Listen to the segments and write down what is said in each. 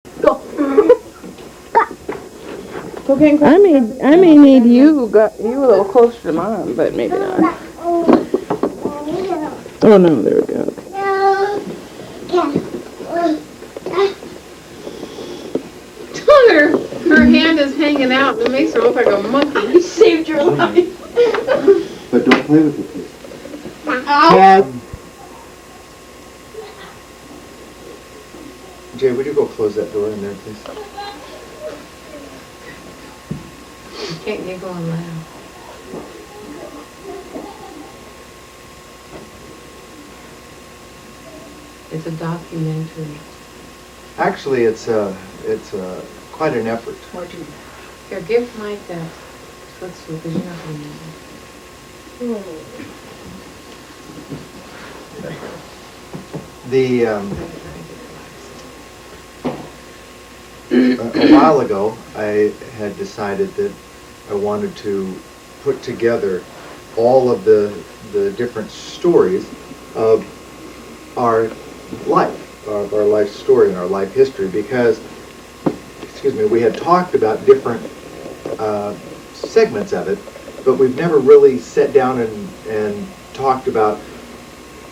Go. I may need you a little closer to mine, but maybe not. Oh no, there we go. Her hand is hanging out and it makes her look like a monkey. You saved your life. But don't play with it, please. Jay, would you go close that door in there, please? You can't get going loud. It's a documentary. Actually, it's quite an effort. Here, give Mike that footstool because you're not going to need A while ago, I had decided that I wanted to put together all of the different stories of our life, of our life story and our life history, because, we had talked about different segments of it, but we've never really sat down and talked about,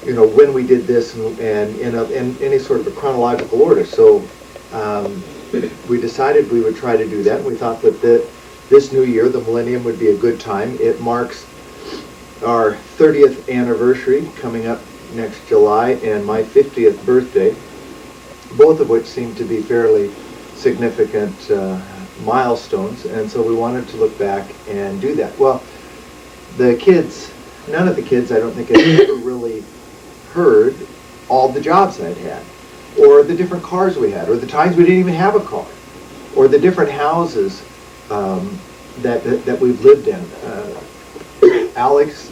when we did this and in any sort of a chronological order. So we decided we would try to do that. We thought that this new year, the millennium, would be a good time. It marks our 30th anniversary coming up next July and my 50th birthday, both of which seem to be fairly significant milestones, and so we wanted to look back and do that. Well, none of the kids, I don't think, had ever really heard all the jobs I'd had, or the different cars we had, or the times we didn't even have a car, or the different houses that we've lived in. Alex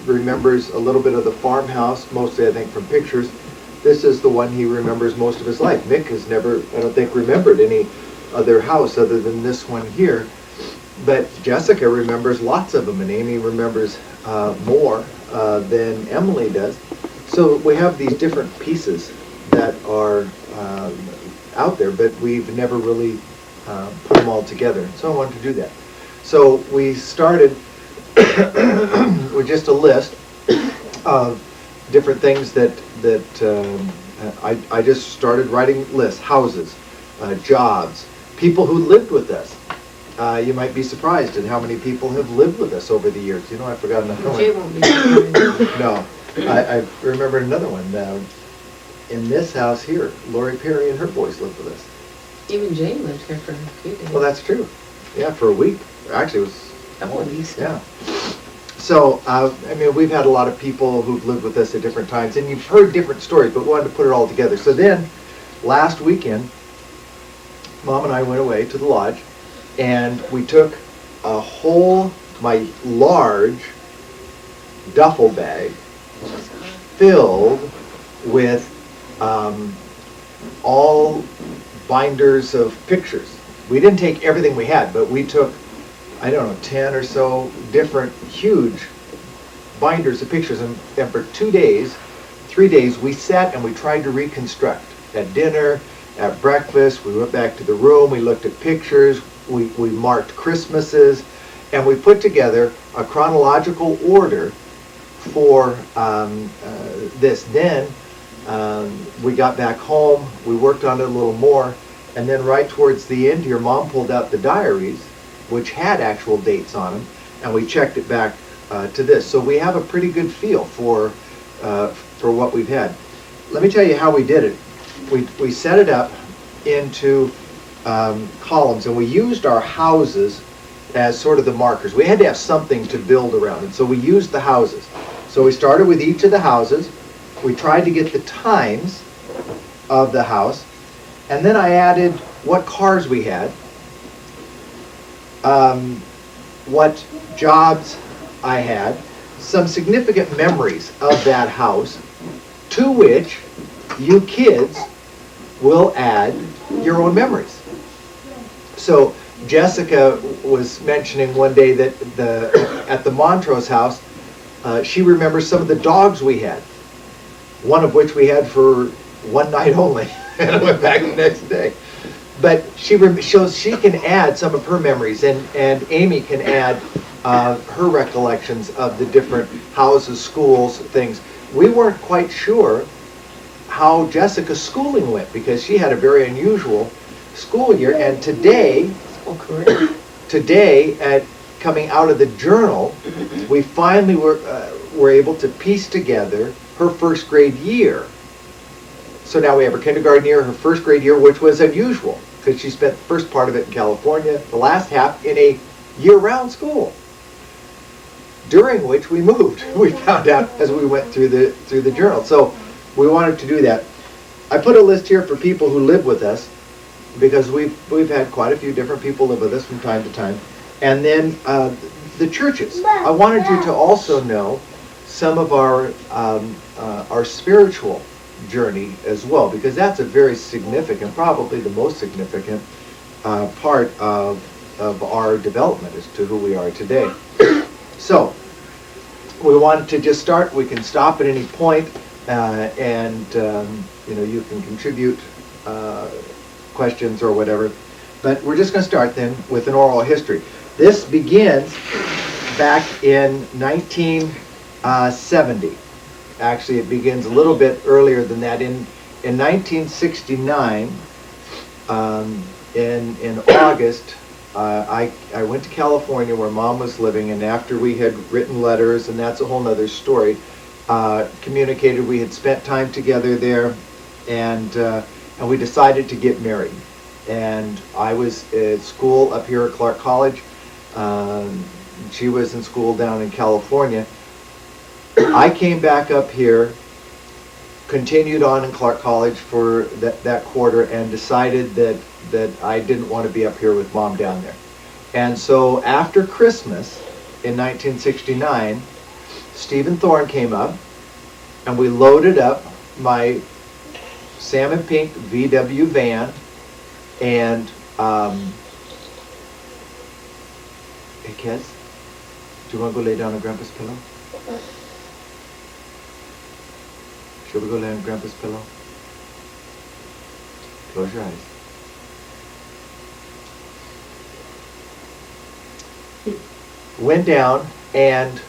remembers a little bit of the farmhouse, mostly I think from pictures. This is the one he remembers most of his life. Mick has never, I don't think, remembered any other house other than this one here. But Jessica remembers lots of them, and Amy remembers more than Emily does. So we have these different pieces that are out there, but we've never really put them all together. So I wanted to do that. So we started with just a list of different things that I just started writing lists: houses, jobs, people who lived with us. You might be surprised at how many people have lived with us over the years. I've forgotten another one. Jay won't be surprised. No, I remember another one. In this house here, Lori Perry and her boys lived with us. Even Jay lived here for a few days. Well, that's true. Yeah, for a week. Actually, it was a couple of weeks. Yeah. So, we've had a lot of people who've lived with us at different times, and you've heard different stories, but wanted to put it all together. So then, last weekend, Mom and I went away to the lodge, and we took my large duffel bag filled with all binders of pictures. We didn't take everything we had, but we took, 10 or so different huge binders of pictures. And for 3 days, we sat and we tried to reconstruct. At dinner, at breakfast, we went back to the room, we looked at pictures, we marked Christmases, and we put together a chronological order for this. Then we got back home, we worked on it a little more, and then right towards the end, your mom pulled out the diaries, which had actual dates on them, and we checked it back to this. So we have a pretty good feel for what we've had. Let me tell you how we did it. We set it up into columns, and we used our houses as sort of the markers. We had to have something to build around, and so we used the houses. So we started with each of the houses. We tried to get the times of the house, and then I added what cars we had, what jobs I had, some significant memories of that house, to which you kids will add your own memories. So Jessica was mentioning one day that at the Montrose house, she remembers some of the dogs we had, one of which we had for one night only, and went back the next day. But she can add some of her memories, and Amy can add her recollections of the different houses, schools, things. We weren't quite sure how Jessica's schooling went because she had a very unusual school year. And today, at coming out of the journal, we finally were able to piece together her first grade year. So now we have her kindergarten year, her first grade year, which was unusual because she spent the first part of it in California, the last half in a year-round school, during which we moved. We found out as we went through the journal. So we wanted to do that. I put a list here for people who live with us because we've had quite a few different people live with us from time to time. And then the churches. I wanted you to also know some of our spiritual journey as well, because that's a very significant, probably the most significant part of our development as to who we are today. So we wanted to just start. We can stop at any point, and you can contribute questions or whatever. But we're just going to start then with an oral history. This begins back in 1970. Actually, it begins a little bit earlier than that. In 1969, in August, I went to California where Mom was living, and after we had written letters, and that's a whole nother story, communicated, we had spent time together there, and we decided to get married. And I was at school up here at Clark College. She was in school down in California. I came back up here, continued on in Clark College for that quarter, and decided that I didn't want to be up here with Mom down there. And so after Christmas in 1969, Stephen Thorne came up, and we loaded up my salmon pink VW van, and hey Kez, do you want to go lay down on Grandpa's pillow? Shall we go lay on Grandpa's pillow? Close your eyes. Went down and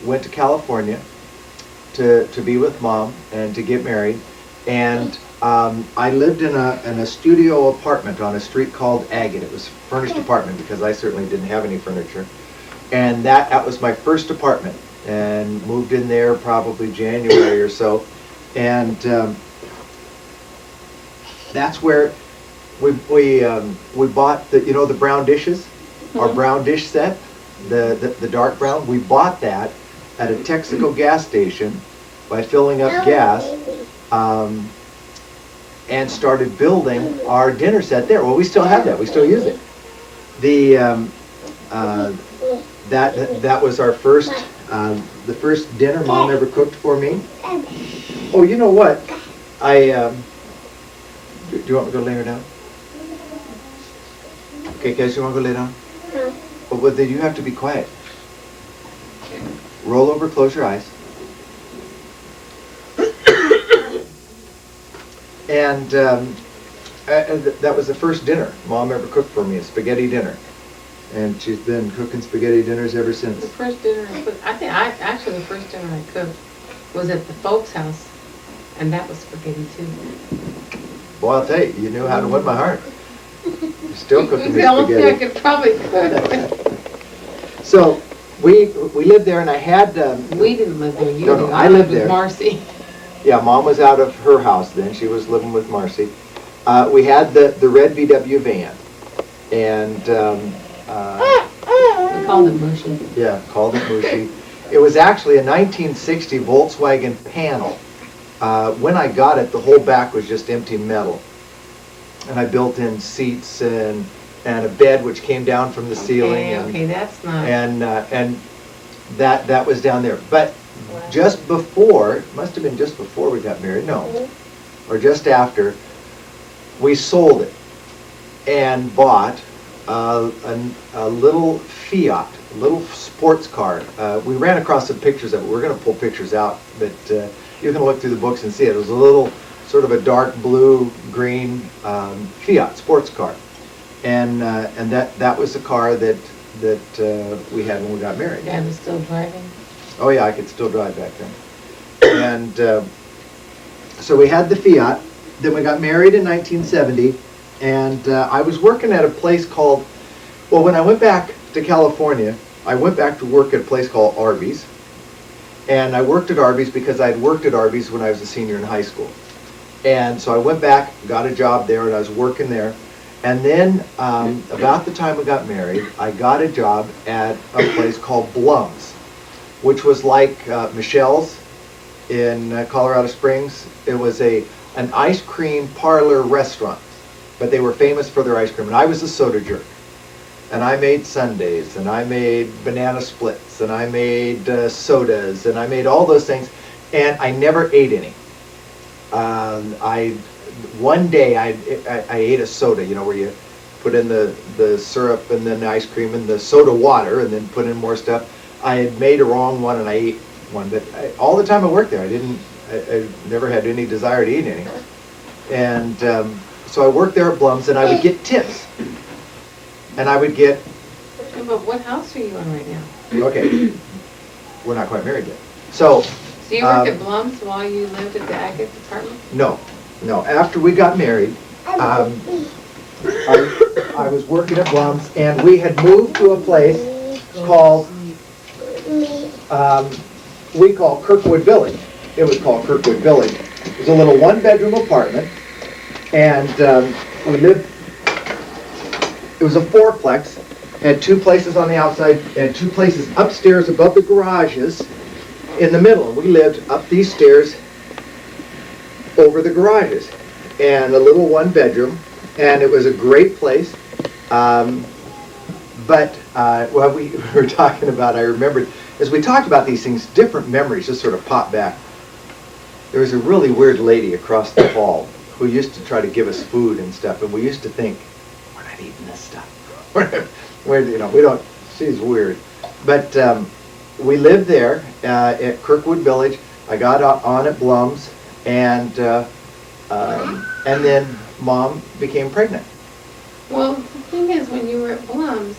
went to California to be with Mom and to get married. And I lived in a studio apartment on a street called Agate. It was a furnished apartment because I certainly didn't have any furniture. And that was my first apartment, and moved in there probably January or so. And that's where we bought the brown dishes, our brown dish set, the dark brown. We bought that at a Texaco gas station by filling up gas, and started building our dinner set there. Well, we still have that. We still use it. That was our first, the first dinner Mom ever cooked for me. Oh, you know what? Do you want me to go lay her down? Okay, guys, you want to go lay down? No. Well, then you have to be quiet. Roll over, close your eyes. And that was the first dinner Mom ever cooked for me, a spaghetti dinner. And she's been cooking spaghetti dinners ever since. The first dinner I cooked, actually the first dinner I cooked was at the folks' house, and that was spaghetti too. Boy, I'll tell you, you knew how to win my heart. You're still cooking me The only thing I spaghetti. could probably cook. So we lived there, and I had. We didn't live there. You No, did. I lived there. With Marcy. Yeah, Mom was out of her house then. She was living with Marcy. We had the red VW van, and We called it Mushy. yeah, called it Mushy. It was actually a 1960 Volkswagen panel. When I got it, the whole back was just empty metal, and I built in seats and a bed which came down from the ceiling. Okay, that's not. And that was down there. But just before, it must have been just before we got married, no, or just after, we sold it and bought a little Fiat, a little sports car. We ran across some pictures of it. We're going to pull pictures out, but you can look through the books and see it. It was a little sort of a dark blue-green Fiat sports car. And that was the car that we had when we got married. Dad was still driving. Oh yeah, I could still drive back then. And so we had the Fiat. Then we got married in 1970, and I was working at a place called, well, when I went back to California, I went back to work at a place called Arby's. And I worked at Arby's because I had worked at Arby's when I was a senior in high school. And so I went back, got a job there, and I was working there. And then about the time we got married, I got a job at a place called Blum's, which was like Michelle's in Colorado Springs. It was an ice cream parlor restaurant, but they were famous for their ice cream. And I was a soda jerk. And I made sundaes, and I made banana splits, and I made sodas, and I made all those things, and I never ate any. One day I ate a soda, you know, where you put in the syrup and then the ice cream and the soda water and then put in more stuff. I had made a wrong one and I ate one, but all the time I worked there, I never had any desire to eat any. And so I worked there at Blum's, and I would get tips. And I would get... Yeah, but what house are you in right now? Okay, we're not quite married yet. So you worked at Blum's while you lived at the agate department? No. After we got married, I was working at Blum's, and we had moved to a place called, we call Kirkwood Village. It was called Kirkwood Village. It was a little one-bedroom apartment, and we lived, it was a fourplex, had two places on the outside and two places upstairs above the garages in the middle. And we lived up these stairs over the garages, and a little one bedroom, and it was a great place. But what we were talking about, I remembered, as we talked about these things, different memories just sort of popped back. There was a really weird lady across the hall who used to try to give us food and stuff, and we used to think, we're not eating this stuff. We don't, she's weird. But we lived there at Kirkwood Village. I got on at Blum's, and then Mom became pregnant. Well, the thing is, when you were at Blum's,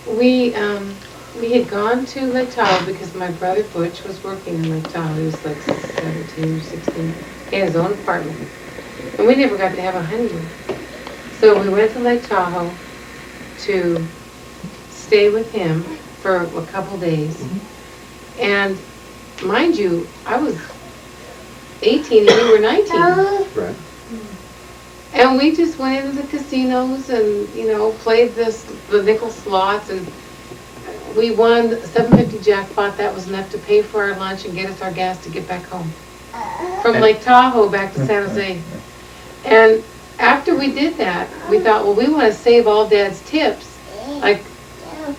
we had gone to Lake Tahoe because my brother Butch was working in Lake Tahoe. He was like 17 or 16. He had his own apartment. And we never got to have a honeymoon. So we went to Lake Tahoe to stay with him for a couple days. Mm-hmm. And mind you, I was 18 and you were 19. Right. And we just went into the casinos and, played the nickel slots, and we won $750 jackpot. That was enough to pay for our lunch and get us our gas to get back home. From Lake Tahoe back to San Jose. And after we did that, we thought, well, we want to save all Dad's tips, like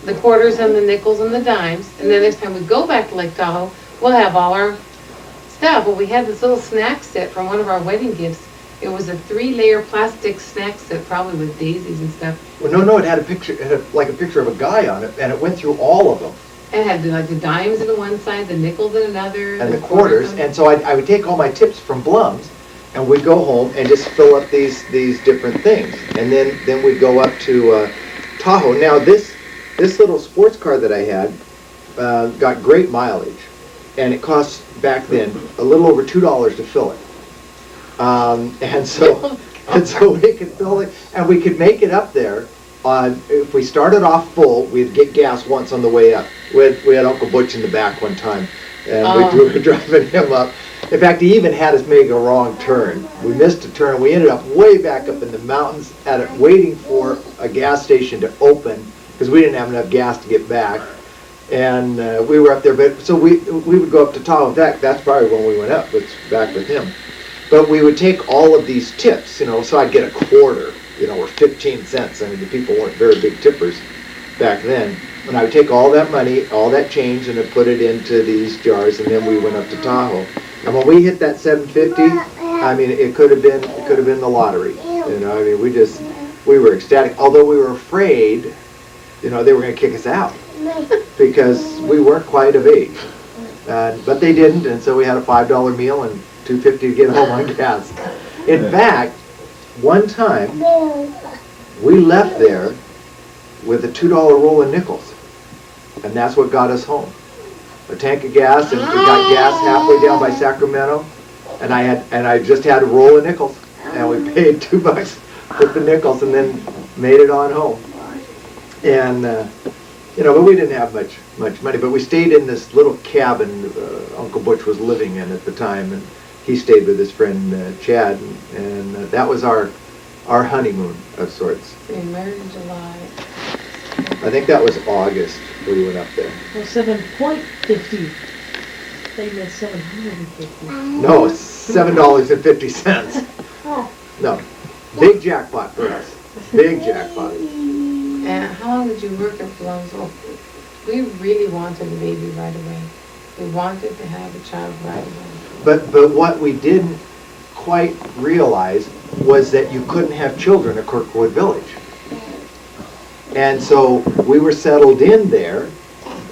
the quarters and the nickels and the dimes, and then next time we go back to Lake Tahoe, we'll have all our stuff. Well, we had this little snack set from one of our wedding gifts. It was a 3-layer plastic snack set, probably with daisies and stuff. Well, no, it had a picture, like a picture of a guy on it, and it went through all of them. It had the dimes on one side, the nickels on another. And the quarters, and so I would take all my tips from Blum's, and we'd go home and just fill up these different things. And then we'd go up to Tahoe. Now this little sports car that I had got great mileage, and it cost back then a little over $2 to fill it. And so we could fill it, and we could make it up there. If we started off full, we'd get gas once on the way up. We had Uncle Butch in the back one time, and we were driving him up. In fact, he even had us make a wrong turn. We missed a turn. We ended up way back up in the mountains, waiting for a gas station to open because we didn't have enough gas to get back. And we were up there, but so we would go up to Tahoe. In fact, that's probably when we went up. It's back with him. But we would take all of these tips, so I'd get a quarter, or 15 cents. I mean, the people weren't very big tippers back then. And I would take all that money, all that change, and I'd put it into these jars, and then we went up to Tahoe. And when we hit that $750, I mean, it could have been the lottery. I mean, we were ecstatic. Although we were afraid, they were going to kick us out because we weren't quite of age. But they didn't, and so we had a $5 meal and $2.50 to get home on gas. In fact, one time, we left there with a $2 roll of nickels. And that's what got us home. A tank of gas, and we got gas halfway down by Sacramento, and I just had a roll of nickels. And we paid $2 with the nickels and then made it on home. And, but we didn't have much money, but we stayed in this little cabin Uncle Butch was living in at the time, and he stayed with his friend Chad, and that was our honeymoon of sorts. We married in July. I think that was August we went up there. Well, 7.50. They meant 750. No, $7.50. Oh. No, big jackpot for us. Big jackpot. And how long did you work at Blum's? Well, we really wanted a baby right away. We wanted to have a child right away. But what we didn't quite realize was that you couldn't have children at Kirkwood Village. And so we were settled in there,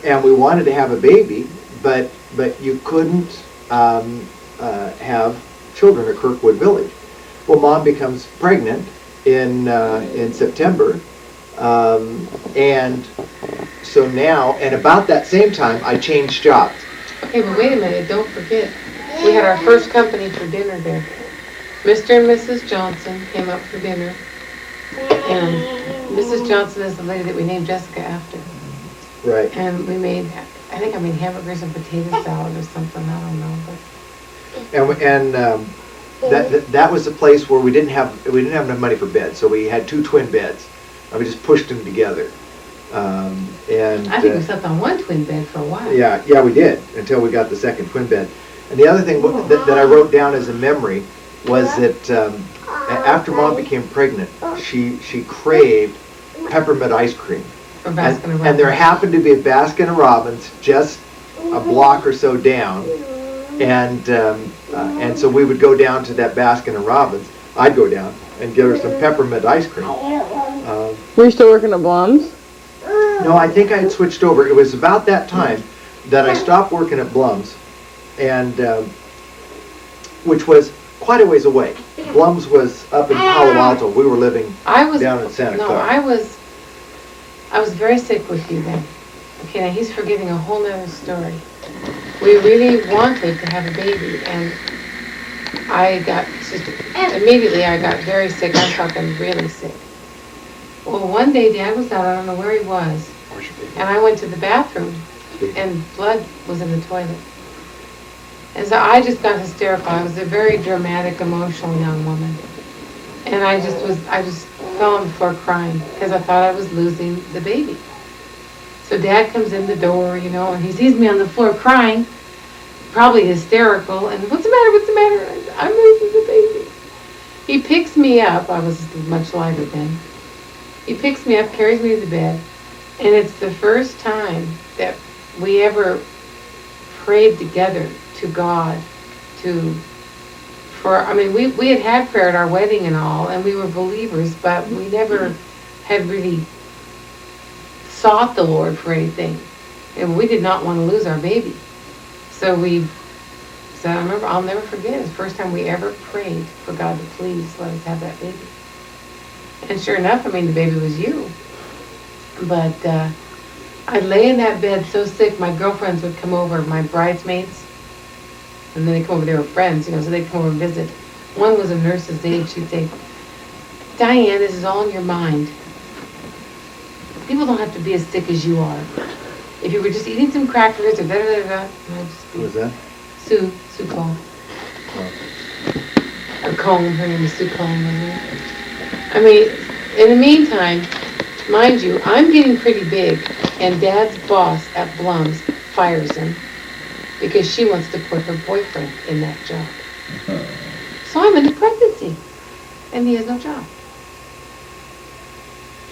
and we wanted to have a baby, but you couldn't have children at Kirkwood Village. Well, Mom becomes pregnant in September, and so now, and about that same time, I changed jobs. Okay, but wait a minute, don't forget. We had our first company for dinner there. Mr. and Mrs. Johnson came up for dinner, and Mrs. Johnson is the lady that we named Jessica after. Right. And we made, I think I made hamburgers and potato salad or something, I don't know, but. And that was the place where we didn't have enough money for beds, so we had 2 twin beds, and we just pushed them together. And I think we slept on one twin bed for a while. Yeah, we did until we got the second twin bed. And the other thing that I wrote down as a memory was that after Mom became pregnant, she craved peppermint ice cream. From Baskin and Robbins. And there happened to be a Baskin and Robbins just a block or so down, and so we would go down to that Baskin and Robbins. I'd go down and give her some peppermint ice cream. Were you still working at Blum's? No, I think I had switched over. It was about that time that I stopped working at Blum's, and which was quite a ways away. Blum's was up in Palo Alto. We were living down in Santa Clara. I was very sick with you then. Okay, now he's forgetting a whole nother story. We really wanted to have a baby, and immediately I got very sick. I'm talking really sick. Well, one day Dad was out, I don't know where he was, and I went to the bathroom, and blood was in the toilet. And so I just got hysterical. I was a very dramatic, emotional young woman. And I just fell on the floor crying because I thought I was losing the baby. So Dad comes in the door, and he sees me on the floor crying, probably hysterical, and what's the matter? I'm losing the baby. He picks me up. I was much lighter then. He picks me up, carries me to the bed, and it's the first time that we ever prayed together to God we had prayer at our wedding and all, and we were believers, but we never had really sought the Lord for anything. And we did not want to lose our baby. So I'll never forget, it was the first time we ever prayed for God to please let us have that baby. And sure enough, the baby was you. But I lay in that bed so sick, my girlfriends would come over, my bridesmaids, and then they come over, they were friends, so they'd come over and visit. One was a nurse's aide. She'd say, Diane, this is all in your mind. People don't have to be as sick as you are. If you were just eating some crackers or da-da-da-da, Who was that? Sue Cole. Oh. Or Cone, her name is Sue Cone. In the meantime, mind you, I'm getting pretty big, and Dad's boss at Blum's fires him because she wants to put her boyfriend in that job. So I'm in a pregnancy, and he has no job.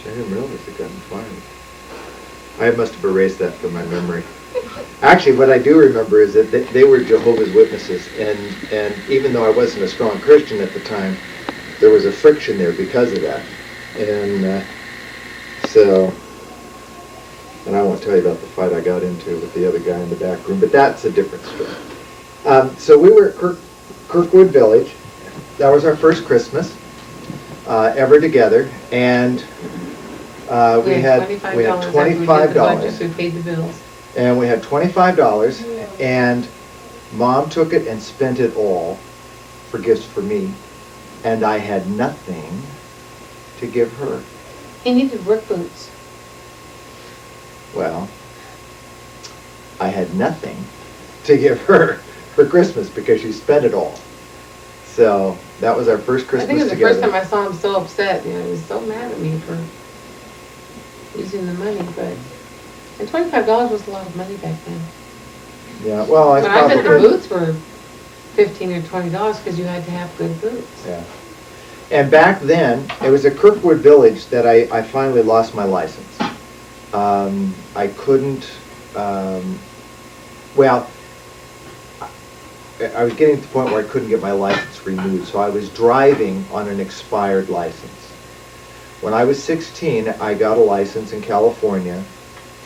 I didn't realize it got fired. I must have erased that from my memory. Actually, what I do remember is that they were Jehovah's Witnesses, and even though I wasn't a strong Christian at the time, there was a friction there because of that. And and I won't tell you about the fight I got into with the other guy in the back room, but that's a different story. So we were at Kirkwood Village. That was our first Christmas ever together, and we had $25 $25, we paid the bills. and we had $25, and Mom took it and spent it all for gifts for me, and I had nothing to give her. He needed work boots. Well, I had nothing to give her for Christmas because she spent it all. So that was our first I Christmas think it was the together. first time I saw him so upset, you know, he was so mad at me for using the money, but, and $25 was a lot of money back then. Yeah, well, I But I bet the probably, boots were $15 or $20 because you had to have good boots. yeah. And back then, it was at Kirkwood Village that I finally lost my license. I couldn't, well, I was getting to the point where I couldn't get my license renewed, so I was driving on an expired license. When I was 16, I got a license in California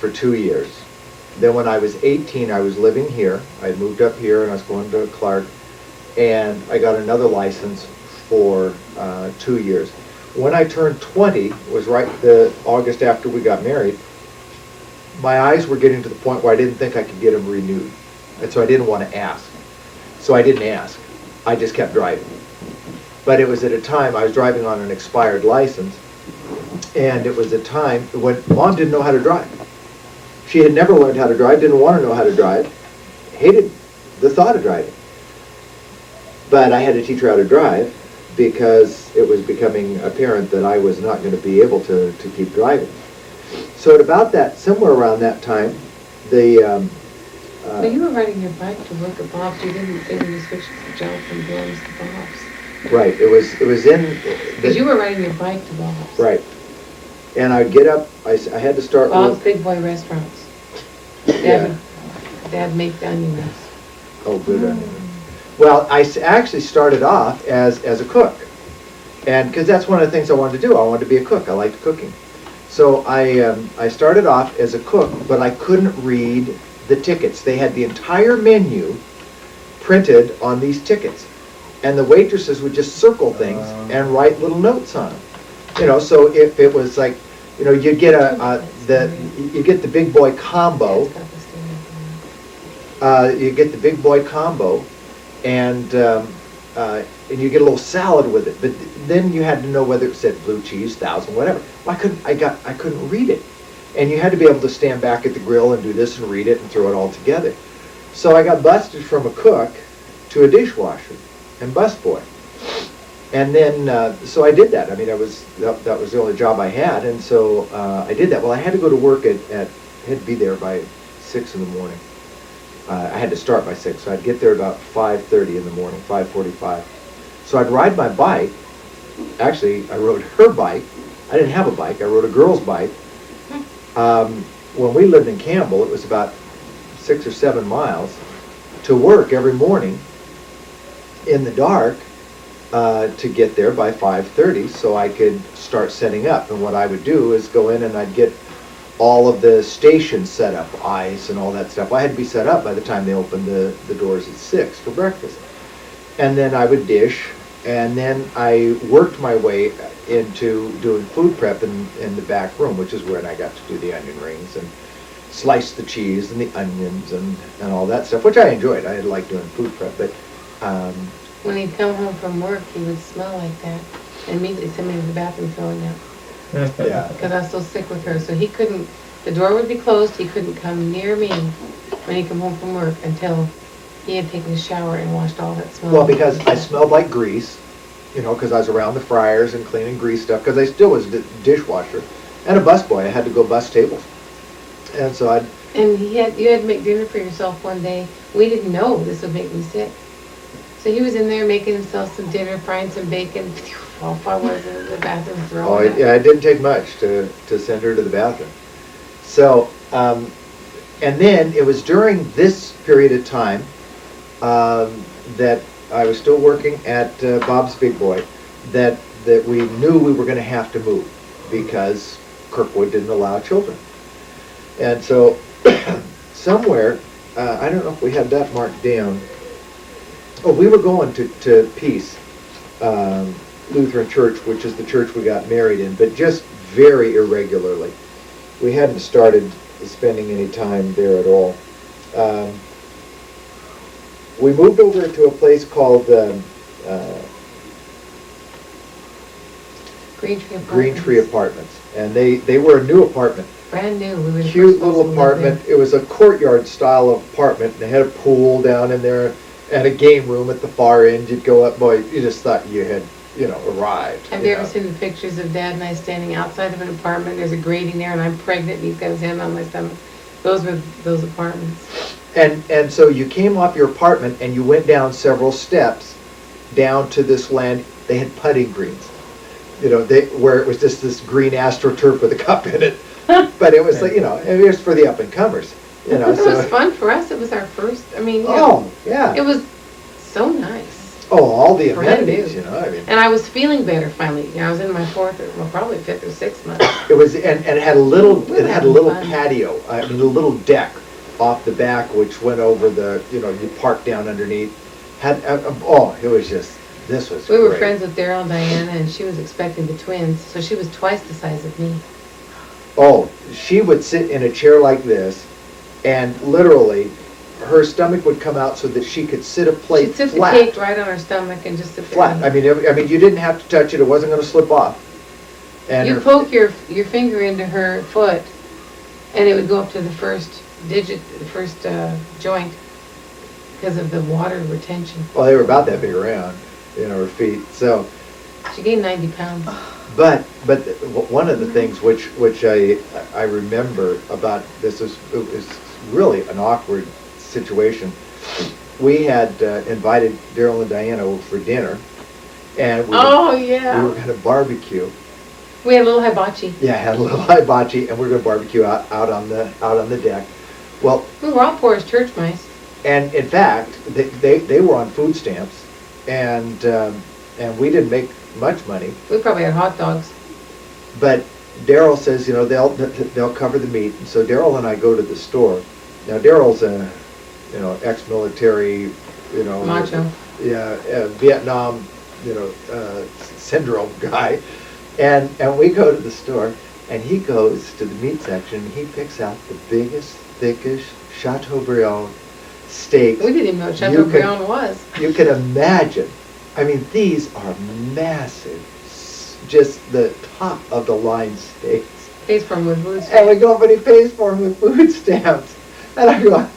for 2 years. Then when I was 18, I was living here. I had moved up here and I was going to Clark, and I got another license for 2 years. When I turned 20, was right the August after we got married, my eyes were getting to the point where I didn't think I could get them renewed. And so I didn't want to ask. So I didn't ask. I just kept driving. But it was at a time, I was driving on an expired license, and it was a time when Mom didn't know how to drive. She had never learned how to drive, didn't want to know how to drive, hated the thought of driving. But I had to teach her how to drive because it was becoming apparent that I was not going to be able to keep driving. So at about that, somewhere around that time, the But you were riding your bike to work at Bob's, you didn't say when you switched the job from Bloom's to Bob's. right, it was in Because you were riding your bike to Bob's. right, and I'd get up. I had to start Bob's with, Big Boy Restaurants. yeah. Dad make the onion rings. Oh, good. Well, I actually started off as a cook, and because that's one of the things I wanted to do. I wanted to be a cook. I liked cooking. So I started off as a cook, but I couldn't read the tickets. They had the entire menu printed on these tickets, and the waitresses would just circle things and write little notes on them. You know, so if it was like, you know, you get you get the big boy combo. Dad's got the stand-up You get the big boy combo, and you get a little salad with it. But then you had to know whether it said blue cheese, 1,000, whatever. Well, I couldn't read it, and you had to be able to stand back at the grill and do this and read it and throw it all together. So I got busted from a cook to a dishwasher and busboy, and then so I did that. I mean, that was the only job I had, and so I did that. Well, I had to go to work I had to be there by 6 in the morning. I had to start by 6, so I'd get there about 5:30 in the morning, 5:45. So I'd ride my bike. Actually, I rode her bike. I didn't have a bike. I rode a girl's bike. When we lived in Campbell, it was about 6 or 7 miles to work every morning in the dark to get there by 5:30 so I could start setting up. And what I would do is go in and I'd get all of the stations set up, ice and all that stuff. I had to be set up by the time they opened the doors at 6 for breakfast. And then I would dish, and then I worked my way into doing food prep in the back room, which is where I got to do the onion rings and slice the cheese and the onions and all that stuff, which I enjoyed. I liked doing food prep, but When he'd come home from work, he would smell like that and immediately send me to the bathroom throwing up. yeah. Because I was so sick with her, so he couldn't, the door would be closed, he couldn't come near me when he come home from work until he had taken a shower and washed all that smell. Well, because I smelled like grease, you know, because I was around the fryers and cleaning grease stuff, because I still was a dishwasher and a busboy. I had to go bus tables. And so I'd, And you had to make dinner for yourself one day. We didn't know this would make me sick. So he was in there making himself some dinner, frying some bacon. Off I was in the bathroom throwing up. yeah, it didn't take much to send her to the bathroom. So, and then it was during this period of time that I was still working at Bob's Big Boy that we knew we were going to have to move because Kirkwood didn't allow children. And so somewhere, I don't know if we had that marked down, Oh, we were going to Peace Lutheran Church, which is the church we got married in, but just very irregularly. We hadn't started spending any time there at all. We moved over to a place called Green Tree Apartments. Green Tree Apartments, and they were a new apartment. Brand new. We were the Cute first ones to little live apartment. It was a courtyard style of apartment, and they had a pool down in there and a game room at the far end. You'd go up, boy, you just thought you had, arrived. Have you ever seen the pictures of Dad and I standing outside of an apartment? There's a grating there, and I'm pregnant, and he's got his hand on my stomach. Those were those apartments. And so you came off your apartment and you went down several steps down to this land. They had putting greens, where it was just this green AstroTurf with a cup in it. But it was like, it was for the up and comers. It was fun for us. It was our first. I mean, yeah. it was so nice. Oh, all the Brand amenities, new. I mean. And I was feeling better finally. I was in my probably fifth or sixth month. It was, and it had a little, We were it had a having little fun. patio, a little deck off the back, which went over the, you parked down underneath. It was just, this was We were great. friends with Daryl and Diana, and she was expecting the twins, so she was twice the size of me. Oh, she would sit in a chair like this, and literally, her stomach would come out so that she could sit a plate She'd sit flat. the cake right on her stomach and just sit there. Flat. I mean, you didn't have to touch it. It wasn't going to slip off. And You her- poke your finger into her foot, and it would go up to the first digit, the first joint, because of the water retention. Well, they were about that big around, her feet. So, She gained 90 pounds. but one of the things which I remember about this is it was really an awkward situation. We had invited Daryl and Diana over for dinner, and we Oh, were yeah. going to barbecue. We had a little hibachi. Yeah, had a little hibachi, and we were going to barbecue out on the deck. Well, We were all poor as church mice. and in fact, they were on food stamps, and we didn't make much money. We probably had hot dogs. But Daryl says, they'll cover the meat, and so Daryl and I go to the store. Now Daryl's a, ex-military, Macho. Vietnam, syndrome guy, and we go to the store, and he goes to the meat section, and he picks out the biggest, thickest Chateaubriand steaks. We didn't even know what You Chateaubriand was. You can imagine. I mean, these are massive, just the top of the line steaks. Pays for them with food. And we go up and he pays for them with food stamps. And I go,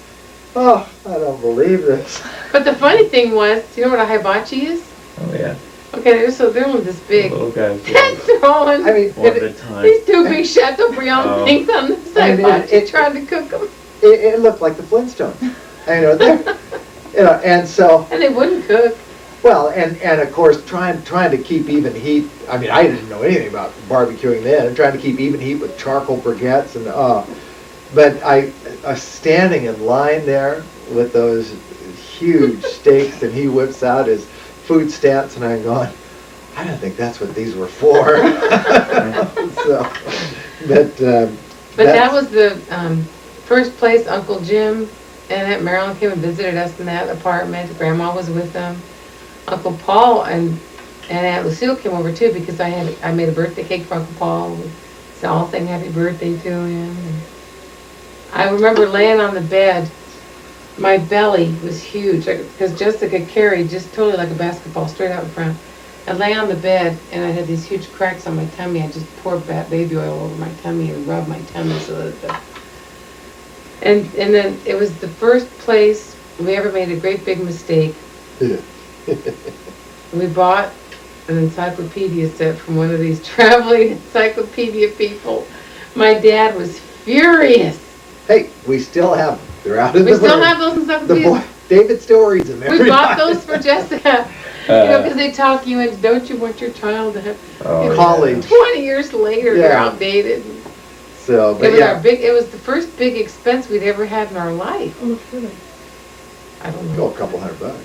oh, I don't believe this. But the funny thing was, do you know what a hibachi is? Oh yeah. Okay, they're only this big. Little guys. And throwing I mean, One at a time. these two big Chateaubriand Oh. things on the I mean, hibachi trying to cook them. it looked like the Flintstones. And so, And they wouldn't cook. well, and of course, trying to keep even heat. I mean, I didn't know anything about barbecuing then. And trying to keep even heat with charcoal briquettes and but I was standing in line there with those huge steaks, and he whips out his food stamps, and I'm going, I don't think that's what these were for. So, but But that was the first place Uncle Jim and Aunt Marilyn came and visited us in that apartment. Grandma was with them. Uncle Paul and Aunt Lucille came over too, because I made a birthday cake for Uncle Paul. So all saying happy birthday to him. And I remember laying on the bed. My belly was huge because Jessica carried just totally like a basketball straight out in front. I lay on the bed and I had these huge cracks on my tummy. I just poured baby oil over my tummy and rubbed my tummy so that and then it was the first place we ever made a great big mistake. We bought an encyclopedia set from one of these traveling encyclopedia people. My dad was furious. hey, we still have them. They're out in We the still room. have those The encyclopedias. boy, David still reads them every We bought time. those for Jessica. Because they talk you into, don't you want your child to have, Oh, yeah. College. 20 years later, they're Yeah. outdated. So, It but was yeah, it was the first big expense we'd ever had in our life. Oh, really? I don't go know. a couple $100.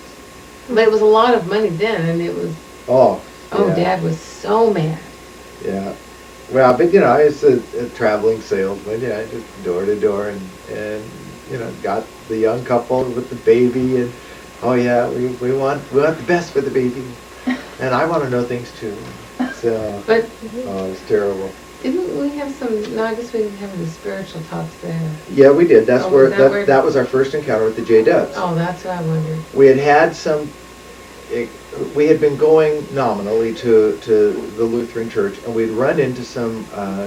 But it was a lot of money then, and it was, Oh, yeah. Dad was so mad. Yeah. Well, but I was a traveling salesman, just door to door, and got the young couple with the baby, and Oh yeah, we want the best for the baby, and I want to know things too. So, But oh, it's terrible. didn't we have some, no, I guess we didn't have the spiritual talks there. Yeah, we did. That's Oh, where is that where- that was our first encounter with the J Dubs. Oh, that's what I wondered. We had some. We had been going nominally to the Lutheran Church, and we'd run into some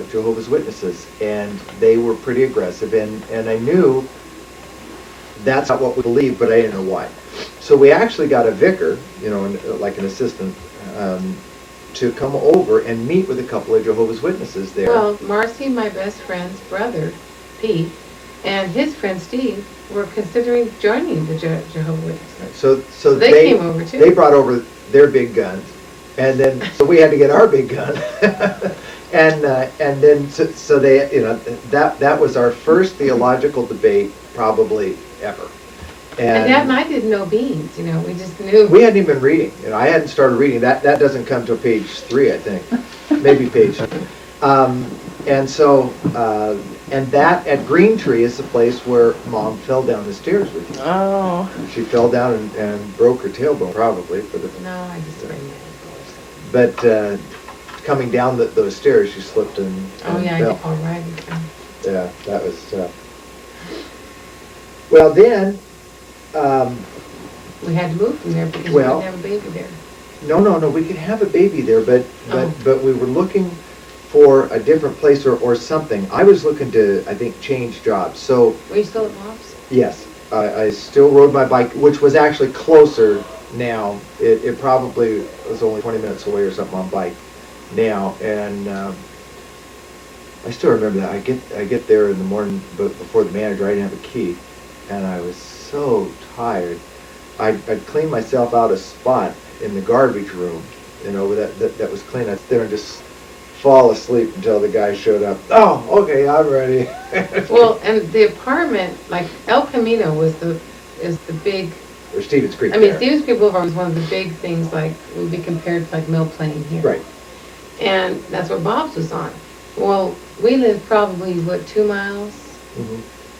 Jehovah's Witnesses, and they were pretty aggressive, and I knew that's not what we believed, but I didn't know why. So we actually got a vicar, like an assistant, to come over and meet with a couple of Jehovah's Witnesses there. Well, Marcy, my best friend's brother, Pete, and his friend Steve were considering joining the Jehovah's Witnesses. So They came over too. They brought over their big guns, and then so we had to get our big gun, and then so they that was our first theological debate probably ever. And Dad and I didn't know beans, we just knew. We hadn't even been reading. I hadn't started reading. That doesn't come till page 3, I think, maybe page. And so and that at Green Tree is the place where Mom fell down the stairs with you. Oh. She fell down and broke her tailbone probably for the. No, I just sprained my ankle or something. But coming down those stairs, she slipped and Oh, yeah, I fell. did all right. Yeah, that was tough. Well, then, We had to move from there because we Well- didn't have a baby there. no, we could have a baby there, but Oh. but we were looking for a different place or something. I was looking to, I think, change jobs. So Were you still at Bob's? yes, I still rode my bike, which was actually closer now. It probably was only 20 minutes away or something on bike now, and I still remember that. I get there in the morning before the manager. I didn't have a key, and I was so tired. I'd clean myself out a spot in the garbage room, that was clean. I'd sit there and just fall asleep until the guy showed up. Oh, okay, I'm ready. Well, and the apartment, like El Camino is the big, Or Stevens Creek I mean, there. Stevens Creek Boulevard was one of the big things, like, would be compared to like Mill Plain here. Right. And that's what Bob's was on. Well, we lived probably, 2 miles Mhm.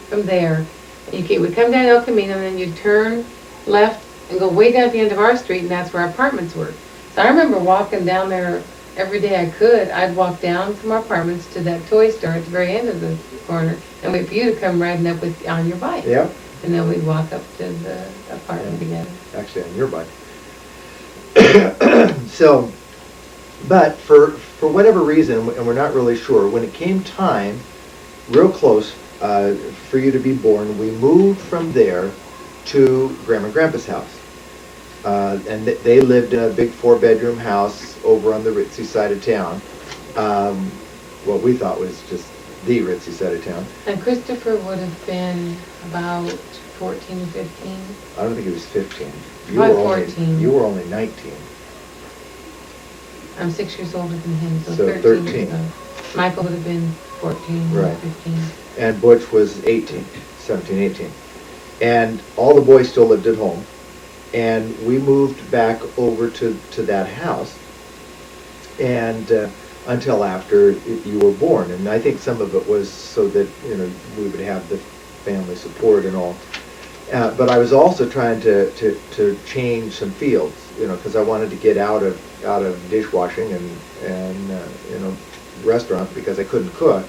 from there. We'd come down El Camino, and then you'd turn left and go way down at the end of our street, and that's where our apartments were. So I remember walking down there every day I could. I'd walk down from our apartments to that toy store at the very end of the corner, and wait for you to come riding up on your bike. Yeah, And then we'd walk up to the apartment together. actually on your bike. So, but for whatever reason, and we're not really sure, when it came time, real close, for you to be born, we moved from there to Grandma and Grandpa's house. And they lived in a big 4-bedroom house over on the ritzy side of town. What we thought was just the ritzy side of town. And Christopher would have been about 14, 15. I don't think he was 15. About 14. You were only 19. I'm 6 years older than him, so So 13. 13. So Michael would have been 14, Right. 15. And Butch was 18, 17, 18. And all the boys still lived at home. And we moved back over to that house, and until after you were born. And I think some of it was so that we would have the family support and all. But I was also trying to change some fields, because I wanted to get out of dishwashing and restaurant because I couldn't cook.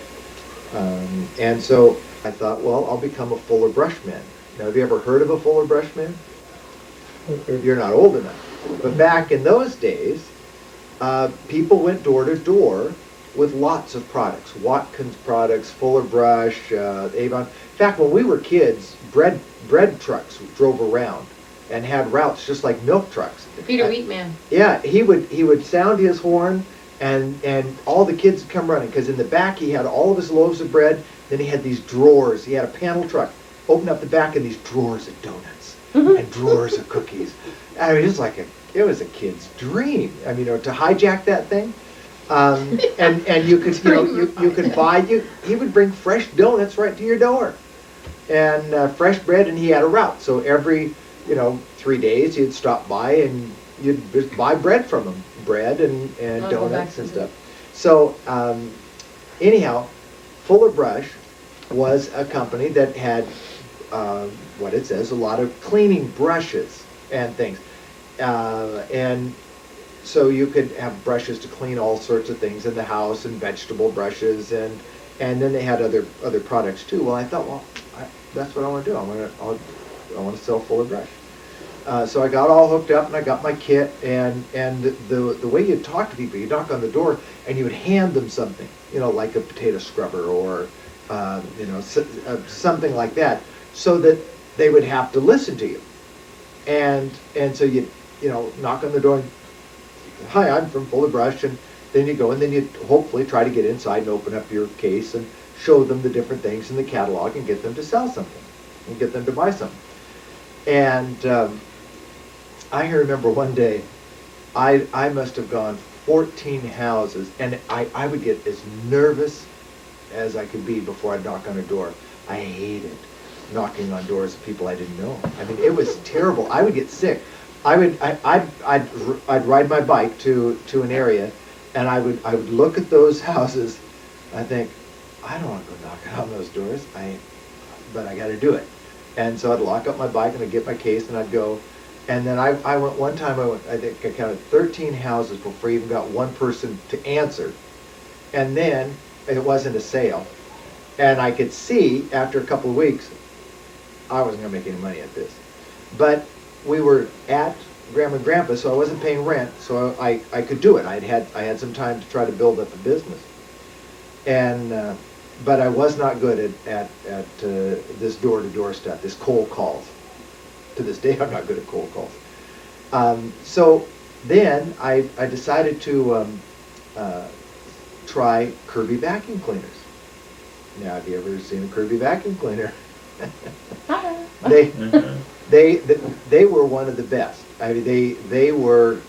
And so I thought, well, I'll become a Fuller Brushman. Now, have you ever heard of a Fuller Brushman? You're not old enough. But back in those days, people went door to door with lots of products. Watkins products, Fuller Brush, Avon. In fact, when we were kids, bread trucks drove around and had routes just like milk trucks. The Peter Wheatman. Yeah, he would sound his horn, and all the kids would come running, because in the back he had all of his loaves of bread. Then he had these drawers. He had a panel truck. Open up the back, and these drawers of donuts and drawers of cookies. I mean, it was a kid's dream. I mean, to hijack that thing, and you could you could buy he would bring fresh donuts right to your door, and fresh bread, and he had a route. So every 3 days he'd stop by and you'd just buy bread from him, bread and I'll go back donuts to and the- stuff. So anyhow, Fuller Brush was a company that had what it says, a lot of cleaning brushes and things. And so you could have brushes to clean all sorts of things in the house, and vegetable brushes, and then they had other products too. Well, I thought, well, that's what I want to do. I want to sell Fuller Brush. So I got all hooked up, and I got my kit, and the way you talk to people, you knock on the door and you would hand them something, like a potato scrubber or something like that, so that they would have to listen to you. And so you knock on the door and, hi, I'm from Fuller Brush, and then you go, and then you hopefully try to get inside and open up your case and show them the different things in the catalog and get them to sell something and get them to buy something. And I remember one day, I must have gone 14 houses, and I would get as nervous as I could be before I'd knock on a door. I hated knocking on doors of people I didn't know. I mean, it was terrible. I would get sick. I'd ride my bike to an area, and I would look at those houses. I think, I don't want to go knocking on those doors. But I got to do it. And so I'd lock up my bike and I'd get my case and I'd go. And then I went one time. I think I counted 13 houses before I even got one person to answer. And then it wasn't a sale, and I could see after a couple of weeks I wasn't going to make any money at this. But we were at Grandma and Grandpa, so I wasn't paying rent, so I could do it. I had some time to try to build up a business, and but I was not good at this door-to-door stuff, this cold calls. To this day, I'm not good at cold calls. So then I decided to try Kirby vacuum cleaners. Now, have you ever seen a Kirby vacuum cleaner? They were one of the best. I mean, they were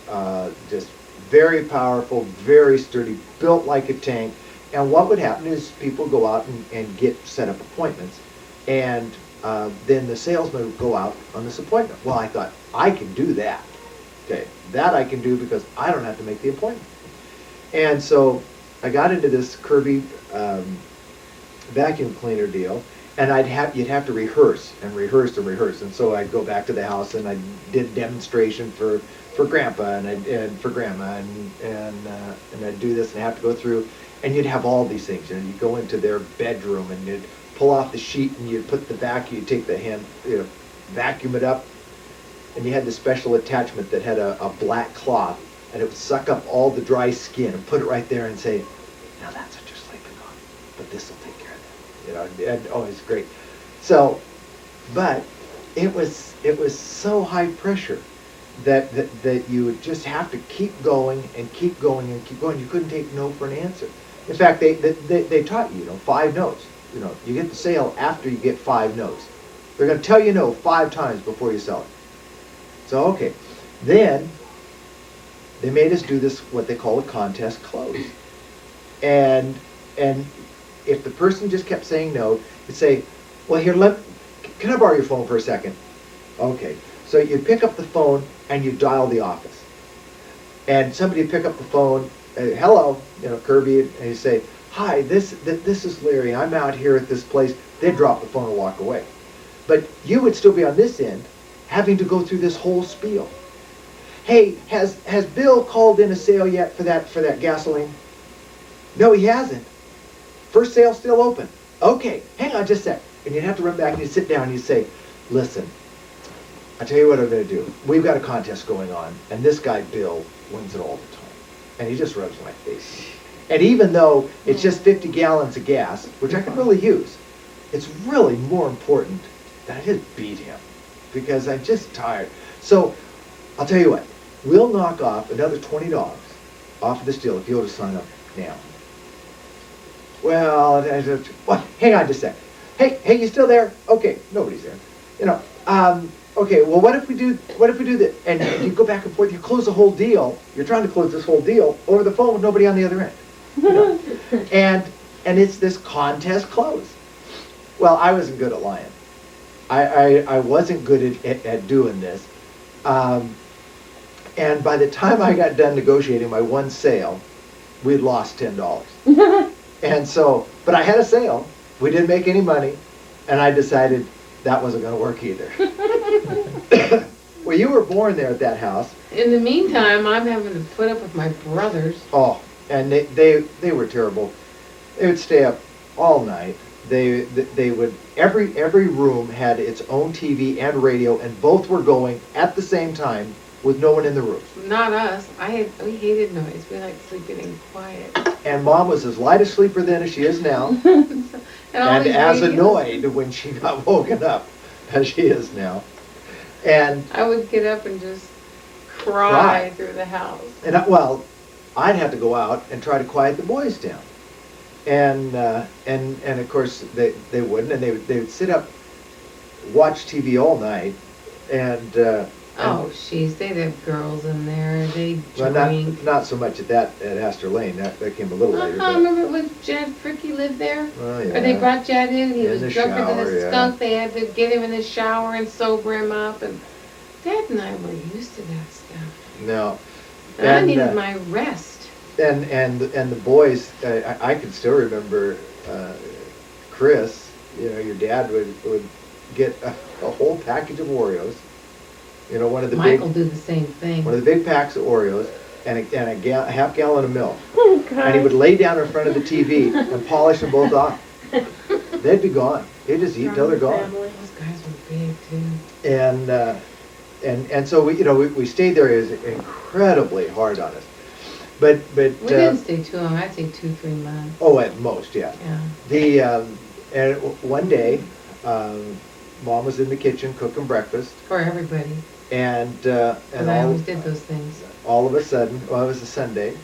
just very powerful, very sturdy, built like a tank. And what would happen is people go out and get set up appointments, and then the salesman would go out on this appointment. Well, I thought, I can do that. Okay, that I can do because I don't have to make the appointment. And so I got into this Kirby vacuum cleaner deal, and you'd have to rehearse and rehearse and rehearse. And so I'd go back to the house and I did a demonstration for Grandpa and for Grandma, and I'd do this and have to go through, and you'd have all these things. You'd go into their bedroom and you'd pull off the sheet and you'd put the vacuum, you'd take the hand, vacuum it up, and you had the special attachment that had a black cloth, and it would suck up all the dry skin and put it right there and say, now that's what you're sleeping on, but this will take care of that. And oh, it's great. So, but it was so high pressure that you would just have to keep going and keep going and keep going. You couldn't take no for an answer. In fact, they taught you, 5 no's. You get the sale after you get 5 no's. They're going to tell you no 5 times before you sell it. So, okay. Then they made us do this, what they call a contest close. And if the person just kept saying no, you'd say, well, here, can I borrow your phone for a second? Okay. So you'd pick up the phone and you'd dial the office. And somebody would pick up the phone, hello, Kirby, and you say, hi, this is Larry. I'm out here at this place. They'd drop the phone and walk away. But you would still be on this end, having to go through this whole spiel. Hey, has Bill called in a sale yet for that gasoline? No, he hasn't. First sale still open. Okay, hang on just a sec. And you'd have to run back and you'd sit down and you'd say, listen, I'll tell you what I'm going to do. We've got a contest going on, and this guy, Bill, wins it all the time. And he just rubs my face. And even though it's just 50 gallons of gas, which I could really use, it's really more important that I just beat him, because I'm just tired. So I'll tell you what, we'll knock off another $20 off of this deal if you'll just sign up now. Well, hang on just a sec. Hey, you still there? Okay, nobody's there. Okay, well, what if we do this? And you go back and forth, you close the whole deal. You're trying to close this whole deal over the phone with nobody on the other end. And it's this contest close. Well, I wasn't good at lying. I wasn't good at doing this. And by the time I got done negotiating my one sale, we'd lost $10. And so, but I had a sale. We didn't make any money, and I decided that wasn't going to work either. Well, you were born there at that house. In the meantime, I'm having to put up with my brothers. Oh, and they were terrible. They would stay up all night. They would, every room had its own TV and radio, and both were going at the same time with no one in the room. Not us. We hated noise. We liked sleeping in quiet. And Mom was as light a sleeper then as she is now, And all and these as radios. annoyed when she got woken up as she is now. And I would get up and just Cry. cry through the house. well, I'd have to go out and try to quiet the boys down. And of course they wouldn't, and they would sit up, watch TV all night, and Oh, jeez, they'd have girls in there. They well, drink. not so much at Astor Lane. That came a little later. But, Remember when Jed Fricky lived there? well, Or they yeah. brought Jed in, he In was the drunker than shower, a yeah. skunk. They had to get him in the shower and sober him up. And Dad and I were used to that stuff. No. And I needed uh, my rest. and the boys, I can still remember Chris. You know, your dad would get a whole package of Oreos. You know, one of the Michael big do the same thing. one of the big packs of Oreos and a half gallon of milk. Oh, And he would lay down in front of the TV and polish them both off. They'd be gone. They'd just eat till they're gone. Those guys were big too. And so we stayed there. It was incredibly hard on us. But We didn't stay too long. I'd say 2-3 months. oh, at most, yeah. Yeah. And one day, Mom was in the kitchen cooking breakfast, For everybody. and Because I all, always did those things. all of a sudden, well, it was a Sunday,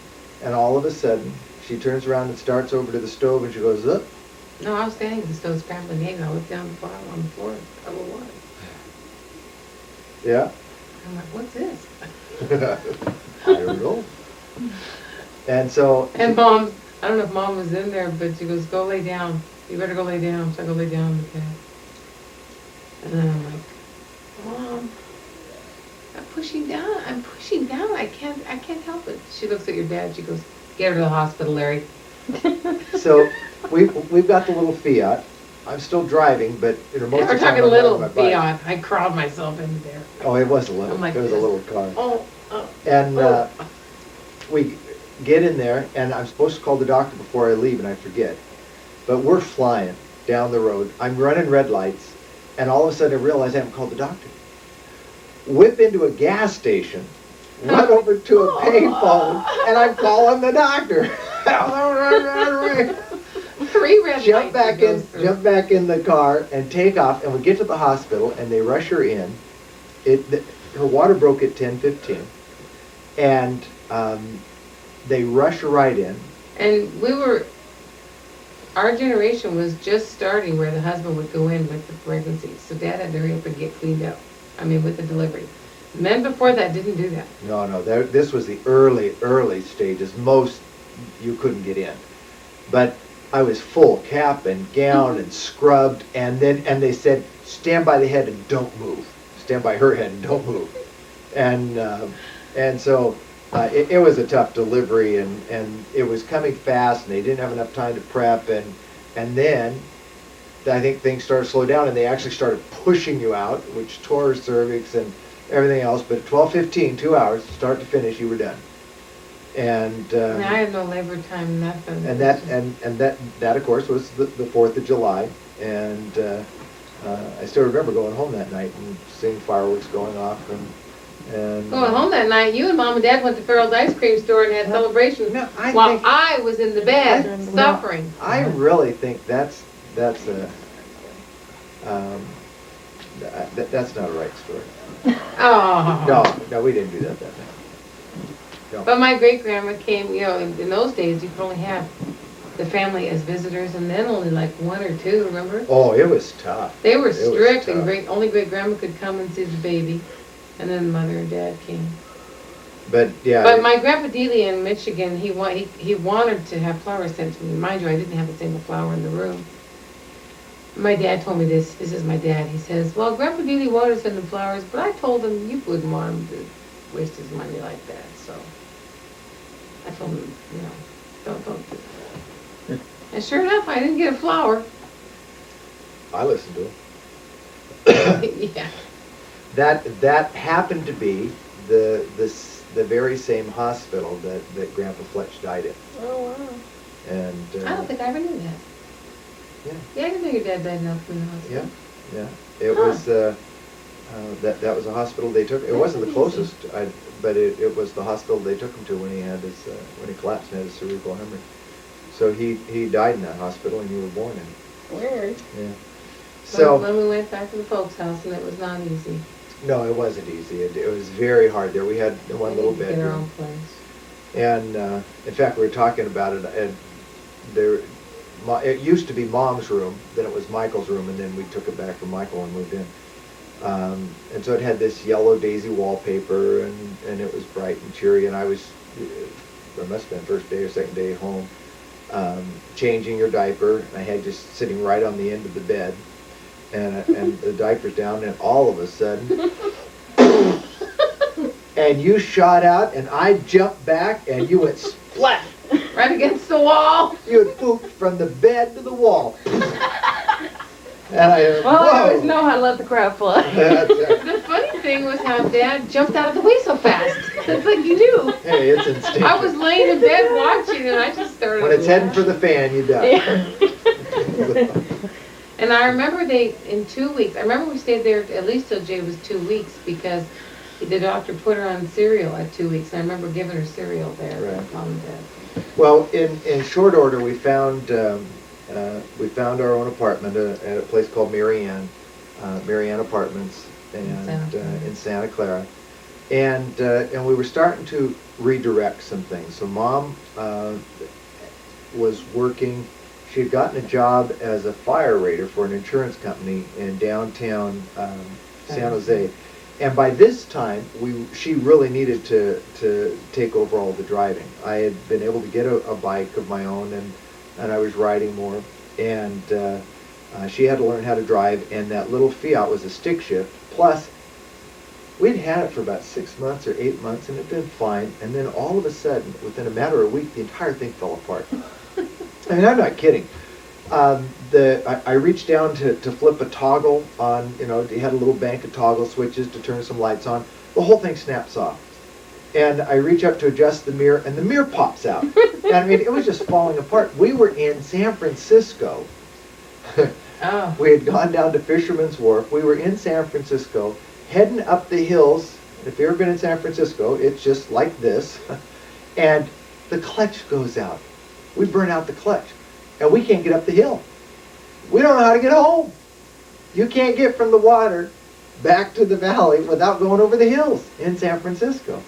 and all of a sudden, she turns around and starts over to the stove, and she goes, "Up." No, I was standing at the stove scrambling eggs. I looked down the bottom on the floor. Double one. Yeah. I'm like, what's this? I don't know. And so, And Mom, I don't know if Mom was in there, but she goes, go lay down. You better go lay down. So I go lay down in the bed. And then I'm like, Mom, I'm pushing down. I'm pushing down. I can't help it. She looks at your dad. She goes, get her to the hospital, Larry. so we've got the little Fiat. I'm still driving, but most We're of the time talking I'm little on my bike. Fiat. I crawled myself into there. Oh, it was a little. I'm like It was a this. little car. Oh, And oh. we get in there, and I'm supposed to call the doctor before I leave, and I forget. But we're flying down the road. I'm running red lights, and all of a sudden I realize I haven't called the doctor. Whip into a gas station, run over to a payphone, and I'm calling the doctor. 3 red Jump lights back to go in, through. jump back in the car, and take off. And we get to the hospital, and they rush her in. Her water broke at 10:15, and they rush her right in. And our generation was just starting where the husband would go in with the pregnancy. So Dad had to hurry up and get cleaned up. With the delivery. Men before that didn't do that. No, this was the early stages. Most you couldn't get in, but I was full cap and gown and scrubbed, and they said, stand by the head and don't move. Stand by her head and don't move. And so it was a tough delivery, and it was coming fast, and they didn't have enough time to prep, and then I think things started to slow down, and they actually started pushing you out, which tore her cervix and everything else. But at 12:15, 2 hours, start to finish, you were done. And I had no labor time, nothing. and that of course was the 4th of July, and I still remember going home that night and seeing fireworks going off, and Going home that night, you and Mom and Dad went to Farrell's ice cream store and had celebrations No, I while think- I was in the bed suffering. I really think that's that's not a right story. Oh. No, we didn't do that night. No. But my great grandma came, in those days you could only have the family as visitors and then only like 1 or 2, remember? Oh, it was tough. They were It was strict and tough. only great grandma could come and see the baby. And then Mother and Dad came. But yeah. But my grandpa Dealey in Michigan, he wanted to have flowers sent to me. Mind you, I didn't have a single flower in the room. My dad told me this. This is my dad. He says, well, Grandpa Dealey wanted to send him flowers, but I told him you wouldn't want him to waste his money like that. So I told him, don't do that. And sure enough, I didn't get a flower. I listened to him. Yeah. that happened to be the very same hospital that Grandpa Fletch died in. Oh, wow. And, I don't think I ever knew that. Yeah. Yeah, I didn't know your dad died in the yeah, hospital. yeah. It Huh. was, that was a hospital they took, it wasn't the That's amazing. closest, but it was the hospital they took him to when he had his, when he collapsed and had his cerebral hemorrhage. So he died in that hospital and you were born in it. Weird. Yeah. So. When we went back to the folks' house, and it was not easy. No, it wasn't easy. It was very hard there. We had one little We needed to get our bedroom. own place. And, in fact, we were talking about it, and it used to be Mom's room, then it was Michael's room, and then we took it back from Michael and moved in. And so it had this yellow daisy wallpaper, and it was bright and cheery, and it must have been first day or second day home, changing your diaper, and I had just sitting right on the end of the bed, and the diaper's down, and all of a sudden, and you shot out, and I jumped back, and you went splat. Right against the wall. You had pooped from the bed to the wall. And I, Well, I always whoa. know how to let the crap fly. The funny thing was how Dad jumped out of the way so fast. It's like you knew. Hey, it's instinctive. I was laying in bed watching, and I just started. When it's heading for the fan, you die. Yeah. And I remember in 2 weeks, I remember we stayed there at least till Jay was 2 weeks because the doctor put her on cereal at 2 weeks. And I remember giving her cereal there, Right. Mom and Dad. Well, in short order, we found our own apartment at a place called Marianne Apartments, and in Santa Clara, and we were starting to redirect some things. So Mom was working. She had gotten a job as a fire rater for an insurance company in downtown San Jose. And by this time, she really needed to take over all the driving. I had been able to get a bike of my own, and I was riding more. And she had to learn how to drive, and that little Fiat was a stick shift. Plus, we'd had it for about 6 months or 8 months, and it had been fine. And then all of a sudden, within a matter of a week, the entire thing fell apart. I mean, I'm not kidding. I reached down to flip a toggle on, you had a little bank of toggle switches to turn some lights on. The whole thing snaps off. And I reach up to adjust the mirror, and the mirror pops out. And I mean, it was just falling apart. We were in San Francisco. Oh. We had gone down to Fisherman's Wharf. We were in San Francisco, heading up the hills. If you've ever been in San Francisco, it's just like this. And the clutch goes out. We burn out the clutch. And we can't get up the hill. We don't know how to get home. You can't get from the water back to the valley without going over the hills in San Francisco.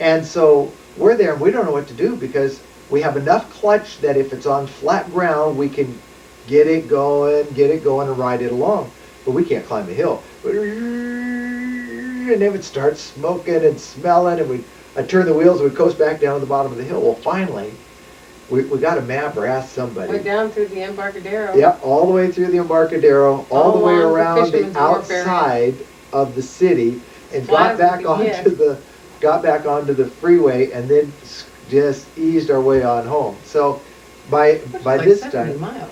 And so we're there and we don't know what to do because we have enough clutch that if it's on flat ground, we can get it going and ride it along. But we can't climb the hill. And it would start smoking and smelling, and I'd turn the wheels and we'd coast back down to the bottom of the hill. Well, finally, we got a map or asked somebody. Went down through the Embarcadero. Yep, all the way through the Embarcadero, all the way along the around the Fisherman's Wharf area. outside of the city, and Flat got as back we could get. got back onto the freeway, and then just eased our way on home. So by Which is like this 70 time, miles.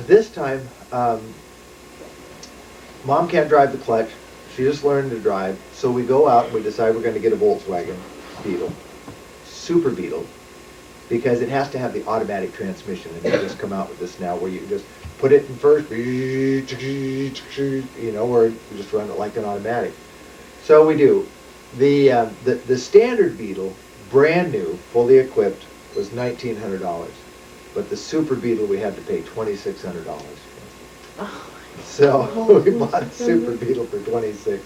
this time, Mom can't drive the clutch. She just learned to drive. So we go out and we decide we're going to get a Volkswagen Beetle, Super Beetle, because it has to have the automatic transmission. And they just come out with this now where you can just put it in first, or you just run it like an automatic. So we do. The standard Beetle, brand new, fully equipped, was $1,900. But the Super Beetle we had to pay $2,600. So we bought the Super Beetle for $26.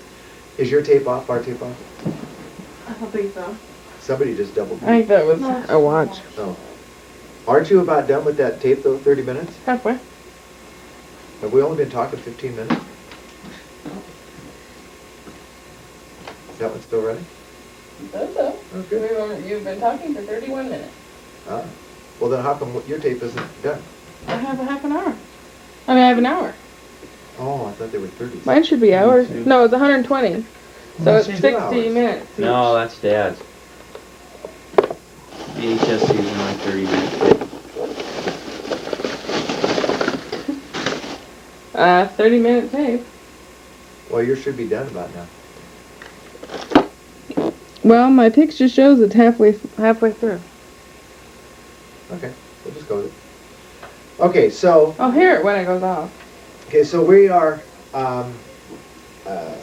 Is your tape off? Our tape off? I don't think so. Somebody just double. I think that was a watch. Oh. Aren't you about done with that tape though? 30 minutes? Halfway. Have we only been talking 15 minutes? Is that one still running? So. Okay. You've been talking for 31 minutes. Ah. Well then how come your tape isn't done? I have a half an hour. I mean, I have an hour. Oh, I thought they were 30. Mine should be hours. No, it's 120. So it's 60 hours. minutes. No, that's Dad's. VHS season on 30 minutes. 30-minute tape. Well, yours should be done about now. Well, my picture shows it's halfway through. Okay, we'll just go with it. Okay, so, I'll hear it when it goes off. we are, So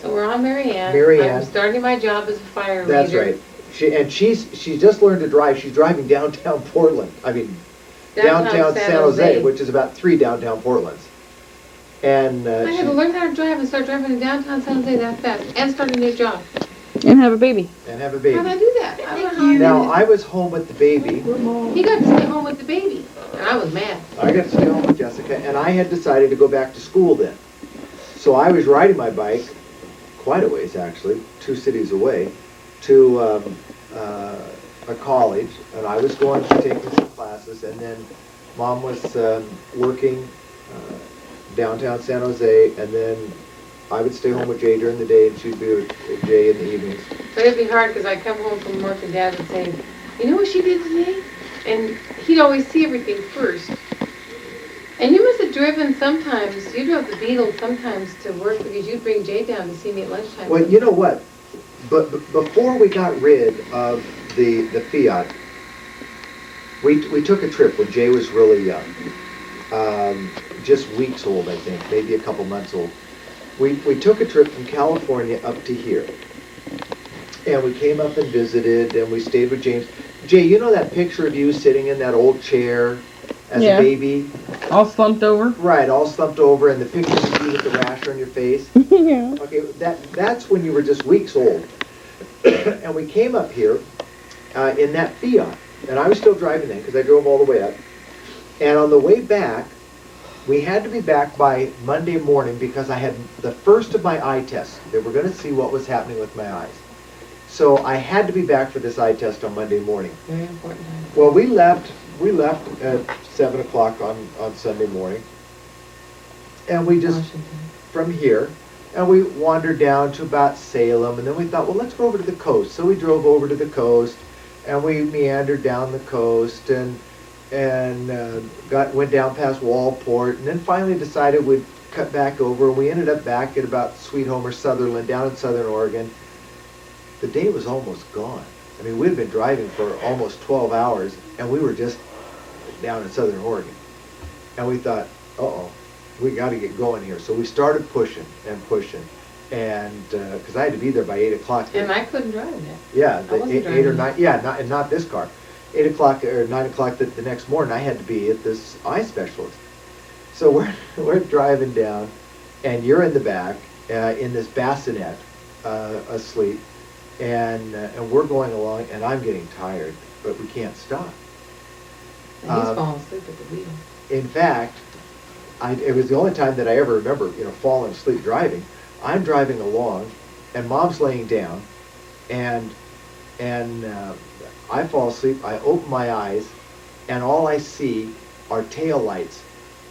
we're on Mary Ann. Mary Ann. I'm starting my job as a fire leader. that's right. She's just learned to drive. She's driving downtown Portland. I mean, downtown San Jose, which is about 3 downtown Portlands. And I had to learn how to drive and start driving in downtown San Jose that fast and start a new job. And have a baby. and have a How did I baby. do that? I don't know how I did Now, it. I was home with the baby. He got to stay home with the baby, and I was mad. I got to stay home with Jessica, and I had decided to go back to school then. So I was riding my bike, quite a ways actually, 2 cities away, to a college, and I was going to take some classes, and then Mom was working downtown San Jose, and then I would stay home with Jay during the day, and she'd be with Jay in the evenings. So it'd be hard because I'd come home from work and Dad would say, you know what she did today? And he'd always see everything first. And you must have driven sometimes, you drove the Beetle sometimes to work because you'd bring Jay down to see me at lunchtime. Well, you know what? But before we got rid of the Fiat, we took a trip when Jay was really young, just weeks old, I think, maybe a couple months old. We took a trip from California up to here, and we came up and visited, and we stayed with James. Jay, you know that picture of you sitting in that old chair as Yeah. a baby? All slumped over. Right, all slumped over, and the picture of you with the rash on your face? Yeah. Okay, that's when you were just weeks old. And we came up here in that Fiat, and I was still driving then because I drove all the way up. And on the way back, we had to be back by Monday morning because I had the first of my eye tests. They were going to see what was happening with my eyes. So I had to be back for this eye test on Monday morning. Very important time. Well, we left at 7 o'clock on Sunday morning. And we just, Washington. from here, and we wandered down to about Salem, and then we thought, well, let's go over to the coast. So we drove over to the coast, and we meandered down the coast, and went down past Wallport, and then finally decided we'd cut back over. We ended up back at about Sweet Home or Sutherland, down in Southern Oregon. The day was almost gone. I mean, we'd been driving for almost 12 hours, and we were just down in Southern Oregon. And we thought, uh-oh, we got to get going here. So we started pushing, and because I had to be there by 8 o'clock. And I couldn't drive that. Yeah, I wasn't 8 or driving. 9, yeah, not this car. 8 o'clock or 9 o'clock the next morning, I had to be at this eye specialist. So we're driving down, and you're in the back in this bassinet, asleep, and we're going along, and I'm getting tired, but we can't stop. And he's falling asleep at the wheel. In fact, it was the only time that I ever remember, falling asleep driving. I'm driving along, and Mom's laying down, and I fall asleep. I open my eyes, and all I see are tail lights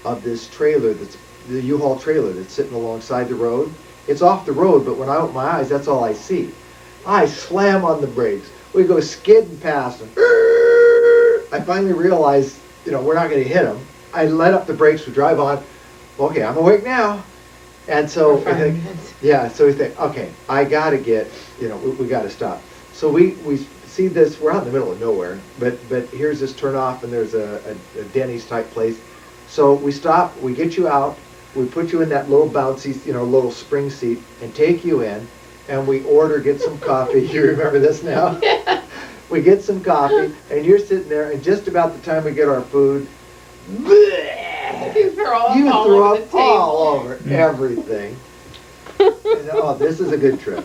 of this trailer that's the U-Haul trailer that's sitting alongside the road. It's off the road, but when I open my eyes, that's all I see. I slam on the brakes. We go skidding past them. I finally realize, we're not going to hit them. I let up the brakes. We drive on. Okay, I'm awake now. And so, For 5 minutes. yeah, so we think, okay, I got to get, we got to stop. So we see this, we're out in the middle of nowhere, but here's this turnoff, and there's a Denny's type place. So we stop, we get you out, we put you in that little bouncy, little spring seat, and take you in, and we get some coffee. You remember this now? Yeah. We get some coffee, and you're sitting there, and just about the time we get our food, You throw up you all threw over the up table. all over everything. And, oh, this is a good trip.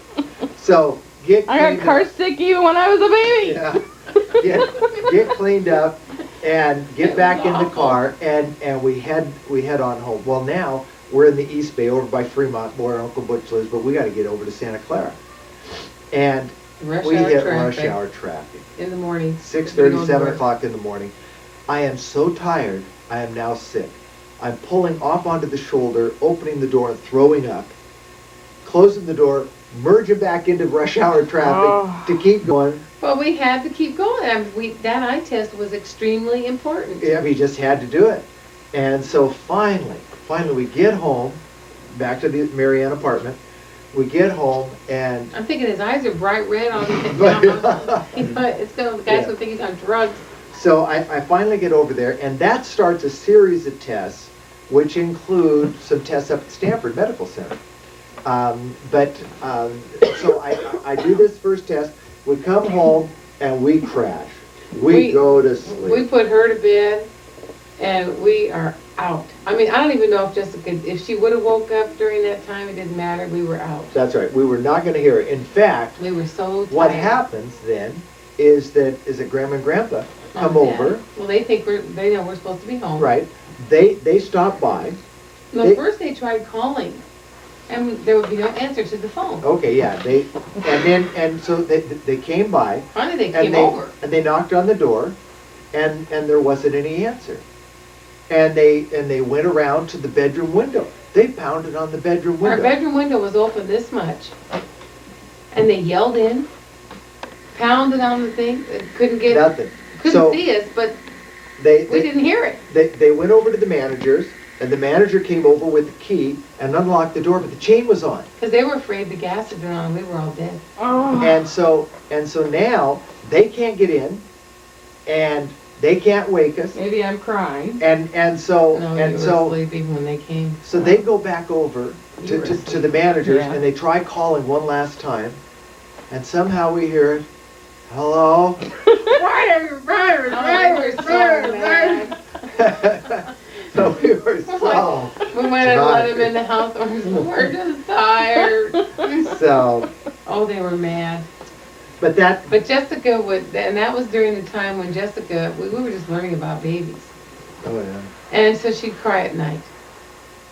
So get I got cleaned car up. sick even when I was a baby. Yeah. Get cleaned up and get back in the car, and we head on home. Well, now we're in the East Bay over by Fremont, where Uncle Butch lives, but we got to get over to Santa Clara. And Rush we hour hit traffic. rush hour traffic. In the morning. 6:30, 7 o'clock in the morning. I am so tired, I am now sick. I'm pulling off onto the shoulder, opening the door and throwing up, closing the door, merging back into rush hour traffic Oh. to keep going. Well, we had to keep going. That eye test was extremely important. Yeah, we just had to do it. And so finally we get home, back to the Mary Ann apartment. we get home and, I'm thinking his eyes are bright red on his it's gonna, the guy's Yeah. gonna think he's on drugs. so I finally get over there, and that starts a series of tests, which include some tests up at Stanford Medical Center. So I do this first test, we come home, and we crash. We We- go to We sleep. put her to bed and we are out. I mean, I don't even know if Jessica, if she would've woke up during that time, it didn't matter, we were out. That's right, we were not gonna hear it. In fact, We were so tired. what happens then is that Grandma and Grandpa come Oh, yeah. over, Well, they think they know we're supposed to be home. right? They stop by. No, They- first they tried calling and there would be no answer to the phone. Okay, yeah, so they came by, Finally, they and came over. they knocked on the door, and there wasn't any answer. And they went around to the bedroom window. They pounded on the bedroom Our window. bedroom window was open this much. And they yelled in, pounded on the thing, couldn't Nothing. couldn't So see us, but they we didn't hear it. they went over to the managers, and the manager came over with the key and unlocked the door, but the chain was on. Because they were afraid the gas had been on and we were all dead. Oh. And so now they can't get in, and they can't wake us, Maybe I'm crying. and so No, and you were so asleep even when they came. so they go back over You were to the managers, Yeah. and they try calling one last time, and somehow we hear it, hello. Oh, we were so mad. So we were so We went and let him in the house, we're just tired. so. Oh, they were mad. But that But Jessica would, and that was during the time when Jessica, we were just learning about babies. oh yeah. And so she'd cry at night.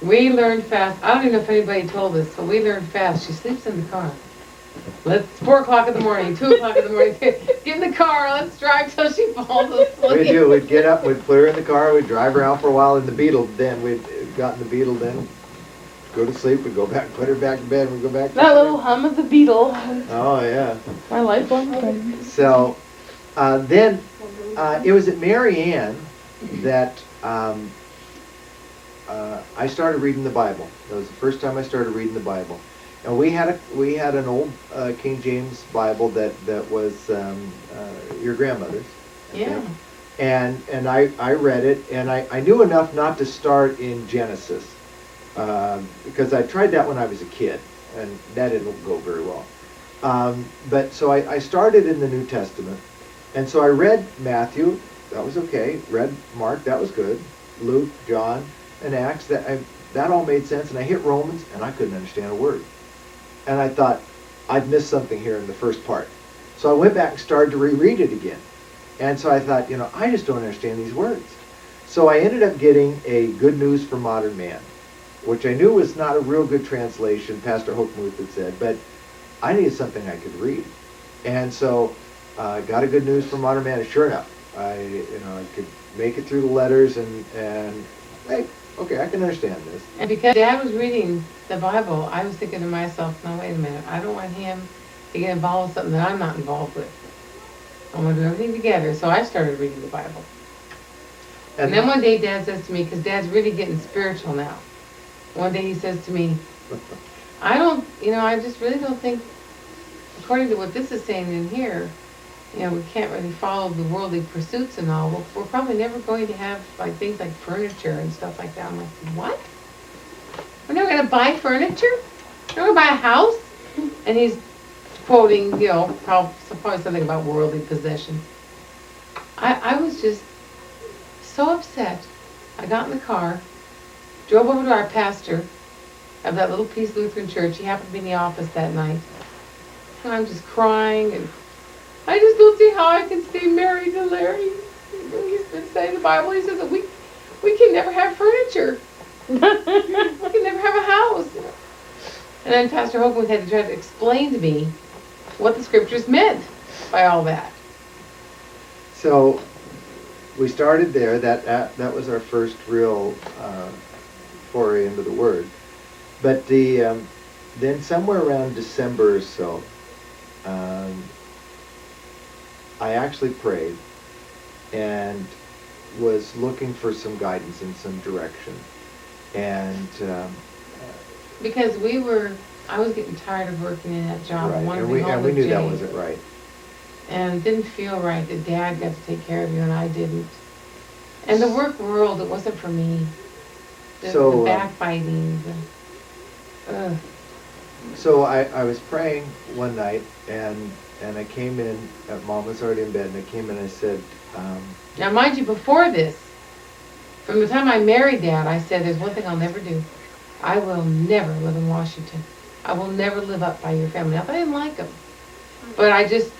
We learned fast, I don't even know if anybody told us, but we learned fast. She sleeps in the car. It's 4 o'clock in the morning, 2 o'clock in the morning. Get in the car, let's drive till she falls asleep. We do. We'd get up, we'd put her in the car, we'd drive her out for a while in the Beetle. Then we'd got in the Beetle, then go to sleep. We'd go back, put her back in bed, and we'd go back. To That sleep. little hum of the beetle. Oh yeah. My lifelong friend. So then it was at Mary Ann that I started reading the Bible. That was the first time I started reading the Bible. And we had an old King James Bible that was your grandmother's. I Yeah. think. And I read it, and I knew enough not to start in Genesis, because I tried that when I was a kid, and that didn't go very well. But so I started in the New Testament, and so I read Matthew, that was okay, read Mark, that was good, Luke, John, and Acts, that all made sense, and I hit Romans, and I couldn't understand a word. And I thought, I've missed something here in the first part. So I went back and started to reread it again. And so I thought, I just don't understand these words. So I ended up getting a Good News for Modern Man, which I knew was not a real good translation, Pastor Hochmuth had said, but I needed something I could read. And so I got a Good News for Modern Man, and sure enough, I could make it through the letters, and hey, okay, I can understand this. And because Dad was reading the Bible, I was thinking to myself, no, wait a minute, I don't want him to get involved with something that I'm not involved with. I want to do everything together, so I started reading the Bible. And then one day Dad says to me, because Dad's really getting spiritual now, one day he says to me, I just really don't think, according to what this is saying in here, we can't really follow the worldly pursuits and all. We're probably never going to have like things like furniture and stuff like that. I'm like, what? We're never going to buy furniture? We're never going to buy a house? And he's quoting, probably something about worldly possessions. I was just so upset. I got in the car, drove over to our pastor of that little Peace Lutheran Church. He happened to be in the office that night. And I'm just crying, and I just don't see how I can stay married to Larry. He's been saying the Bible. He says that we can never have furniture. We can never have a house. And then Pastor Hogan had to try to explain to me what the scriptures meant by all that. So we started there. That was our first real foray into the Word. But then somewhere around December or so, I actually prayed and was looking for some guidance and some direction. And Because we were I was getting tired of working in that job. I Right, wanted to and be we, home and we with knew that Jay. wasn't right. And it didn't feel right that Dad got to take care of you and I didn't. And the work world, it wasn't for me. The So, backbiting, ugh. So I was praying one night, and I came in, Mom was already in bed, and I came in and I said, Now, mind you, before this, from the time I married Dad, I said, there's one thing I'll never do. I will never live in Washington. I will never live up by your family. Not that I didn't like them, but I just,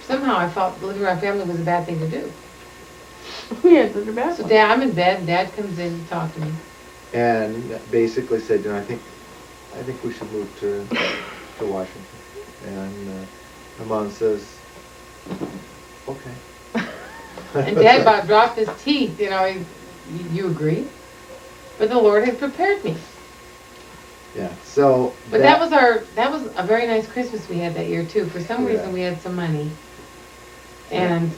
somehow I felt living with my family was a bad thing to do. Yeah, such a bad So one. Dad, I'm in bed, and Dad comes in to talk to me. and basically said, I think we should move to Washington. And my mom says, okay. And Dad about dropped his teeth, you agree? But the Lord had prepared me. Yeah, so. But that was a very nice Christmas we had that year too. For some Yeah. reason, we had some money. And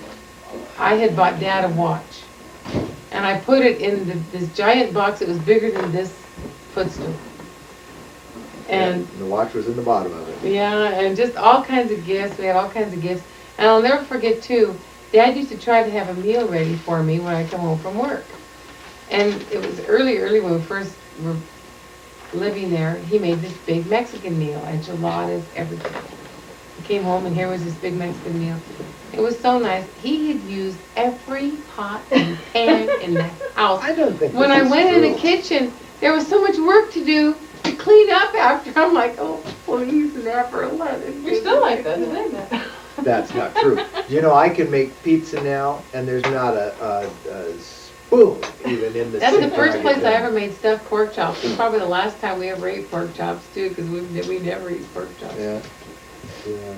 I had bought Dad a watch. And I put it in this giant box that was bigger than this footstool. And the watch was in the bottom of it. yeah, and just all kinds of gifts. We had all kinds of gifts. And I'll never forget too, Dad used to try to have a meal ready for me when I come home from work. And it was early when we first were living there. He made this big Mexican meal, enchiladas, everything. I came home and here was this big Mexican meal. It was so nice. He had used every pot and pan in the house. I don't think When this I is went in true. the kitchen, there was so much work to do to clean up after. I'm like, oh, please, never let it. You're still like that today, That's not true. I can make pizza now, and there's not a spoon even in the That's sink the when first get place I done. ever made stuffed pork chops. It's probably the last time we ever ate pork chops too, because we never eat pork chops. Yeah. Yeah.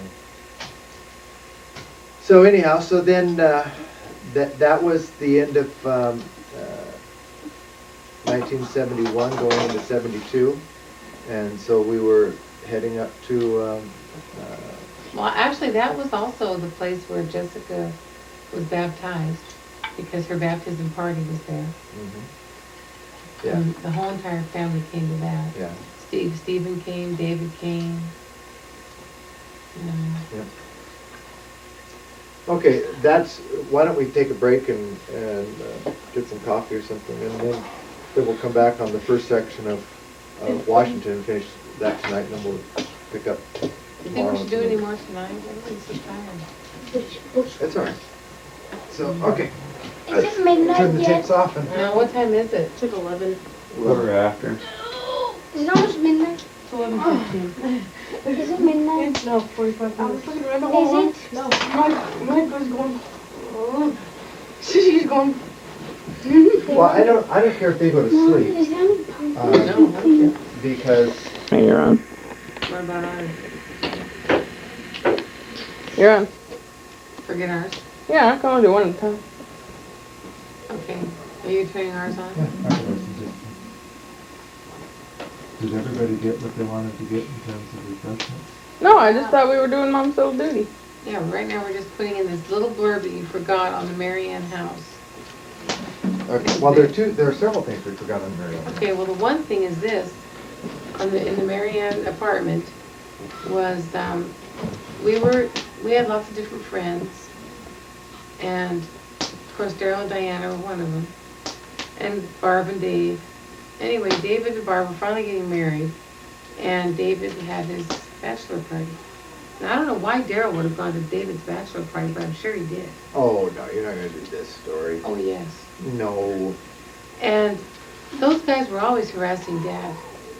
So anyhow, so then that was the end of 1971, going into 72, and so we were heading up to. Well, actually, that was also the place where Jessica was baptized, because her baptism party was there. Yeah. And the whole entire family came to that. Yeah. Stephen came, David came. Yep. Okay, why don't we take a break and get some coffee or something, and then we'll come back on the first section of Washington and finish that tonight, and then we'll pick up You think tomorrow. we should do any more tonight? Everybody's so tired. That's all right. So, okay. Is it midnight Turn the yet? tapes off and. Now, what time is it? It's like 11. Quarter after. Is it almost midnight? It's 11:15. Is it midnight? No, 45 I was minutes. looking around the Is whole it? No. Mike was going, oh, she's going, Well, I don't care if they go to sleep, Is that No, okay. because Hey, you're on. What about ours? You're on. Forget ours? Yeah, I can only do one at a time. Okay. Are you turning ours on? Did everybody get what they wanted to get in terms of refreshments? No, I just thought we were doing mom's little duty. Yeah, right now we're just putting in this little blurb that you forgot on the Marianne house. okay, well, there are several things we forgot on Mary Ellen. Okay, well, the one thing is this, in the Marianne apartment, was, we had lots of different friends, and of course Daryl and Diana were one of them, and Barb and Dave. Anyway, David and Barb were finally getting married, and David had his bachelor party. Now, I don't know why Daryl would have gone to David's bachelor party, but I'm sure he did. Oh, no, you're not gonna do this story. Oh, yes. No. And those guys were always harassing Dad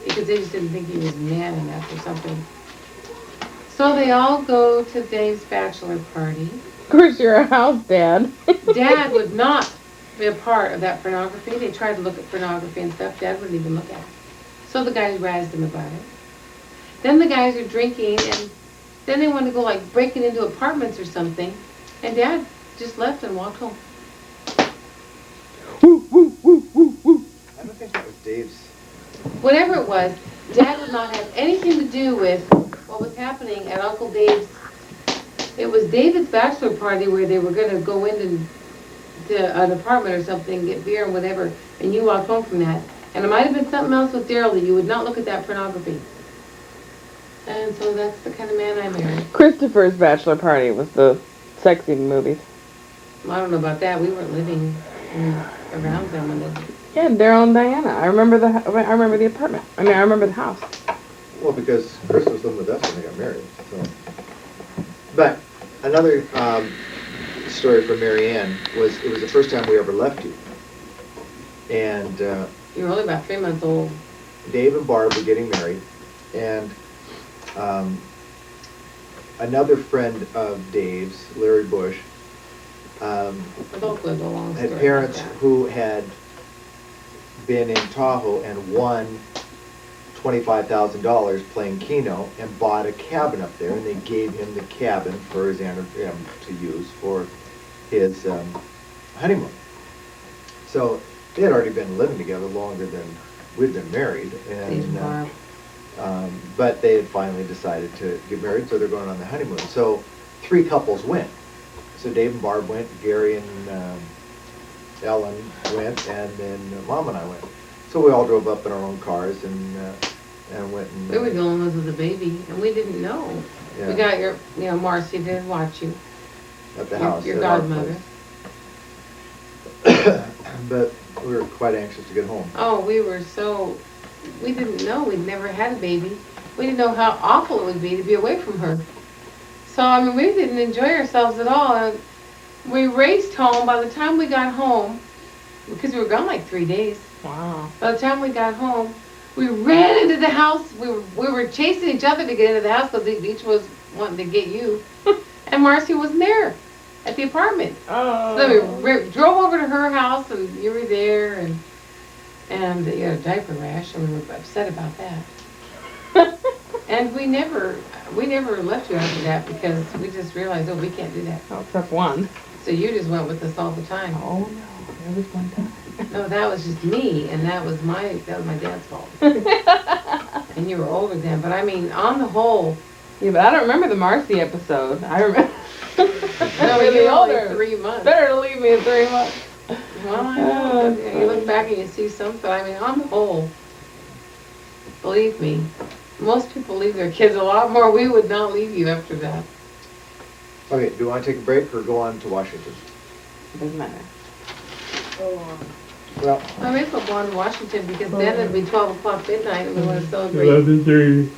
because they just didn't think he was man enough or something. So they all go to Dave's bachelor party. Of course, you're a house dad. Dad would not be a part of that pornography. They tried to look at pornography and stuff. Dad wouldn't even look at it. So the guys razzed him about it. Then the guys are drinking, and then they want to go like breaking into apartments or something. And Dad just left and walked home. I don't think that was Dave's. Whatever it was, Dad would not have anything to do with what was happening at Uncle Dave's. It was David's bachelor party where they were going to go into an apartment or something, get beer and whatever, and you walked home from that. And it might have been something else with Daryl that you would not look at that pornography. And so that's the kind of man I married. Christopher's bachelor party was the sexy movies. Well, I don't know about that. We weren't living around them when they. Yeah, Daryl and Diana. I remember the apartment. I mean, I remember the house. Well, because Chris was living with us when they got married, so. But another story from Mary Ann was, it was the first time we ever left you. And You were only about 3 months old. Dave and Barb were getting married, and another friend of Dave's, Larry Bush, We both lived a long story. had parents like that. who had been in Tahoe and won $25,000 playing Keno and bought a cabin up there, and they gave him the cabin for his to use for his honeymoon. So they had already been living together longer than we'd been married, Dave and and Barb. but they had finally decided to get married, so they're going on the honeymoon. So 3 couples went. So Dave and Barb went, Gary and Ellen went, and then Mom and I went. So we all drove up in our own cars and went and. We were the only ones with a baby, and we didn't know. Yeah, We got Marcy did watch you. at the house. Your at our godmother. place. But we were quite anxious to get home. Oh, we didn't know. We'd never had a baby. We didn't know how awful it would be to be away from her. So, I mean, we didn't enjoy ourselves at all. And we raced home. By the time we got home, because we were gone like 3 days, Wow. by the time we got home, we ran into the house. We were chasing each other to get into the house because each was wanting to get you. And Marcy wasn't there at the apartment. Oh. So we drove over to her house, and you were there, and you had a diaper rash, and we were upset about that. And we never left you after that because we just realized, oh, we can't do that. Oh, except one. So you just went with us all the time. Oh no, there was one time. No, that was just me, and that was my dad's fault. And you were older then, but I mean, on the whole, Yeah, but I don't remember the Marcy episode. I remember. no, you were only 3 months. Better to leave me in 3 months. Well, I know. You look back and you see something. I mean, on the whole, believe me, most people leave their kids a lot more. We would not leave you after that. Okay, do you want to take a break or go on to Washington? Doesn't matter. Well, I may as well go on to Washington because then it'd be 12 o'clock midnight and we want to celebrate. 11:30.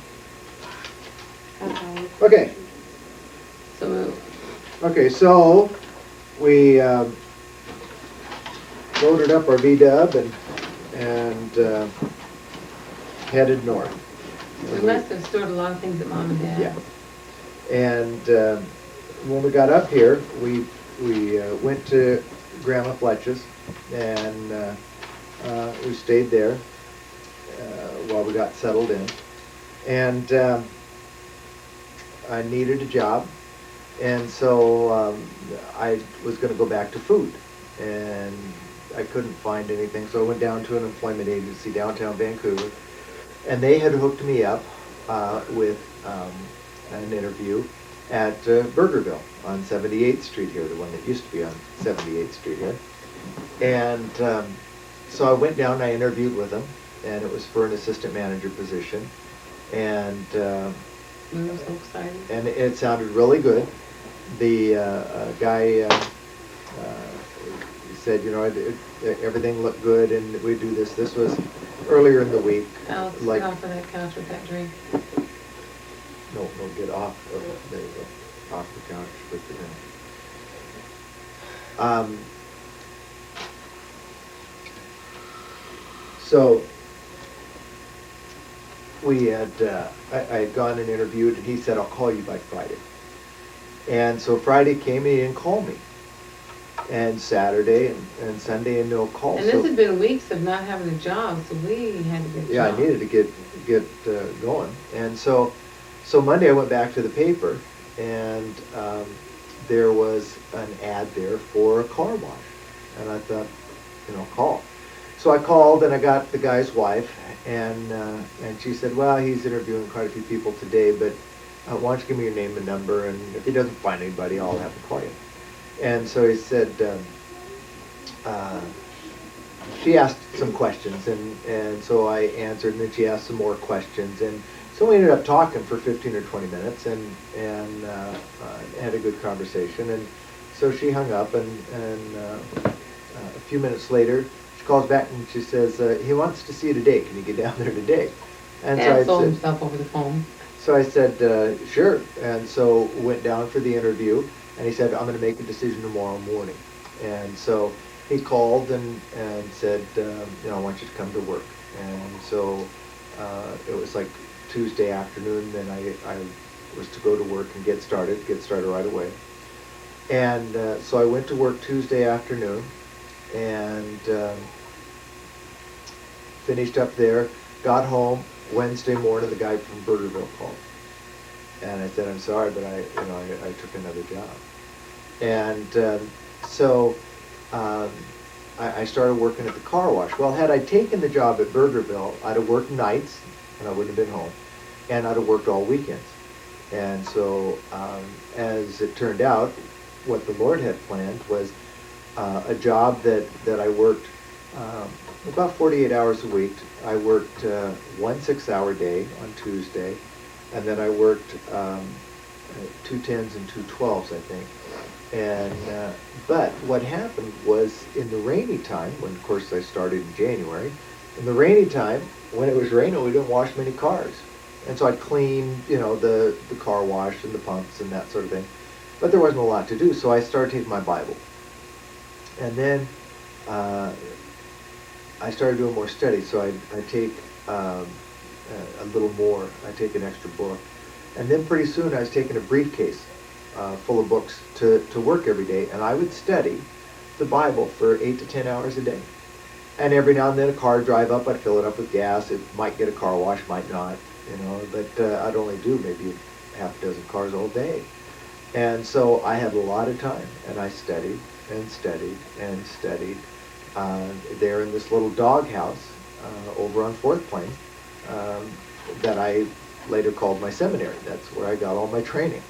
okay. So we loaded up our V-Dub and headed north. We must have stored a lot of things at Mom and Dad. Yeah. And when we got up here, we went to Grandma Fletch's, and we stayed there while we got settled in. And I needed a job, and so I was going to go back to food, and I couldn't find anything, so I went down to an employment agency downtown Vancouver, and they had hooked me up with an interview at Burgerville on 78th Street here, the one that used to be on 78th Street here. And so I went down and I interviewed with them, and it was for an assistant manager position. And We were so excited. and it sounded really good. The guy said, you know, everything looked good, and we do this. This was earlier in the week. Alex, Like- get off of that couch with that drink. No, get off of it. There you go. Off the couch with the drink. So we had, I had gone and interviewed, and he said, I'll call you by Friday. And so Friday came, and he didn't call me. And Saturday and Sunday, and no call. And So- this had been weeks of not having a job, so we had to get a Yeah, job. I needed to get going. And so Monday I went back to the paper, and there was an ad there for a car wash. And I thought, you know, call. So I called, and I got the guy's wife, and she said, well, he's interviewing quite a few people today, but why don't you give me your name and number, and if he doesn't find anybody, I'll have to call you. And so he said, she asked some questions, and so I answered, and then she asked some more questions, and So we ended up talking for 15 or 20 minutes and had a good conversation. And so she hung up, and a few minutes later, she calls back and she says, he wants to see you today. Can you get down there today? And Dad sold so himself over the phone. I said, sure. And so went down for the interview, and he said, I'm going to make a decision tomorrow morning. And so he called and said, I want you to come to work. And so it was like Tuesday afternoon, then I was to go to work and get started right away. And so I went to work Tuesday afternoon and finished up there, got home. Wednesday morning, the guy from Burgerville called. And I said, I'm sorry, but I took another job. And so I started working at the car wash. Well, had I taken the job at Burgerville, I'd have worked nights, and I wouldn't have been home, and I'd have worked all weekends. And so, as it turned out, what the Lord had planned was a job that I worked about 48 hours a week. I worked 1 6-hour day on Tuesday, and then I worked 2 10s and 2 12s, I think. And but what happened was in the rainy time, when of course I started in January, in the rainy time, when it was raining, we didn't wash many cars. And so I'd clean, the car wash and the pumps and that sort of thing. But there wasn't a lot to do, so I started taking my Bible. And then I started doing more study, so I take a little more. I take an extra book. And then pretty soon I was taking a briefcase full of books to work every day, and I would study the Bible for 8 to 10 hours a day. And every now and then a car would drive up, I'd fill it up with gas. It might get a car wash, might not, but I'd only do maybe half a dozen cars all day. And so I had a lot of time, and I studied and studied and studied there in this little doghouse over on 4th Plain that I later called my seminary. That's where I got all my training,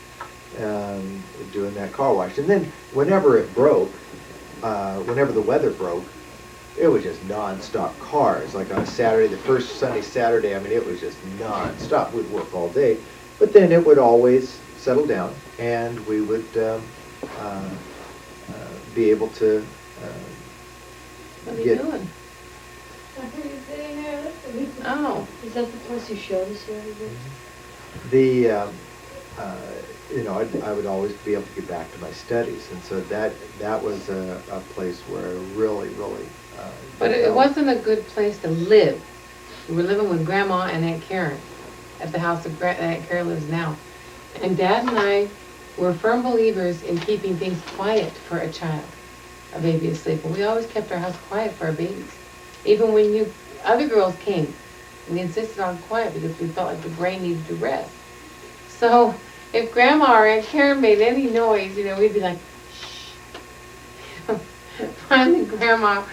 doing that car wash. And then whenever it broke, whenever the weather broke, it was just non-stop cars. Like on a Saturday, the first Sunday, Saturday, it was just non-stop. We'd work all day. But then it would always settle down, and we would be able to What are you doing? I heard you sitting there listening. Oh, Is that the place you showed us the other day? I would always be able to get back to my studies, and so that was a place where I really but it wasn't a good place to live. We were living with Grandma and Aunt Karen at the house of Aunt Karen lives now. And Dad and I were firm believers in keeping things quiet for a child, a baby asleep. And we always kept our house quiet for our babies. Even when other girls came, we insisted on quiet because we felt like the brain needed to rest. So if Grandma or Aunt Karen made any noise, we'd be like, shh. Finally, Grandma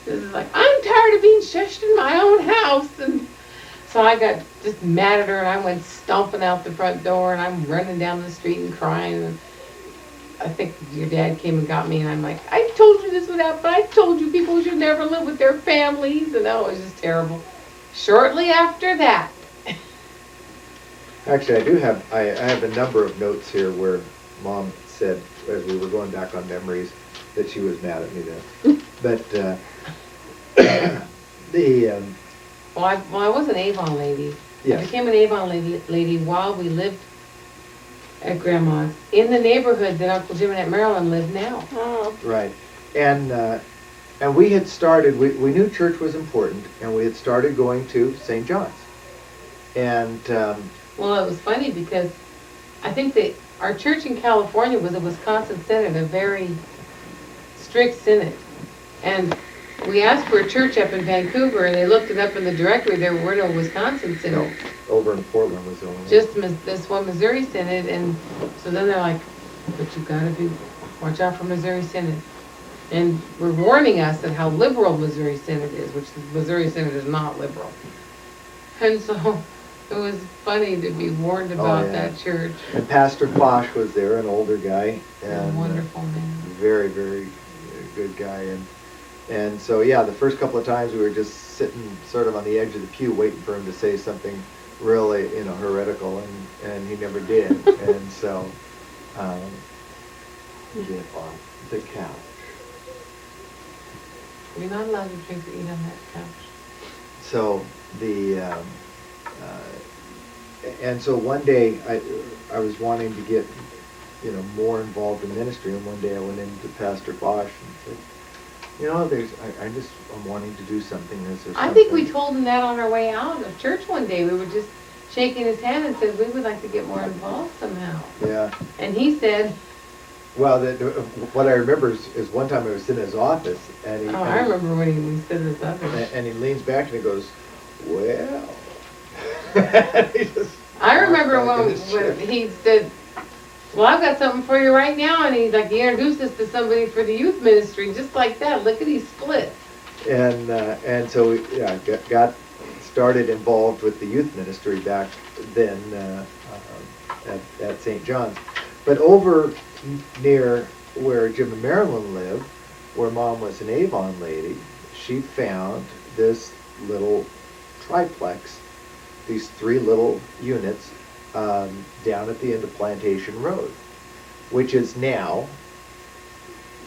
was like, I'm tired of being shushed in my own house. And so I got just mad at her, and I went stomping out the front door, and I'm running down the street and crying. And I think your dad came and got me, and I'm like, I told you this would happen. I told you people should never live with their families. And that was just terrible. Shortly after that. Actually, I have a number of notes here where Mom said, as we were going back on memories, that she was mad at me then. But Well, I was an Avon lady. Yes. I became an Avon lady while we lived at Grandma's in the neighborhood that Uncle Jim and Aunt Marilyn live now. Oh, Right. And we had started, we knew church was important, and we had started going to St. John's. And Well, it was funny because I think that our church in California was a Wisconsin synod, a very strict synod. And we asked for a church up in Vancouver, and they looked it up in the directory. There were no Wisconsin synods. over in Portland was the only one. Just this one Missouri synod, and so then they're like, but you gotta watch out for Missouri synod. And we're warning us at how liberal Missouri synod is, which the Missouri synod is not liberal. And so it was funny to be warned about yeah. that church. And Pastor Posh was there, an older guy, A and wonderful man. very, very good guy. And so, yeah, the first couple of times we were just sitting sort of on the edge of the pew waiting for him to say something really, heretical, and he never did. And so, get off the couch. You're not allowed to drink or eat on that couch. So and so one day I was wanting to get, more involved in ministry, and one day I went into Pastor Bosch and said, I'm wanting to do something. Is there I think we something-" told him that on our way out of church one day. We were just shaking his hand and said, we would like to get more involved somehow. Yeah. And he said, Well, what I remember is one time I was in his office, and he. oh, I remember when we said this other. And he leans back and he goes, well. And he just I remember walks back in when his chair. he said, well, I've got something for you right now. And he introduced us to somebody for the youth ministry, just like that. Look at he split. And so we got started involved with the youth ministry back then at St. John's. But over near where Jim and Marilyn lived, where Mom was an Avon lady, she found this little triplex, these 3 little units down at the end of Plantation Road, which is now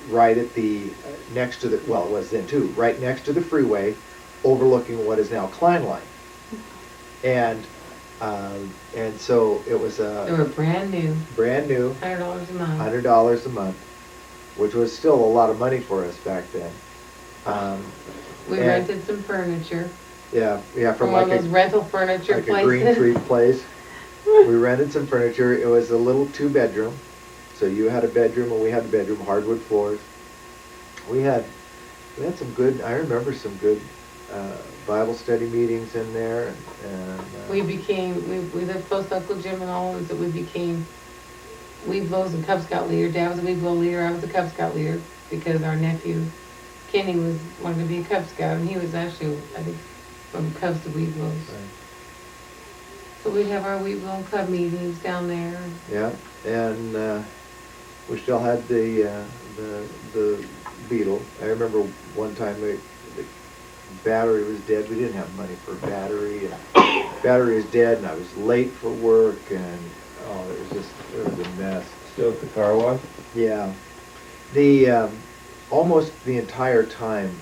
right at the, next to the, well, it was then too, right next to the freeway, overlooking what is now Klein Line. And so it was They were brand new, brand new, $100 a month. $100 a month, which was still a lot of money for us back then. We and- rented some furniture Yeah, from from one like of those rental furniture like a Green places. Tree place. We rented some furniture. It was a little 2-bedroom. So you had a bedroom and we had a bedroom, hardwood floors. We had some good, I remember some good Bible study meetings in there. And We lived close to Uncle Jim and all, and so we became Weeblos and Cub Scout leader. Dad was a Weeblo leader, I was a Cub Scout leader, because our nephew, Kenny, wanted to be a Cub Scout, and he was actually, I think, from Cubs to Weeblos. So we'd have our Weeblo and Cub meetings down there. yeah, and we still had the Beetle. I remember one time the battery was dead. We didn't have money for a battery, and battery was dead, and I was late for work, and it was a mess. Still at the car wash? Yeah, the almost the entire time,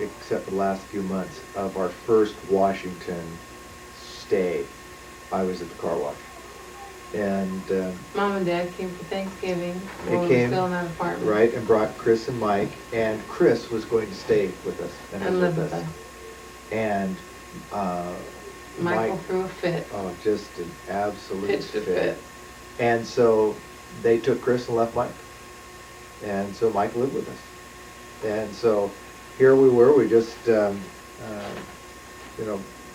except for the last few months of our first Washington stay, I was at the car wash, and Mom and Dad came for Thanksgiving, They when we were came, still in that apartment. right, and brought Chris and Mike, and Chris was going to stay with us And live with us. and Michael Mike, threw a fit, oh, just an absolute pitched a fit. And so they took Chris and left Mike. And so Mike lived with us. And so here we were, we just,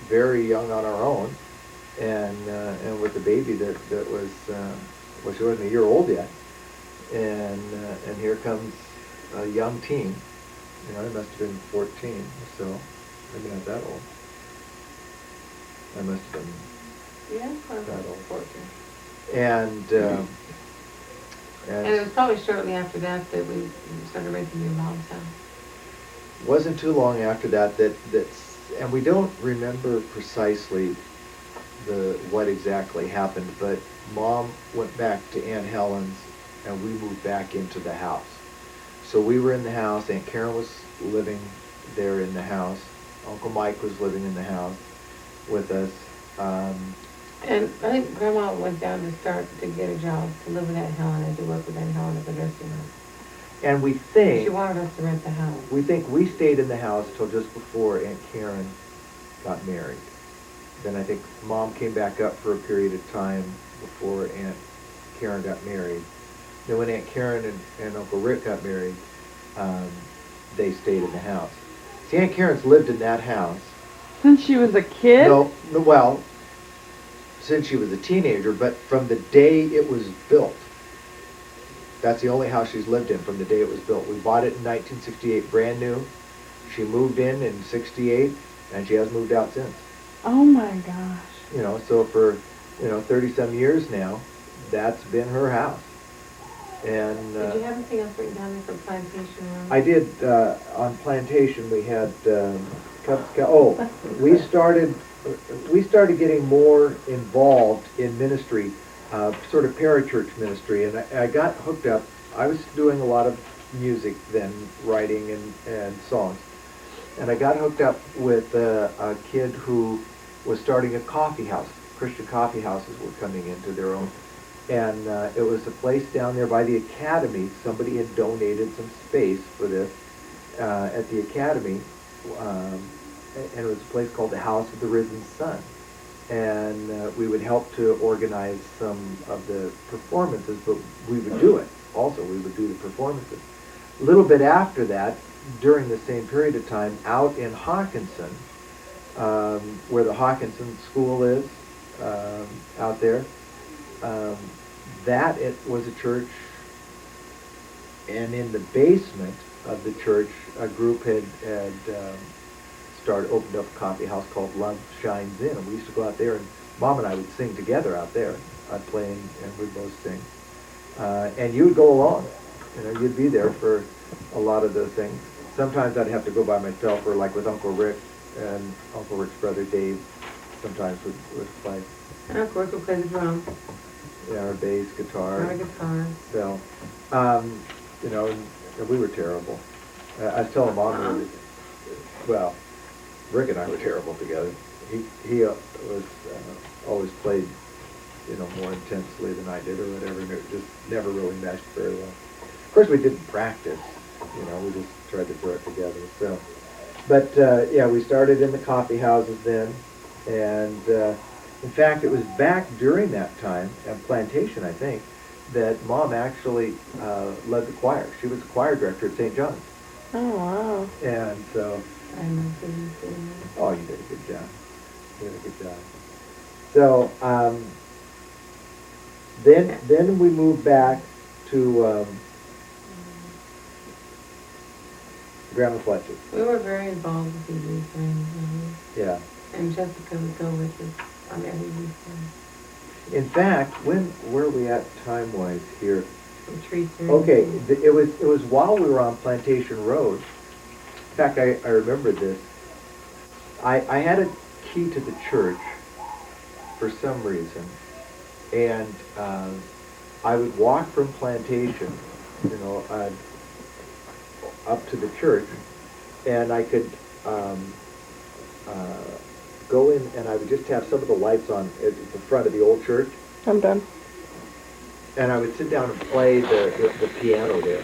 very young on our own. And with a baby that was, well, she wasn't a year old yet. And here comes a young teen. He must have been 14 or so. Maybe not that old. I must have been. Yeah, probably That old. 14. And And it was probably shortly after that we started renting your mom's house. wasn't too long after that, and we don't remember precisely what exactly happened, but Mom went back to Aunt Helen's and we moved back into the house. So we were in the house, Aunt Karen was living there in the house, Uncle Mike was living in the house with us. And I think Grandma went down to get a job, to live with Aunt Helen and to work with Aunt Helen at the nursing home. And we She think, wanted us to rent the house. we stayed in the house till just before Aunt Karen got married. Then I think Mom came back up for a period of time before Aunt Karen got married. Then when Aunt Karen and Uncle Rick got married, they stayed in the house. See, Aunt Karen's lived in that house. Since she was a kid? Well, since she was a teenager, but from the day it was built. That's the only house she's lived in from the day it was built. We bought it in 1968, brand new. She moved in 68, and she hasn't moved out since. Oh my gosh. So for, 30-some years now, that's been her house. And Did you have anything else written down there for Plantation Road? I did, on Plantation, we had, we started we started getting more involved in ministry, sort of parachurch ministry, and I got hooked up. I was doing a lot of music then, writing and songs, and I got hooked up with a kid who was starting a coffee house. Christian coffee houses were coming into their own, and it was a place down there by the academy. Somebody had donated some space for this at the academy. And it was a place called the House of the Risen Sun. And we would help to organize some of the performances, but we would do it. Also, we would do the performances. A little bit after that, during the same period of time, out in Hawkinson, where the Hawkinson School is, out there, that it was a church, and in the basement of the church, a group had opened up a coffee house called Love Shines In, and we used to go out there, and Mom and I would sing together out there. I'd play and we'd both sing. And you would go along. You'd be there for a lot of those things. Sometimes I'd have to go by myself, or like with Uncle Rick and Uncle Rick's brother Dave sometimes would play. And of course, we'll play the drums, Yeah, or bass, guitar. our guitars. So, and we were terrible. I was telling Mom, well, Rick and I were terrible together. He was always played, more intensely than I did or whatever, and it just never really meshed very well. Of course, we didn't practice. We just tried to throw it together. So, but yeah, we started in the coffee houses then, and in fact, it was back during that time at Plantation, I think, that Mom actually led the choir. She was the choir director at St. John's. Oh, wow. And so, I remember you doing that. oh, you did a good job. You did a good job. So, then we moved back to Grandma Fletcher's. We were very involved with the youth thing, Yeah. and Jessica would go with us on every weekend. In fact, where are we at time-wise here? Retreats. Okay, it was while we were on Plantation Road. In fact, I remember this. I had a key to the church for some reason, and I would walk from Plantation, up to the church, and I could go in, and I would just have some of the lights on at the front of the old church, I'm done. and I would sit down and play the piano there.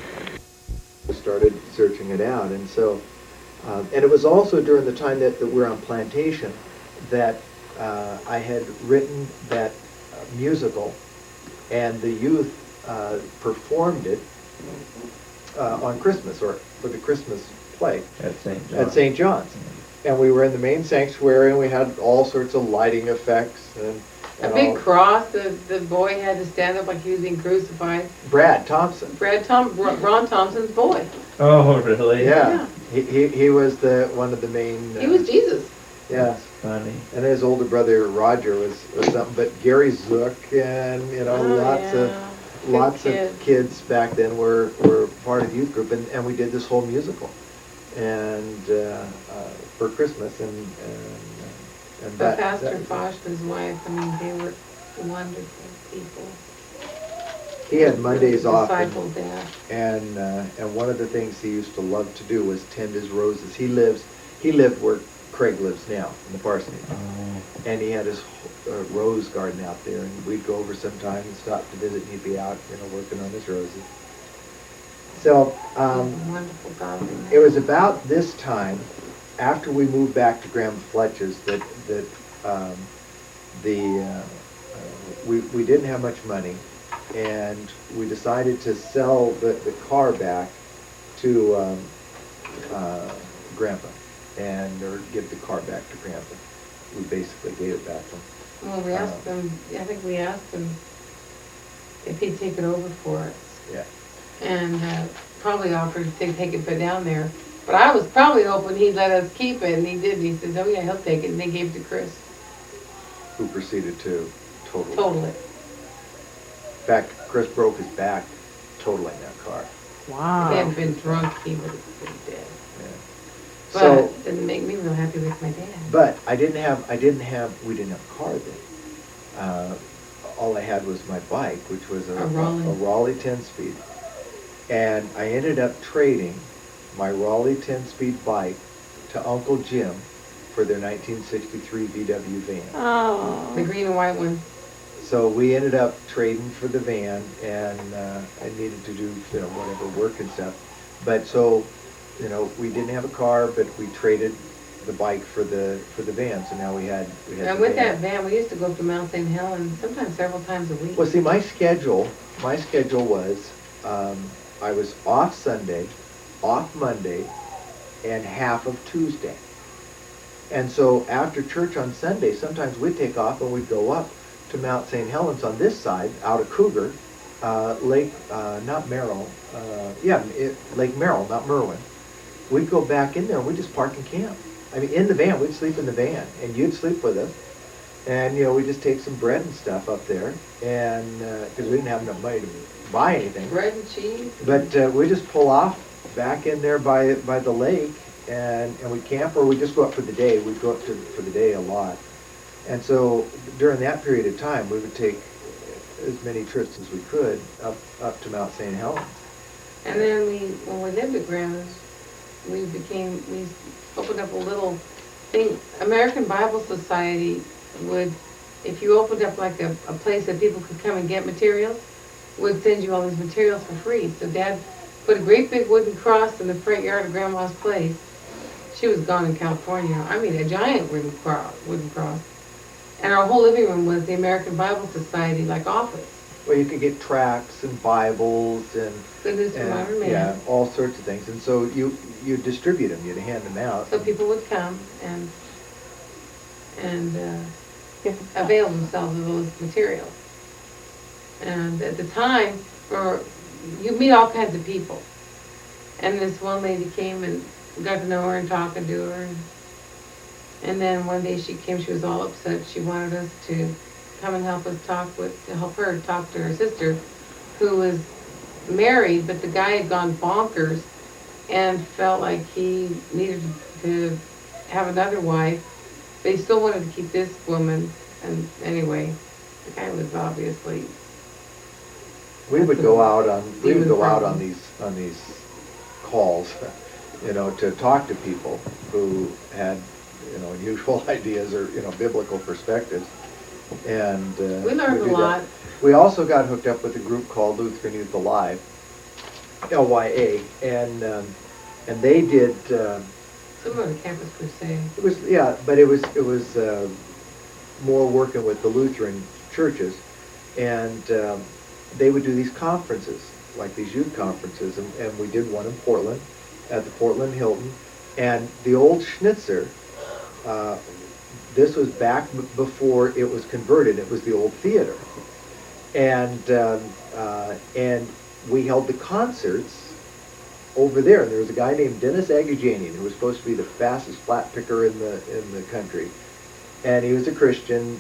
I started searching it out, and so, and it was also during the time that we're on Plantation that I had written that musical, and the youth performed it on Christmas, or for the Christmas play At St. John's. at St. John's. And we were in the main sanctuary, and we had all sorts of lighting effects and A all. big cross, the boy had to stand up like he was being crucified. Brad Thompson. Ron Thompson's boy. Oh, really? Yeah. He was one of the main. He was Jesus. Yeah. That's funny. And his older brother Roger was something. But Gary Zook and lots of kids back then were part of the youth group, and we did this whole musical, and for Christmas, and But that. Pastor that- Fosh and his wife, they were wonderful people. He had Mondays off, and, Disciple Dad. and one of the things he used to love to do was tend his roses. He lived where Craig lives now, in the parsonage, and he had his rose garden out there, and we'd go over sometime and stop to visit, and he'd be out, working on his roses. So, Wonderful God. it was about this time, after we moved back to Grandma Fletcher's, that we didn't have much money, and we decided to sell the car back to Grandpa, or give the car back to Grandpa. We basically gave it back to him. Well, we asked him, I think we asked him if he'd take it over for us. Yeah. And probably offered to take it down there. But I was probably hoping he'd let us keep it, and he did. And he says, oh yeah, he'll take it. And they gave it to Chris. Who proceeded to total. Total it. In fact, Chris broke his back totaling that car. If he Wow. hadn't been drunk, he would have been dead. Yeah. So- But it didn't make me real happy with my dad. But we didn't have a car then. All I had was my bike, which was A Raleigh. a Raleigh 10-speed. And I ended up trading my Raleigh 10-speed bike to Uncle Jim for their 1963 VW van. Oh. The green and white one. So we ended up trading for the van, and I needed to do, whatever work and stuff. But so, we didn't have a car, but we traded the bike for the van. So now we had And the with that van, we used to go up to Mount St. Helens, sometimes several times a week. Well, see, my schedule was, I was off Sunday, off Monday, and half of Tuesday. And so after church on Sunday, sometimes we'd take off and we'd go up to Mount St. Helens on this side, out of Cougar, Lake, not Merrill, Lake Merrill, not Merwin. We'd go back in there and we'd just park and camp. I mean, in the van, we'd sleep in the van, and you'd sleep with us. And, we'd just take some bread and stuff up there, and, because we didn't have enough money to buy anything. Bread and cheese. But we just pull off back in there by the lake, and we camp, or we just go up for the day. We'd go up for the day a lot. And so during that period of time, we would take as many trips as we could up to Mount St. Helens. And then when we lived at Grandma's, we opened up a little thing. American Bible Society would, if you opened up like a place that people could come and get materials, would send you all these materials for free. So Dad put a great big wooden cross in the front yard of Grandma's place. She was gone in California. I mean, a giant wooden cross. And our whole living room was the American Bible Society, like office. Well, you could get tracts and Bibles and Good News for Modern Man. yeah, all sorts of things. And so you distribute them, you'd hand them out. So people would come and avail themselves of those materials. And at the time, you meet all kinds of people. And this one lady came and got to know her and talking to her. And then one day she came, she was all upset. She wanted us to come and help her talk to her sister, who was married, but the guy had gone bonkers and felt like he needed to have another wife. They still wanted to keep this woman, and anyway, the guy was obviously. We would go out on problem. these calls, to talk to people who had, unusual ideas or, biblical perspectives. And We learned a do that. lot. We also got hooked up with a group called Lutheran Youth Alive, LYA, and they did. Similar to Campus Crusade. It was more working with the Lutheran churches, and they would do these conferences, like these youth conferences, and we did one in Portland, at the Portland Hilton, and the old Schnitzer. This was back before it was converted. It was the old theater, and we held the concerts over there. And there was a guy named Dennis Agajanian who was supposed to be the fastest flat picker in the country, and he was a Christian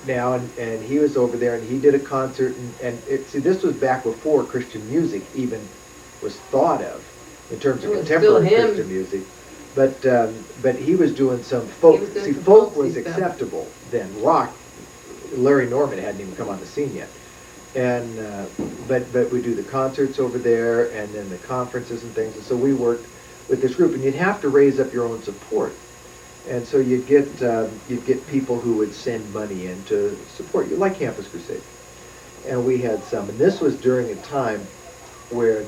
now, and he was over there, and he did a concert, this was back before Christian music even was thought of in terms of It was contemporary still him. Christian music. But he was doing some folk. He was doing See, some folk folksy was stuff. acceptable then. Rock, Larry Norman hadn't even come on the scene yet. And but we do the concerts over there, and then the conferences and things. And so we worked with this group, and you'd have to raise up your own support. And so you'd get people who would send money in to support you, like Campus Crusade. And we had some, and this was during a time when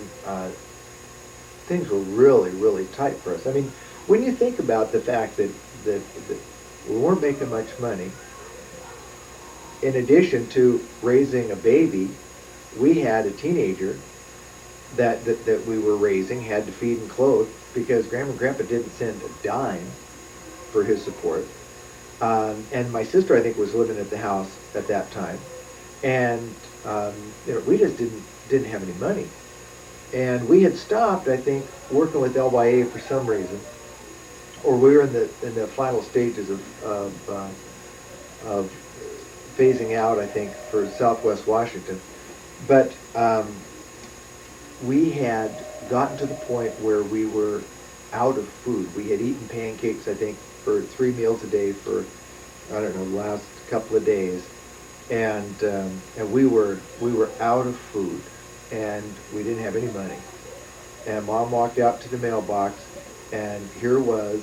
things were really, really tight for us. I mean, when you think about the fact that we weren't making much money, in addition to raising a baby, we had a teenager that we were raising, had to feed and clothe, because Grandma and Grandpa didn't send a dime for his support. And my sister, I think, was living at the house at that time. And we just didn't have any money. And we had stopped, I think, working with LYA for some reason, or we were in the final stages of phasing out, I think, for Southwest Washington. But we had gotten to the point where we were out of food. We had eaten pancakes, I think, for 3 meals a day for, I don't know, the last couple of days. And we were out of food, and we didn't have any money. And Mom walked out to the mailbox, and here was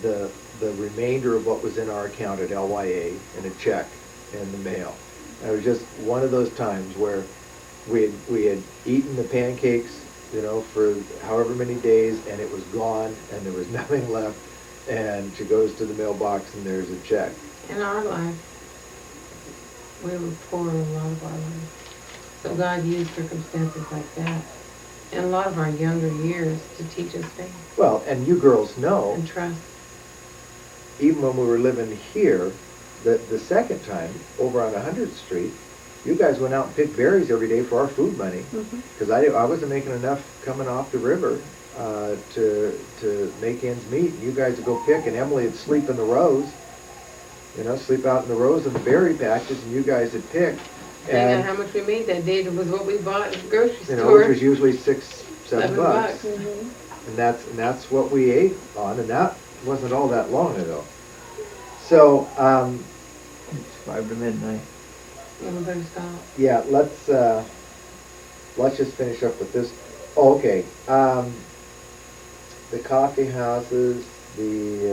the remainder of what was in our account at LYA and a check in the mail. And it was just one of those times where we had eaten the pancakes, you know, for however many days, and it was gone, and there was nothing left. And she goes to the mailbox, and there's a check. In our life, we were poor in a lot of our life. So God used circumstances like that in a lot of our younger years to teach us faith Well, and you girls know, and trust. even when we were living here, the second time, over on 100th Street, you guys went out and picked berries every day for our food money. Because I wasn't making enough coming off the river to make ends meet. And you guys would go pick, and Emily would sleep in the rows, you know, sleep out in the rows of the berry patches, and you guys would pick. Find out And, how much we made that day. It was what we bought at the grocery you know, store. which was usually $6-7 bucks. $7. And that's what we ate on, and that wasn't all that long ago. So, It's 5 to midnight. Yeah, we better stop. yeah, let's just finish up with this. Oh, okay. The coffee houses, we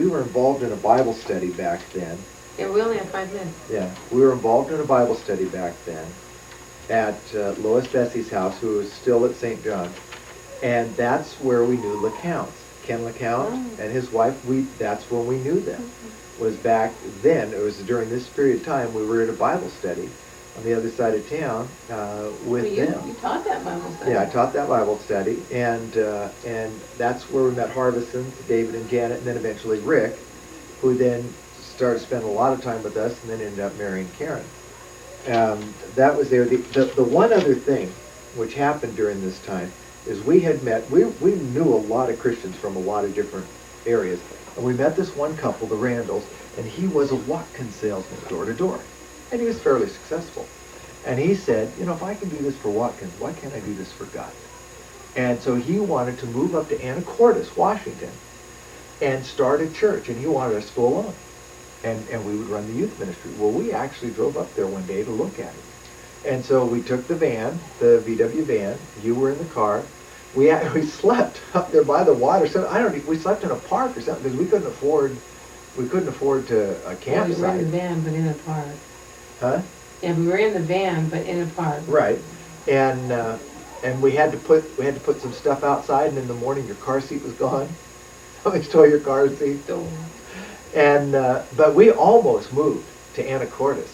were involved in a Bible study back then. Yeah, we only have 5 minutes. Yeah, we were involved in a Bible study back then at Lois Bessie's house, who was still at St. John. And that's where we knew LeCounts. Ken LeCount and his wife, that's when we knew them. Was back then, it was during this period of time, we were at a Bible study on the other side of town with them. You taught that Bible study. Yeah, I taught that Bible study, and that's where we met Harbisons, David and Janet, and then eventually Rick, who then started spending a lot of time with us, and then ended up marrying Karen. That was there. The one other thing which happened during this time is we had met, we knew a lot of Christians from a lot of different areas, and we met this one couple, the Randalls, and he was a Watkins salesman door to door, and he was fairly successful. And he said, you know, if I can do this for Watkins, why can't I do this for God? And so he wanted to move up to Anacortes, Washington, and start a church, and he wanted us to go along. And we would run the youth ministry. Well, we actually drove up there one day to look at it. And so we took the van, the VW van. You were in the car. We slept up there by the water. So we slept in a park or something because we couldn't afford to a Well, we were in campsite. the van, but in a park. Huh? Yeah, we were in the van, but in a park. Right. And we had to put some stuff outside, and in the morning your car seat was gone. Somebody stole your car seat. So, And but we almost moved to Anacortes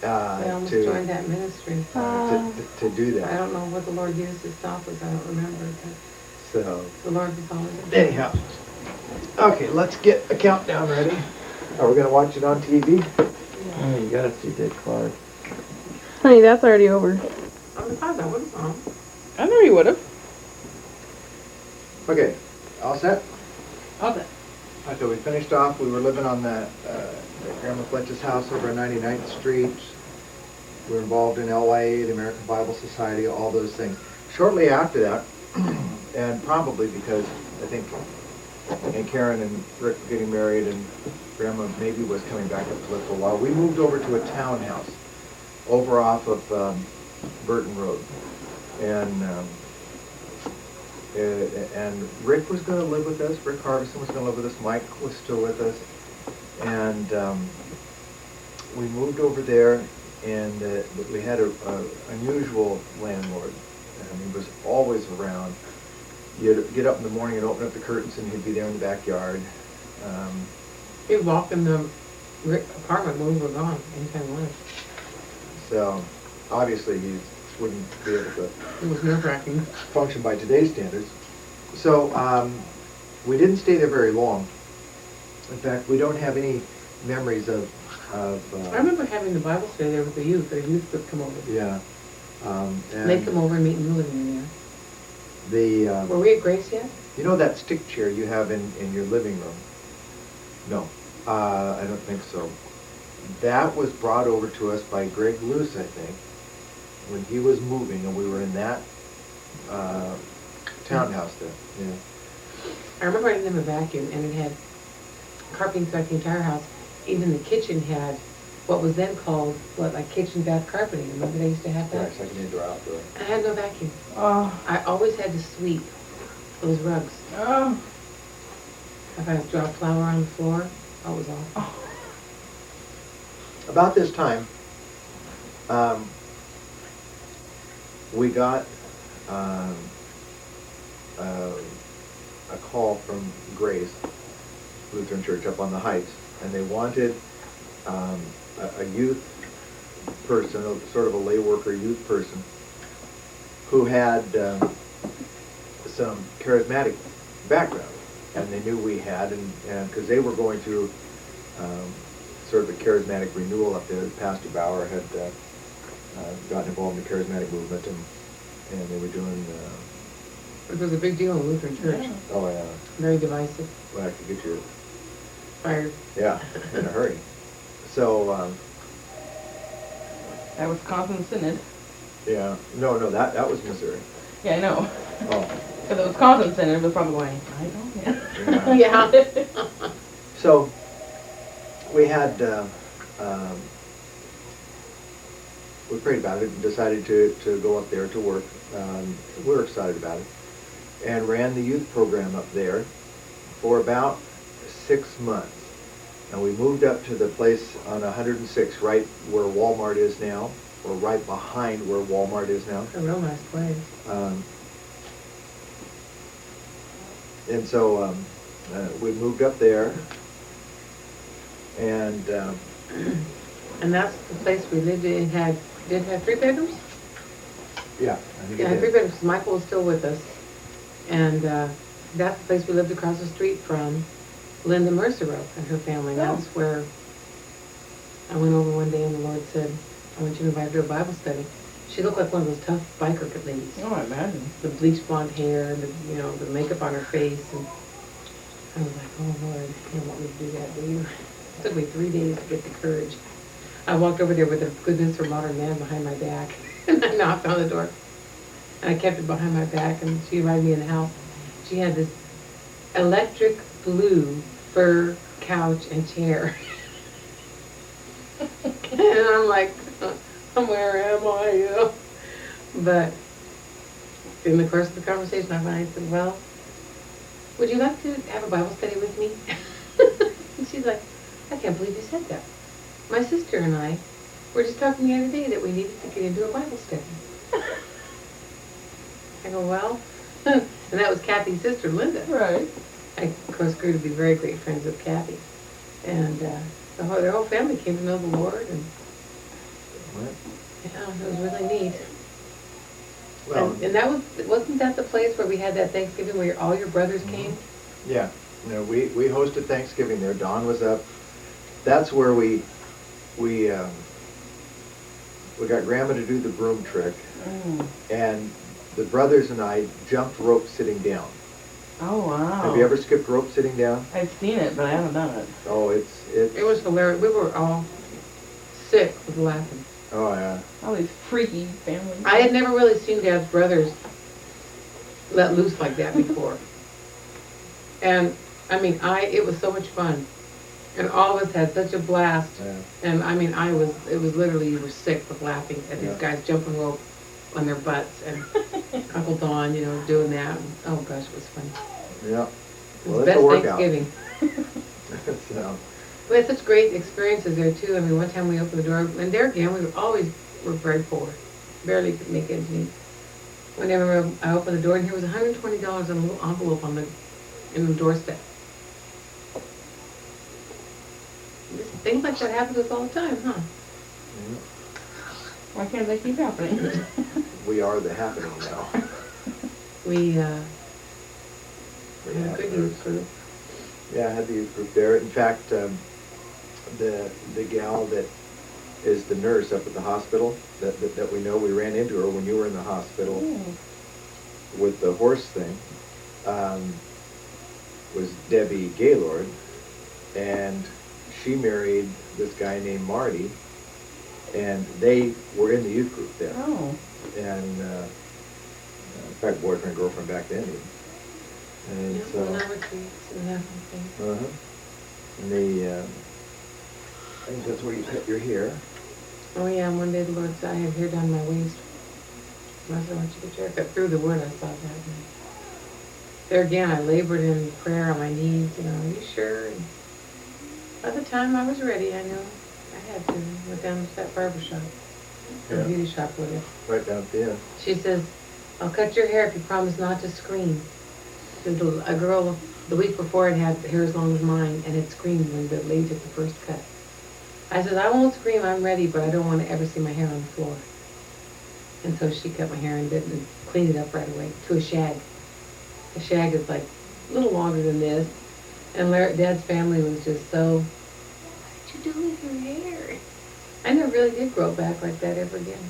we almost joined that ministry. to do I that. don't know what the Lord used to stop us. I don't remember, but So the Lord was always. anyhow, okay, let's get a countdown ready. Are we gonna watch it on TV? Oh, you gotta see Dick Clark. Honey, that's already over. I'm surprised I wasn't wrong. I know you would've. Okay, all set? Okay. Okay, we finished off. We were living on the Grandma Fletcher's house over on 99th Street. We were involved in LYA, the American Bible Society, all those things. Shortly after that, and probably because I think and Karen and Rick were getting married and Grandma maybe was coming back up to live for a while, we moved over to a townhouse over off of Burton Road. And Rick was going to live with us. Rick Harbison was going to live with us. Mike was still with us. And we moved over there, and we had a unusual landlord. And he was always around. You'd get up in the morning and open up the curtains, and he'd be there in the backyard. He'd walk in the apartment when we were gone, anytime we went. So obviously he wouldn't be able to It was nerve-wracking. function by today's standards. So we didn't stay there very long. In fact, we don't have any memories of I remember having the Bible study there with the youth. The youth would come over. yeah. They'd come over and meet in the living room there. Were we at Grace yet? You know that stick chair you have in your living room? No, I don't think so. That was brought over to us by Greg Luce, I think, when he was moving, and we were in that townhouse there, yeah. I remember I didn't have a vacuum, and it had carpeting throughout the entire house. Even the kitchen had what was then called, like kitchen bath carpeting. Remember they used to have Yeah, that? it's like an indoor outdoor. I had no vacuum. Oh, I always had to sweep those rugs. oh, If I dropped flour on the floor, that was awful. About this time, we got a call from Grace Lutheran Church up on the Heights, and they wanted a youth person, sort of a lay worker youth person, who had some charismatic background, and they knew we had, and because they were going through sort of a charismatic renewal up there. Pastor Bauer had gotten involved in the charismatic movement, and they were doing, It was a big deal in Lutheran Church. Yeah. oh yeah, Very divisive. well, I could get you, Fired. yeah, in a hurry. So, that Wisconsin Synod. yeah, no, that was Missouri. Yeah, I know. Oh, Because the Wisconsin Synod was probably going, I don't know. Yeah. so we had, we prayed about it and decided to go up there to work. We were excited about it, and ran the youth program up there for about 6 months. And we moved up to the place on 106, right where Walmart is now, or right behind where Walmart is now. A real nice place. And so we moved up there, and And that's the place we lived in. Did it have 3 bedrooms? yeah, I think Yeah, it 3 did. bedrooms. Michael was still with us. And that's the place we lived across the street from Linda Mercereau and her family. And that's where I went over one day and the Lord said, I want you to invite her to a Bible study. She looked like one of those tough biker ladies. Oh, I imagine. The bleached blonde hair and the makeup on her face. And I was like, oh Lord, you don't want me to do that, do you? It took me 3 days to get the courage. I walked over there with the Goodness for Modern Man behind my back. And I knocked on the door. And I kept it behind my back, and she invited me in the house. She had this electric blue fur couch and chair. And I'm like, where am I, you know? But in the course of the conversation, I said, well, would you like to have a Bible study with me? And she's like, I can't believe you said that. My sister and I were just talking the other day that we needed to get into a Bible study. I go, well, and that was Kathy's sister, Linda. Right. I, of course, grew to be very great friends with Kathy. And their whole family came to know the Lord, and yeah, it was really neat. Well, And that wasn't that the place where we had that Thanksgiving where all your brothers came? yeah, we hosted Thanksgiving there. Dawn was up. That's where we got Grandma to do the broom trick, and the brothers and I jumped rope sitting down. Oh, wow. Have you ever skipped rope sitting down? I've seen it, but I haven't done it. Oh, it's It was hilarious. We were all sick with laughing. oh yeah. All these freaky families. I had never really seen Dad's brothers let loose like that before. And, I mean, it was so much fun. And all of us had such a blast. Yeah. And, I mean, it was literally, you were sick with laughing at these Yeah. guys jumping rope on their butts. And Uncle Don, doing that. And, oh, gosh, it was fun. Yeah. It Well, was the it's a best workout. Thanksgiving. So, We had such great experiences there, too. I mean, one time we opened the door, and there again, we were very poor. Barely could make ends meet. Whenever I opened the door, and here was $120 in a little envelope in the doorstep. Things like that happen to us all the time, huh? yeah, Why can't they keep happening? we are the happening now. We had We a have good our- youth group. Yeah, I had the youth group there. In fact, the gal that is the nurse up at the hospital that we know, we ran into her when you were in the hospital with the horse thing, was Debbie Gaylord, and she married this guy named Marty, and they were in the youth group there. Oh. And In fact, boyfriend, girlfriend back then even. And Yeah, so, when I retreats and that kind of thing. uh-huh. And I think that's where you cut your hair. Oh yeah, one day the Lord said I had hair down my waist. And I said, I want you to get your hair cut through the wood. I saw that. And there again, I labored in prayer on my knees. You know, are you sure? And by the time I was ready, I knew I had to. Went down to that barber shop, or Yeah. beauty shop with her. Right down at the end. She says, I'll cut your hair if you promise not to scream. There's a girl the week before had hair as long as mine and had screamed when the lady took the first cut. I said, I won't scream, I'm ready, but I don't want to ever see my hair on the floor. And so she cut my hair and didn't clean it up right away to a shag. A shag is like a little longer than this. And Dad's family was just so, what did you do with your hair? I never really did grow back like that ever again.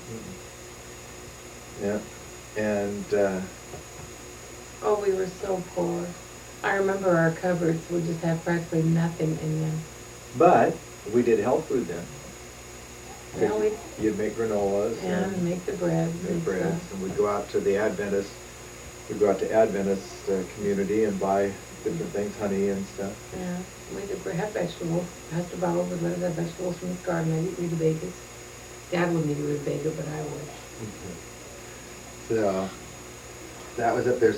Yeah. And, Oh, we were so poor. I remember our cupboards would just have practically nothing in them. but we did health food then. Well, we You'd make granolas and make the bread make and breads, stuff. and we'd go out to the Adventist, we'd go out to Adventist community and buy different things, honey and stuff. Yeah, we could have vegetables. Pastor Bob would let us have vegetables from his garden. I'd eat rutabagas. Dad wouldn't eat rutabaga, but I would. So, that was up there.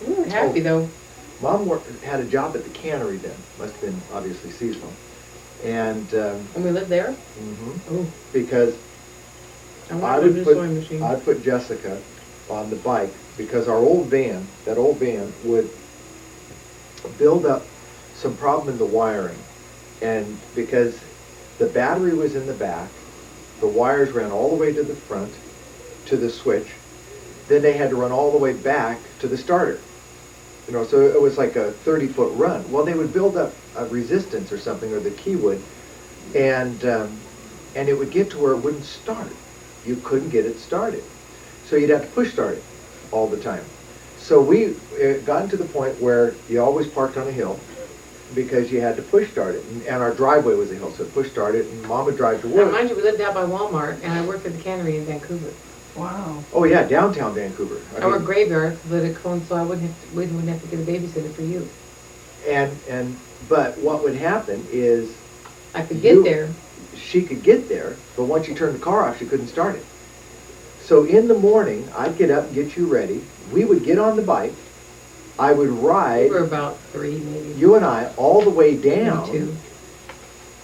We were happy though. Mom had a job at the cannery then, must have been obviously seasonal. And, When we lived there, oh, because I I wanted a would new put, sewing machine. I'd put Jessica on the bike, because our old van, that old van would build up some problem in the wiring. And because the battery was in the back, the wires ran all the way to the front, to the switch, then they had to run all the way back to the starter. You know, so it was like a 30-foot run. Well, they would build up a resistance or something, or the key would, and it would get to where it wouldn't start. You couldn't get it started. So you'd have to push start it all the time. So we gotten to the point where you always parked on a hill because you had to push start it. And our driveway was a hill, so push start it, and Mom would drive to Now, work. mind you, we lived out by Walmart, and I worked at the cannery in Vancouver. Wow. Oh yeah, downtown Vancouver. I Our mean, graveyard, so that it so I wouldn't have to get a babysitter for you. but what would happen is I could get there. she could get there, but once you turned the car off, she couldn't start it. So in the morning, I'd get up and get you ready. We would get on the bike. I would We ride, were about 3, maybe. you and I, all the way maybe down 2.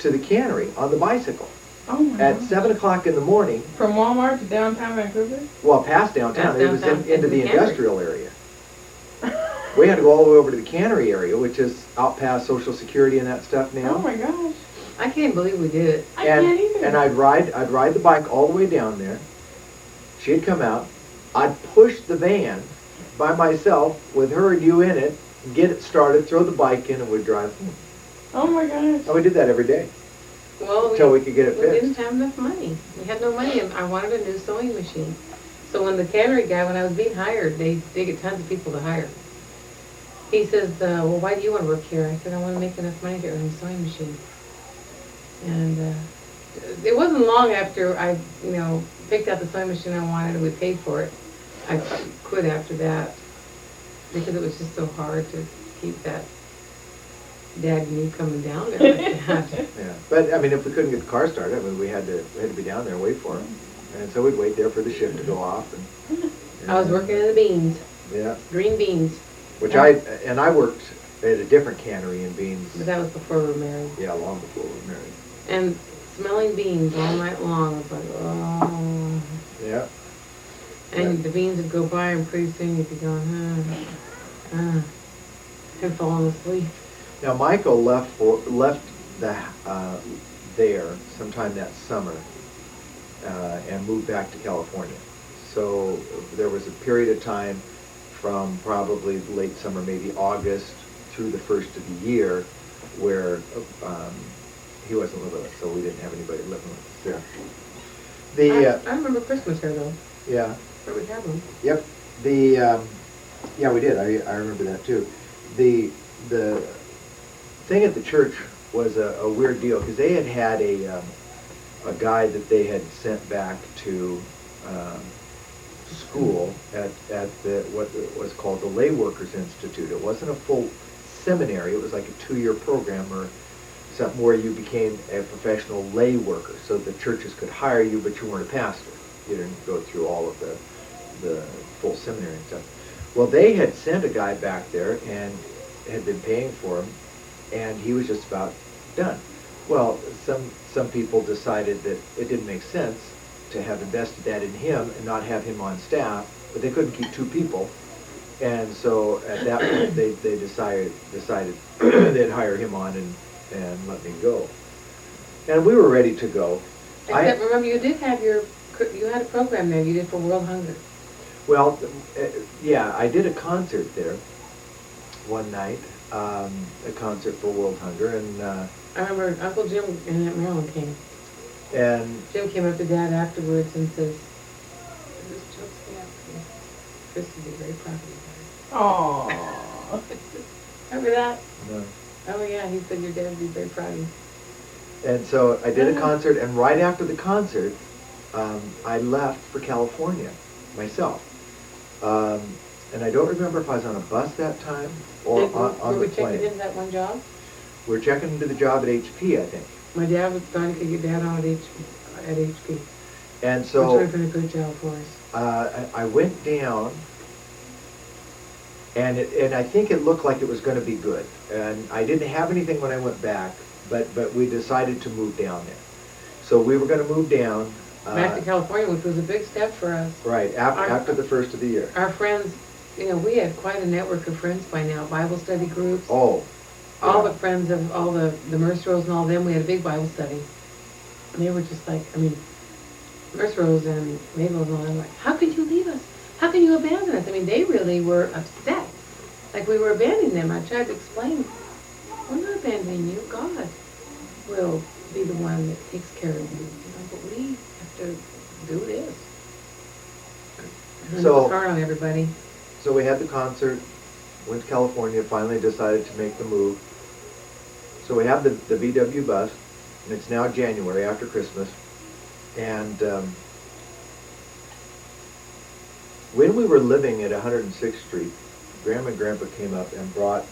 to the cannery on the bicycle. Oh my At God. 7 o'clock in the morning, From Walmart to downtown Vancouver? well, past downtown, Past it was downtown, into the into the cannery. industrial area. We had to go all the way over to the cannery area, which is out past Social Security and that stuff now. Oh my gosh. I can't believe we did it. I can't either. And I'd ride the bike all the way down there. She'd come out. I'd push the van by myself with her and you in it, get it started, throw the bike in, and we'd drive home. Oh my gosh. And we did that every day Well, until we could get it we didn't fixed. have enough money. We had no money, and I wanted a new sewing machine. So when the cannery guy, when I was being hired, they get tons of people to hire. He says, well, why do you want to work here? I said, I want to make enough money to earn a sewing machine. And it wasn't long after I, picked out the sewing machine I wanted and we paid for it. I quit after that because it was just so hard to keep that Dad and you coming down there like that. Yeah, but I mean, if we couldn't get the car started, I mean, we had to be down there and wait for him. And so we'd wait there for the shift to go off. And I was working in the beans, Yeah, green beans, which I worked at a different cannery in Beans. but that was before we were married. Yeah, long before we were married. And smelling beans all night long, I was like, oh. Yeah. And the beans would go by and pretty soon you'd be going, and falling asleep. Now, Michael left there sometime that summer and moved back to California. So there was a period of time from probably late summer, maybe August, through the first of the year, where he wasn't living with us, so we didn't have anybody living with us there. I remember Christmas here though, Yeah, where we had one. yep. Yeah, we did. I remember that too. The thing at the church was a weird deal because they had a guy that they had sent back to school at what was called the Lay Workers Institute. It wasn't a full seminary, it was like a 2-year program or something where you became a professional lay worker, so the churches could hire you, but you weren't a pastor. You didn't go through all of the full seminary and stuff. Well, they had sent a guy back there and had been paying for him, and he was just about done. Well, some people decided that it didn't make sense to have invested that in him and not have him on staff, but they couldn't keep 2 people. And so at that point, they decided they'd hire him on and let me go. And we were ready to go. Except remember, you had a program there you did for World Hunger. Well, yeah, I did a concert there one night, a concert for World Hunger, and I remember Uncle Jim and Aunt Marilyn came. and Jim came up to Dad afterwards and says, "This Chuck's dad. Chris would be very proud of you Aww. guys." Remember that? uh, Oh yeah, he said your dad would be very proud of you. and so I did a concert, and right after the concert, I left for California myself. And I don't remember if I was on a bus that time or on Were the we checking plane. into that one job? We're checking into the job at HP, I think. My dad was trying to get your dad on at HP. And Which so would have been a good job for us. I went down, and I think it looked like it was going to be good. And I didn't have anything when I went back, but we decided to move down there. So we were going to move down. Back to California, which was a big step for us. Right, after the first of the year. Our friends, we had quite a network of friends by now, Bible study groups. Oh. All yeah. the friends of all the Merce Rose and all them, we had a big Bible study. And they were just like, Merce Rose and Mabel and all them, like, how could you leave us? How can you abandon us? They really were upset. Like we were abandoning them. I tried to explain, we're not abandoning you. God will be the one that takes care of you. But we have to do this. And So- it was hard on everybody. So we had the concert, went to California, finally decided to make the move. So we have the VW bus, and it's now January after Christmas. And when we were living at 106th Street, Grandma and Grandpa came up and brought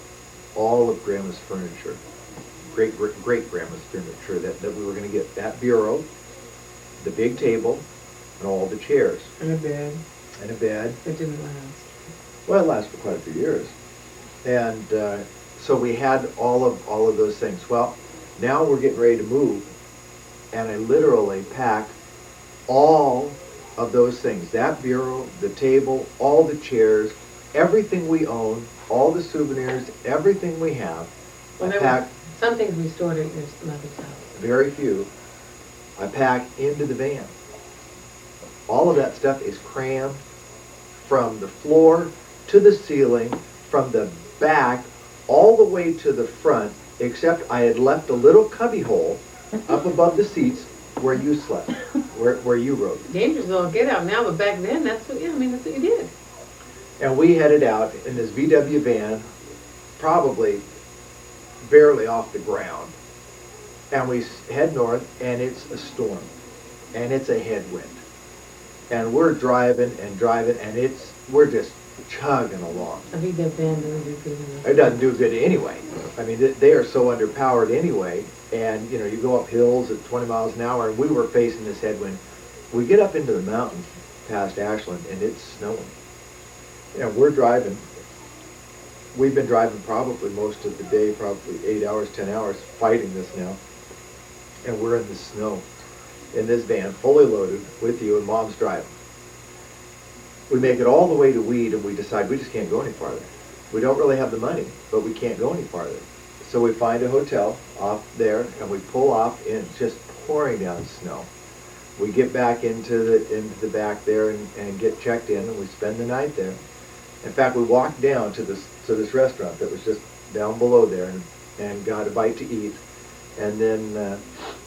all of Grandma's furniture, great Grandma's furniture that we were going to get. That bureau, the big table, and all the chairs, And a bed. and a bed. It didn't last. Well, it lasted for quite a few years. And so we had all of those things. Well, now we're getting ready to move, and I literally packed all of those things. That bureau, the table, all the chairs, everything we own, all the souvenirs, everything we have. Well, I there were packed some things we stored at your mother's house. very few. I packed into the van. All of that stuff is crammed from the floor to the ceiling, from the back all the way to the front, except I had left a little cubby hole up above the seats where you slept, where you rode. Dangerous little get out now, but back then, that's what you did. And we headed out in this VW van, probably barely off the ground. And we head north, and it's a storm, and it's a headwind. And we're driving, and we're just chugging along. I think that van didn't do good enough. It doesn't do good anyway. They are so underpowered anyway, and you go up hills at 20 miles an hour, and we were facing this headwind. We get up into the mountains past Ashland, and it's snowing. We're driving. We've been driving probably most of the day, probably 8 hours, 10 hours, fighting this now. And we're in the snow, in this van, fully loaded with you, and Mom's driving. We make it all the way to Weed, and we decide we just can't go any farther. We don't really have the money, but we can't go any farther. So we find a hotel off there, and we pull off, and it's just pouring down snow. We get back into the back there and get checked in, and we spend the night there. In fact, we walked down to this restaurant that was just down below there, and got a bite to eat. And then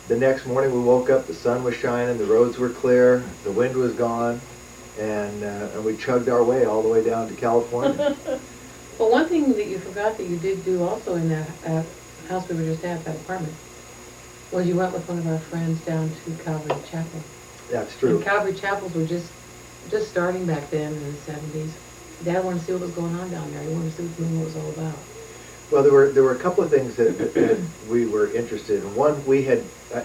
the next morning we woke up, the sun was shining, the roads were clear, the wind was gone, and we chugged our way all the way down to California. Well, one thing that you forgot that you did do also in that house we were just at, that apartment, was you went with one of our friends down to Calvary Chapel. That's true. And Calvary Chapels were just just starting back then in the 70s. Dad wanted to see what was going on down there. He wanted to see what the movement was all about. Well, there were a couple of things that we were interested in. One,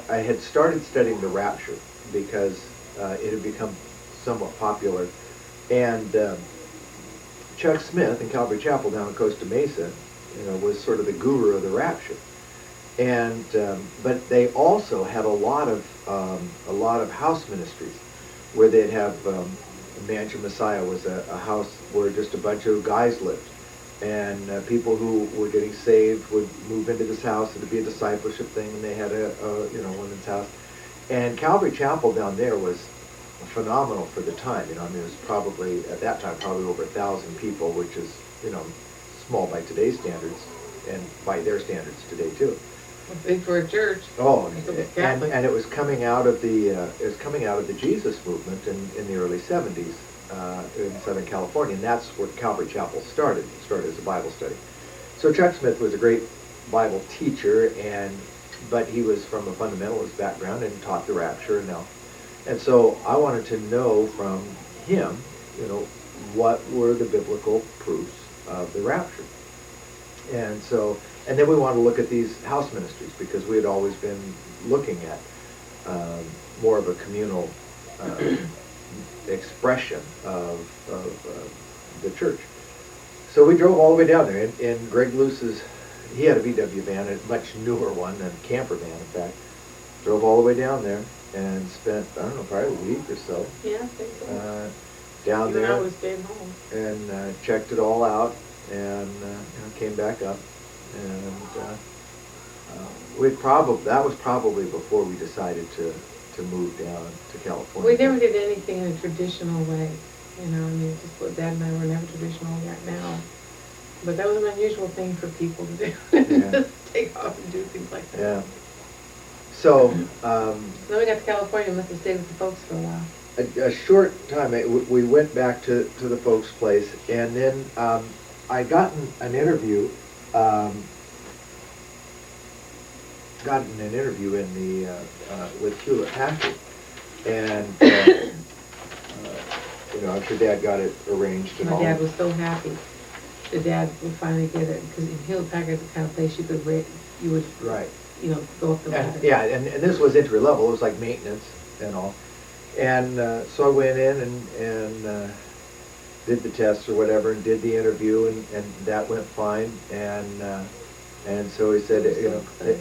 I had started studying the Rapture because it had become somewhat popular, and Chuck Smith in Calvary Chapel down in Costa Mesa, was sort of the guru of the Rapture. And but they also had a lot of house ministries where they'd have Mansion Messiah was a house where just a bunch of guys lived, and people who were getting saved would move into this house. It'd be a discipleship thing, and they had a women's house. And Calvary Chapel down there was phenomenal for the time. It was probably at that time probably over 1,000 people, which is small by today's standards, and by their standards today too. Big for a church. Oh, If it was and Catholic. it was coming out of the Jesus movement in the early 70s in Southern California, and that's where Calvary Chapel started. It started as a Bible study. So Chuck Smith was a great Bible teacher, but he was from a fundamentalist background and taught the Rapture and so I wanted to know from him, what were the biblical proofs of the Rapture. And then we wanted to look at these house ministries because we had always been looking at more of a communal expression of the church. So we drove all the way down there, and Greg Luce's, he had a VW van, a much newer one, a camper van in fact. Drove all the way down there and spent, I don't know, probably a week or so Yeah, I think so. down Even there. I was staying home. And checked it all out, and came back up, and that was probably before we decided to move down to California. We never did anything in a traditional way. Just what Dad and I were never traditional yet now. But that was an unusual thing for people to do. Yeah. Just take off and do things like that. Yeah. So, Then we got to California and must have stayed with the folks for a while. a short time, we went back to the folks' place, and then I got an interview. In the with Hewlett Packard, and I'm sure Dad got it arranged and My all. dad was so happy that Dad would finally get it, because Hewlett Packard's the kind of place you would Right. go up the ladder. And, yeah, and this was entry level. It was like maintenance and all. And so I went in and did the tests or whatever, and did the interview, and that went fine. And so he said,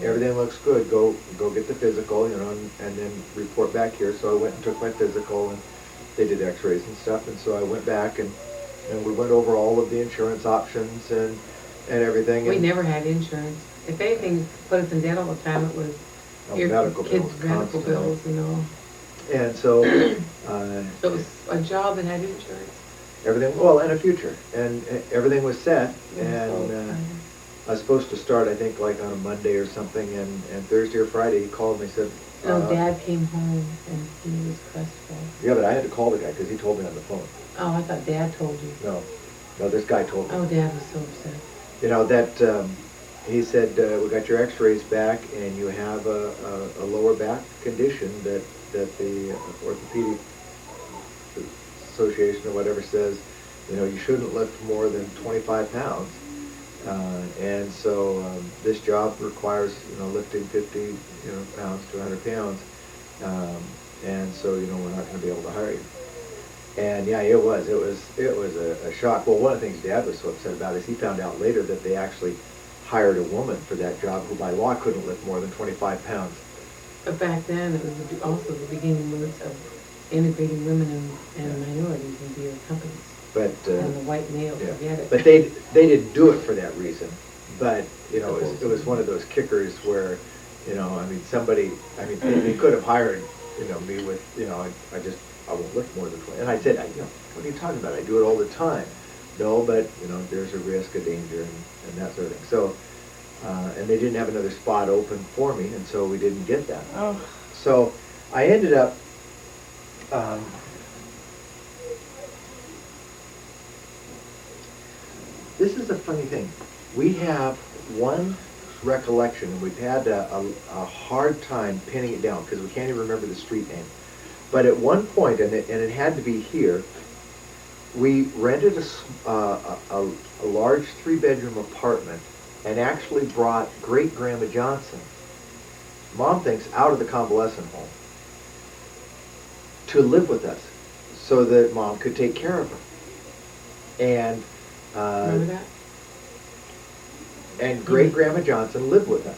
everything looks good. Go get the physical, and then report back here. So I went and took my physical, and they did X-rays and stuff. And so I went back and we went over all of the insurance options and everything. We and never had insurance. If anything put us in debt all the time, it was your medical kids' bills, medical constantly. bills, And so So it was a job that had insurance. everything, well, and a future, and everything was set, It was and so I was supposed to start, I think, like on a Monday or something, and Thursday or Friday, he called me and said, No, Dad came home and he was crestfallen. yeah, but I had to call the guy, because he told me on the phone. Oh, I thought Dad told you. No, this guy told me. Oh, Dad was so upset. He said, we got your x-rays back, and you have a lower back condition that the Orthopedic Association or whatever says, you shouldn't lift more than 25 pounds. And so this job requires, lifting 50, pounds to 100 pounds. And so, we're not going to be able to hire you. And yeah, it was a shock. Well, one of the things Dad was so upset about is he found out later that they actually hired a woman for that job who by law couldn't lift more than 25 pounds. But back then, it was also the beginning moves of integrating women and minorities into your companies. But And the white male, yeah. forget it. But they didn't do it for that reason. But it was one of those kickers where, they could have hired, me with, I won't lift more than 20. And I said, what are you talking about? I do it all the time. No, but there's a risk, a danger, and that sort of thing. So, and they didn't have another spot open for me, and so we didn't get that. Oh, So I ended up. This is a funny thing. We have one recollection, and we've had a hard time pinning it down because we can't even remember the street name. But at one point, and it had to be here, we rented a large 3-bedroom apartment and actually brought Great Grandma Johnson, Mom thinks, out of the convalescent home to live with us so that Mom could take care of her. And Remember that? and Great Grandma Johnson lived with us.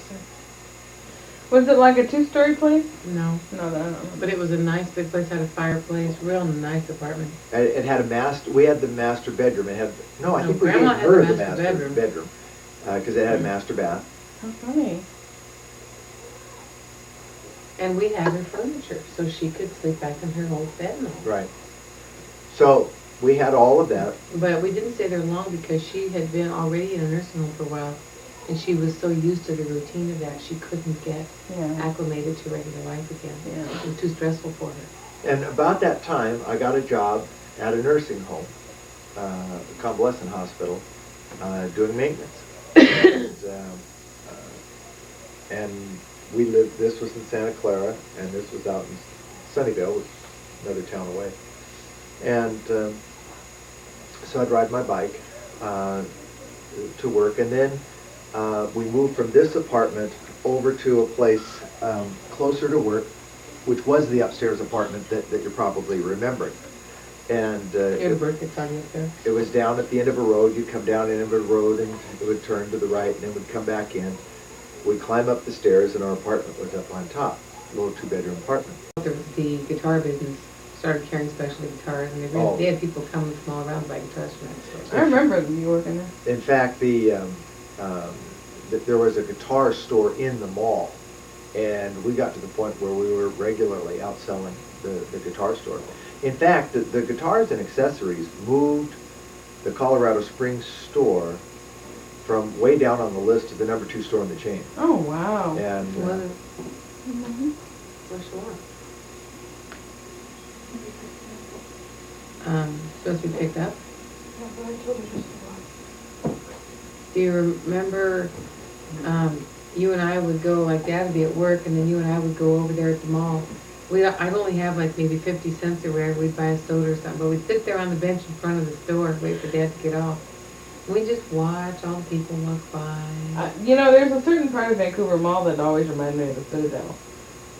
Was it like a 2-story place? No, No, I don't remember. but it was a nice big place, had a fireplace, real nice apartment. And it had a master. We had the master bedroom. It had no. I No, think we gave Grandma had her the the master master bedroom. bedroom because it had a master bath. How funny. And we had her furniture, so she could sleep back in her old bed and all. Right. So we had all of that. But we didn't stay there long because she had been already in a nursing home for a while, and she was so used to the routine of that, she couldn't get Yeah. acclimated to regular life again. Yeah. It was too stressful for her. And about that time, I got a job at a nursing home, a convalescent hospital, doing maintenance. And we lived. This was in Santa Clara, and this was out in Sunnyvale, which is another town away. And so I'd ride my bike to work, and then we moved from this apartment over to a place closer to work, which was the upstairs apartment that you're probably remembering. And You had a birthday party up there. it was down at the end of a road. You'd come down the end of a road, and it would turn to the right, and then we'd come back in. We'd climb up the stairs, and our apartment was up on top, a little 2-bedroom apartment. The guitar business started carrying specialty guitars, and Oh. they had people coming from all around to buy guitars from that store. I remember you working there. In fact, there was a guitar store in the mall, and we got to the point where we were regularly outselling the guitar store. In fact, the guitars and accessories moved the Colorado Springs store from way down on the list to the number 2 store in the chain. Oh, wow. And Was it? For sure. Supposed to be picked up? Do you remember, you and I would go, like Dad would be at work, and then you and I would go over there at the mall. I'd only have like maybe 50 cents or whatever, we'd buy a soda or something, but we'd sit there on the bench in front of the store, wait for Dad to get off. We just watch all the people walk by. You know, there's a certain part of Vancouver Mall that always reminds me of the Citadel.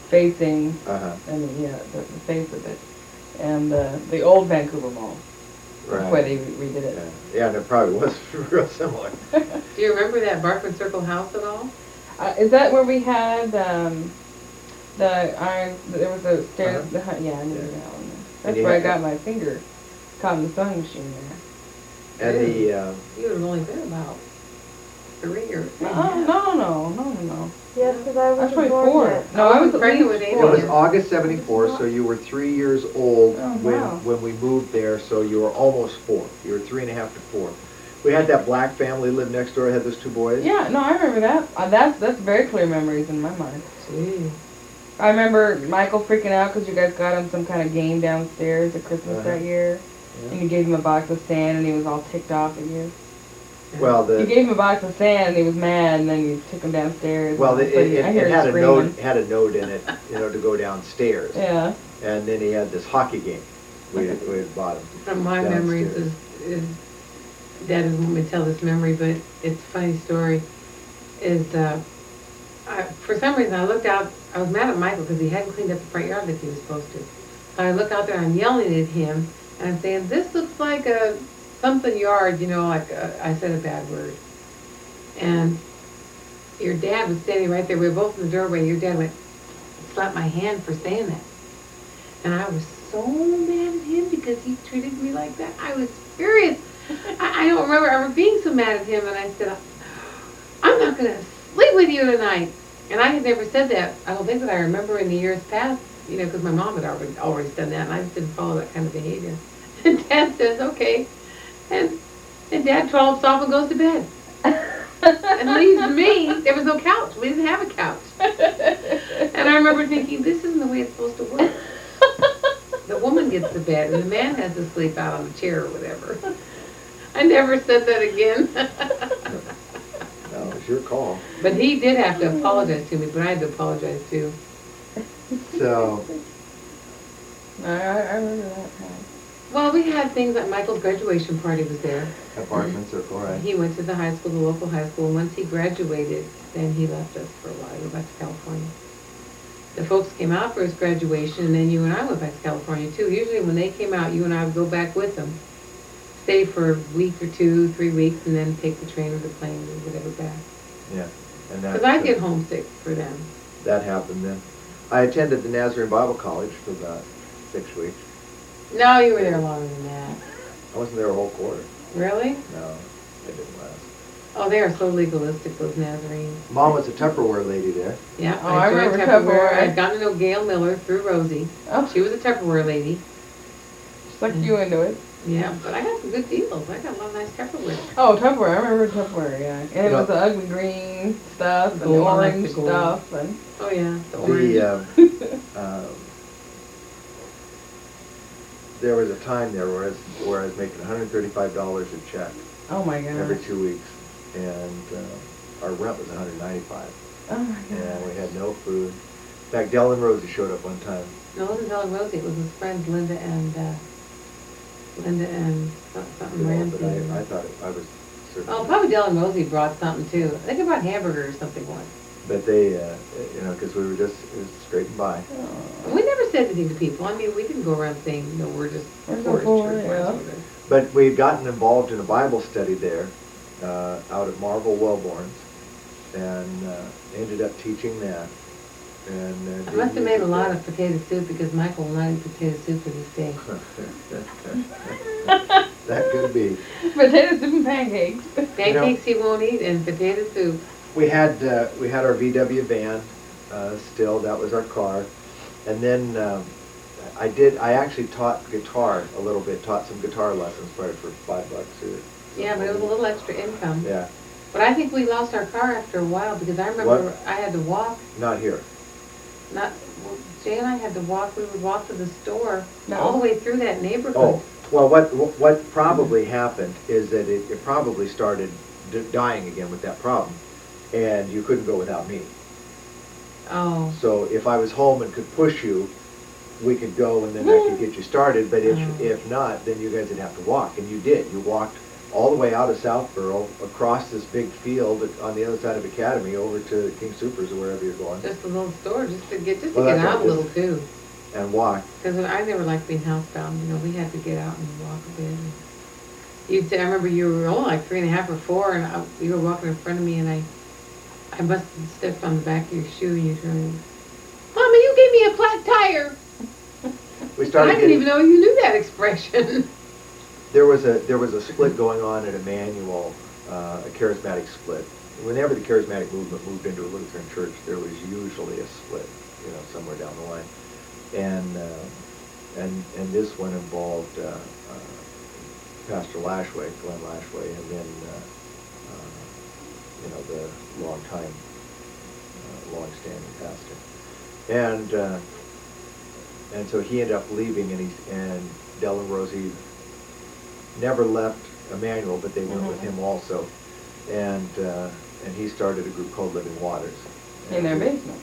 Facing, I mean, yeah, the face of it. And the old Vancouver Mall. That's why they redid it. Yeah, and it probably was real similar. Do you remember that Barkman Circle house at all? Is that where we had there was a stairs, yeah, I remember that one. That's you where I had- got my finger caught in the sewing machine there. And the, You would have only been about 3 or 3 and a half. No. Yes, because I I was wasn't probably born 4. yet. No, I was pregnant at with least Ada. it was 4. August '74, so you were 3 years old Oh, when wow. when we moved there, so you were almost 4. You were 3.5 to 4. We had that black family live next door, had those 2 boys. Yeah, no, I remember that. That's very clear memories in my mind. Gee. I remember Michael freaking out because you guys got him some kind of game downstairs at Christmas that year. Yeah. And you gave him a box of sand and he was all ticked off at you. Well, You the gave him a box of sand and he was mad and then you took him downstairs. well, and I hear it him had a screaming. note in it, to go downstairs. Yeah. And then he had this hockey game we had bought him. From my memories is Dad doesn't want me to tell this memory, but it's a funny story, is for some reason I looked out, I was mad at Michael because he hadn't cleaned up the front yard like he was supposed to. So I look out there and I'm yelling at him and I'm saying, this looks like a something yard, I said a bad word. And your dad was standing right there, we were both in the doorway, your dad went, slapped my hand for saying that. And I was so mad at him because he treated me like that. I was furious. I don't remember ever being so mad at him. And I said, I'm not going to sleep with you tonight. And I had never said that. I don't think that I remember in the years past, because my mom had already done that. And I just didn't follow that kind of behavior. And Dad says, okay. And Dad trollops off and goes to bed. And leaves me, there was no couch. We didn't have a couch. And I remember thinking, this isn't the way it's supposed to work. The woman gets the bed and the man has to sleep out on the chair or whatever. I never said that again. No, it was your call. But he did have to apologize to me, but I had to apologize too. So, I remember that time. Well, we had things like Michael's graduation party was there. At Barkman Circle, right? He went to the high school, the local high school, and once he graduated, then he left us for a while, he went back to California. The folks came out for his graduation, and then you and I went back to California too. Usually when they came out, you and I would go back with them, stay for a week or 2, 3 weeks, and then take the train or the plane or whatever back. Yeah. And that, Because I get homesick for them. that happened then. I attended the Nazarene Bible College for about 6 weeks. No, you were there longer than that. I wasn't there a whole quarter. Really? No, I didn't last. Oh, they are so legalistic, those Nazarenes. Mom was a Tupperware lady there. Yeah, Oh, I joined remember Tupperware. I'd gotten to know Gail Miller through Rosie. Oh, She was a Tupperware lady. sucked you into it. Yeah, but I got some good deals. I got a lot of nice Tupperware. Oh, Tupperware, I remember Tupperware, yeah. And it Yeah. was the ugly green stuff and the Oh, I like orange the gold. stuff and. Oh, yeah, the orange. There was a time there where I was making $135 a check Oh my every gosh. 2 weeks, and our rent was $195, Oh my and we gosh. had no food. In fact, Dell and Rosie showed up one time. No, it wasn't Helen Rosie. It was his friends Linda and something you know, Ramsey. but I thought I was certain. Oh, probably Dell and Rosie brought something too. I think they brought hamburger or something once. But they, because we were just scraping by. Oh. And we never said anything to people. I mean, we didn't go around saying, you know, we're just We're so poor poor, church yeah. mice. But we had gotten involved in a Bible study there, out at Marvel Wellborn's, and ended up teaching that. And I must have made a lot of potato soup because Michael will not eat potato soup to this day. That could be. Potato soup and pancakes. Pancakes he won't eat and potato soup. We had our VW van, still, that was our car. And then, I actually taught guitar a little bit, taught some guitar lessons probably for $5 or Yeah, but it was a little extra income. Yeah, But I think we lost our car after a while because I remember I had to walk, not here. well, Jay and I had to walk, we would walk to the store No. all the way through that neighborhood. Oh, well, what probably happened is that it probably started dying again with that problem, and you couldn't go without me. Oh, So if I was home and could push you, we could go and then I could get you started, but Oh. if not, then you guys would have to walk, and you did. You walked all the way out of Southborough, across this big field on the other side of Academy, over to King Soopers or wherever you're going, just a little store, just to get Well, that's out right, a little too. and walk. Because I never liked being housebound, you know, we had to get out and walk a bit. I remember you were only like 3.5 or 4, and you were walking in front of me, and I must have stepped on the back of your shoe, and you turned, Mama, you gave me a flat tire. We I started didn't even getting, know you knew that expression. there was a split going on at Emmanuel, a charismatic split. Whenever the charismatic movement moved into a Lutheran church, there was usually a split, somewhere down the line. And this one involved Pastor Lashway, Glenn Lashway, and then the long-standing pastor. And so he ended up leaving, and Del and Rosie never left Emmanuel, but they went with him also. And he started a group called Living Waters. In their basement.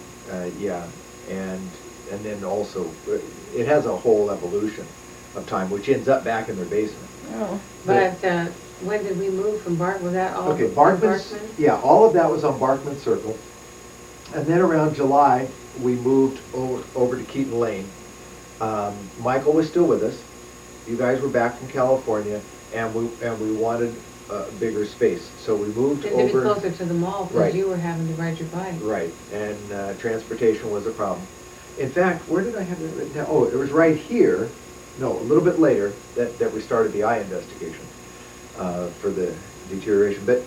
Yeah, and then also, it has a whole evolution of time, which ends up back in their basement. Oh. But when did we move from was that all? Okay, on Barkman's, yeah, all of that was on Barkman Circle. And then around July, we moved over to Keaton Lane. Michael was still with us. You guys were back from California, and we wanted a bigger space. So we moved And to be over. closer to the mall, because Right. you were having to ride your bike. Right, and transportation was a problem. In fact, where did I have it written down? Oh, it was right here, no, a little bit later, that we started the eye investigation for the deterioration. But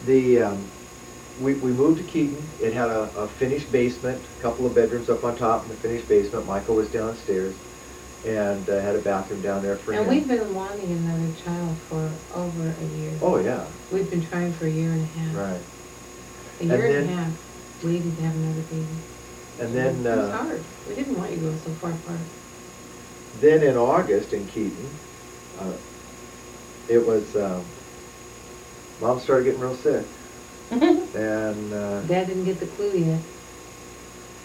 we moved to Keaton. It had a finished basement, a couple of bedrooms up on top in the finished basement. Michael was downstairs, and had a bathroom down there for him. And we've been wanting another child for over a year. Oh, yeah, We've been trying for a year and a half. right. A year and a then- half, waiting to have another baby. And then, It was hard. We didn't want you to go so far apart. then in August in Keaton, it was, Mom started getting real sick. And, Dad didn't get the clue yet.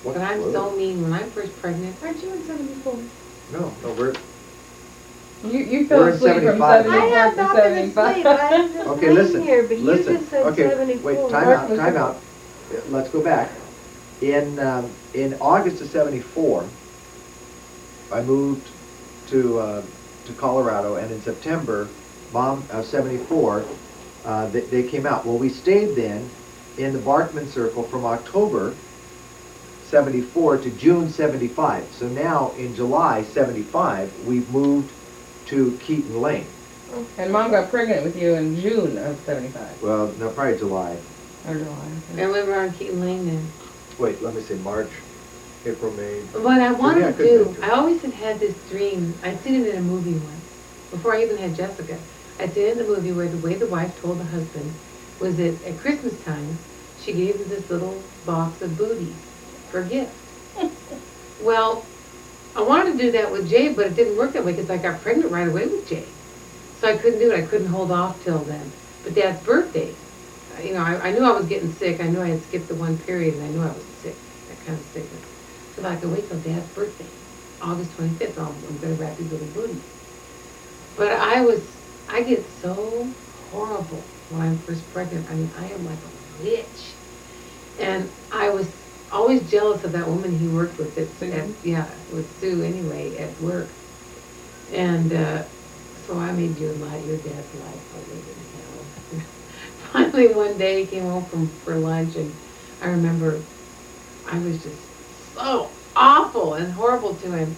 what But I'm clue? so mean. When I'm first pregnant, aren't you in 74? No, we're, You We're fell in asleep from 75 now. 74 I have to not been asleep, 75. I'm just okay, laying listen, here, but you listen. just said Okay, 74. wait, time out. Let's go back. In August of '74, I moved to Colorado, and in September, Mom, of '74, they came out. Well, we stayed then in the Barkman Circle from October '74 to June '75. So now, in July '75, we've moved to Keaton Lane. And Mom got pregnant with you in June of 75. Well, no, probably July. Or July. And we were on Keaton Lane then. Wait, let me see, March, April, May. What I wanted Yeah, to could've do, been June. I always had this dream, I'd seen it in a movie once, before I even had Jessica. I'd seen it in the movie where the way the wife told the husband was that at Christmas time, she gave him this little box of booties for a gift. Well, I wanted to do that with Jay, but it didn't work that way because I got pregnant right away with Jay. So I couldn't do it. I couldn't hold off till then. But Dad's birthday, I knew I was getting sick. I knew I had skipped the one period, and I knew I was sick, that kind of sickness. So I could wait till Dad's birthday, August 25th. I'm going to wrap these little booties. But I get so horrible when I'm first pregnant. I mean, I am like a witch. And I was always jealous of that woman he worked with with Sue anyway, at work. And so I made your dad's life a living hell. Finally one day he came home for lunch, and I remember I was just so awful and horrible to him.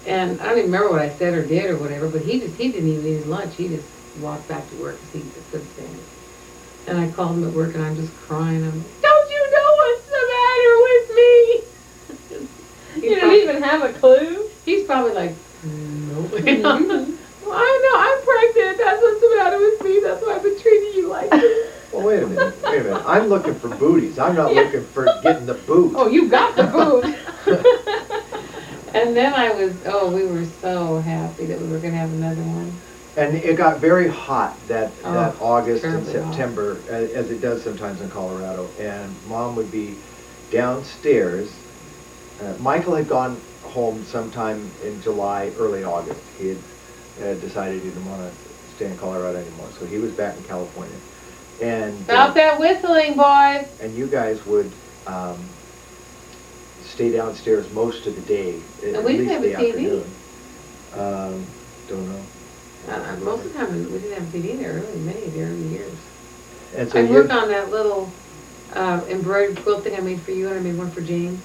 And I don't even remember what I said or did or whatever, but he didn't even eat his lunch. He just walked back to work because he just couldn't stand it. And I called him at work, and I'm just crying. I'm like, don't you know what's the matter with me? You don't even have a clue? He's probably like, nope. Well, I know, I'm pregnant. That's what's the matter with me. That's why I've been treating you like this. Well, wait a minute. I'm looking for booties. I'm not looking for getting the boot. Oh, you got the boot. And then we were so happy that we were going to have another one. And it got very hot that August and terribly hot. September, as it does sometimes in Colorado. And Mom would be downstairs. Michael had gone home sometime in July, early August. He had decided he didn't want to stay in Colorado anymore, so he was back in California. And Stop that whistling, boys. and you guys would stay downstairs most of the day, at And we didn't least have the a TV. afternoon. Don't know. Most of the time we didn't have TV there many of the early years. And so I you, worked on that little embroidered quilt thing I made for you, and I made one for James.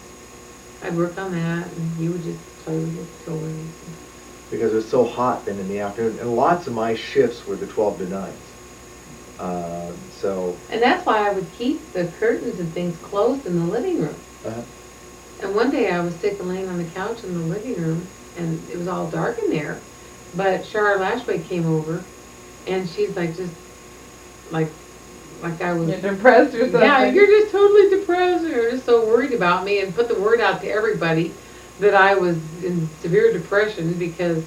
I'd work on that, and you would just play with your toys. because it was so hot then in the afternoon, and lots of my shifts were the 12 to 9s. So, And that's why I would keep the curtains and things closed in the living room. uh, And one day I was sick and laying on the couch in the living room, and it was all dark in there. But Shara Lashway came over, and she's like, just like I was. You're depressed or something? Yeah, you're just totally depressed, and you're just so worried about me, and put the word out to everybody that I was in severe depression because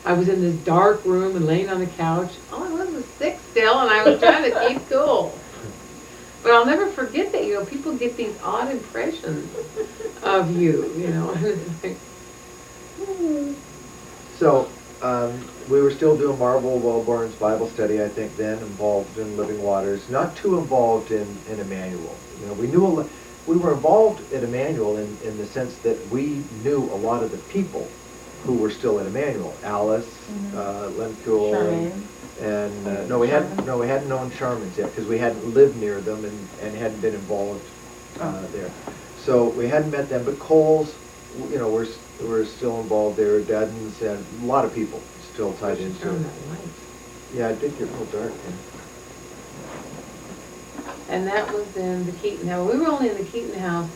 I was in this dark room and laying on the couch. All I was sick still, and I was trying to keep cool. But I'll never forget that, people get these odd impressions of you, and it's like, so we were still doing Marvel Wellborn's Bible study, I think, then, involved in Living Waters, not too involved in Emmanuel. We were involved at Emmanuel in the sense that we knew a lot of the people who were still at Emmanuel. Alice, Len Kuhl, Charmaine. and we hadn't known Charmans yet because we hadn't lived near them and hadn't been involved there. So we hadn't met them, but Coles, we're still involved there. Duddens, and a lot of people still tied into turn it. that light. Yeah, it did get a little dark then. And that was in the Keaton house. We were only in the Keaton house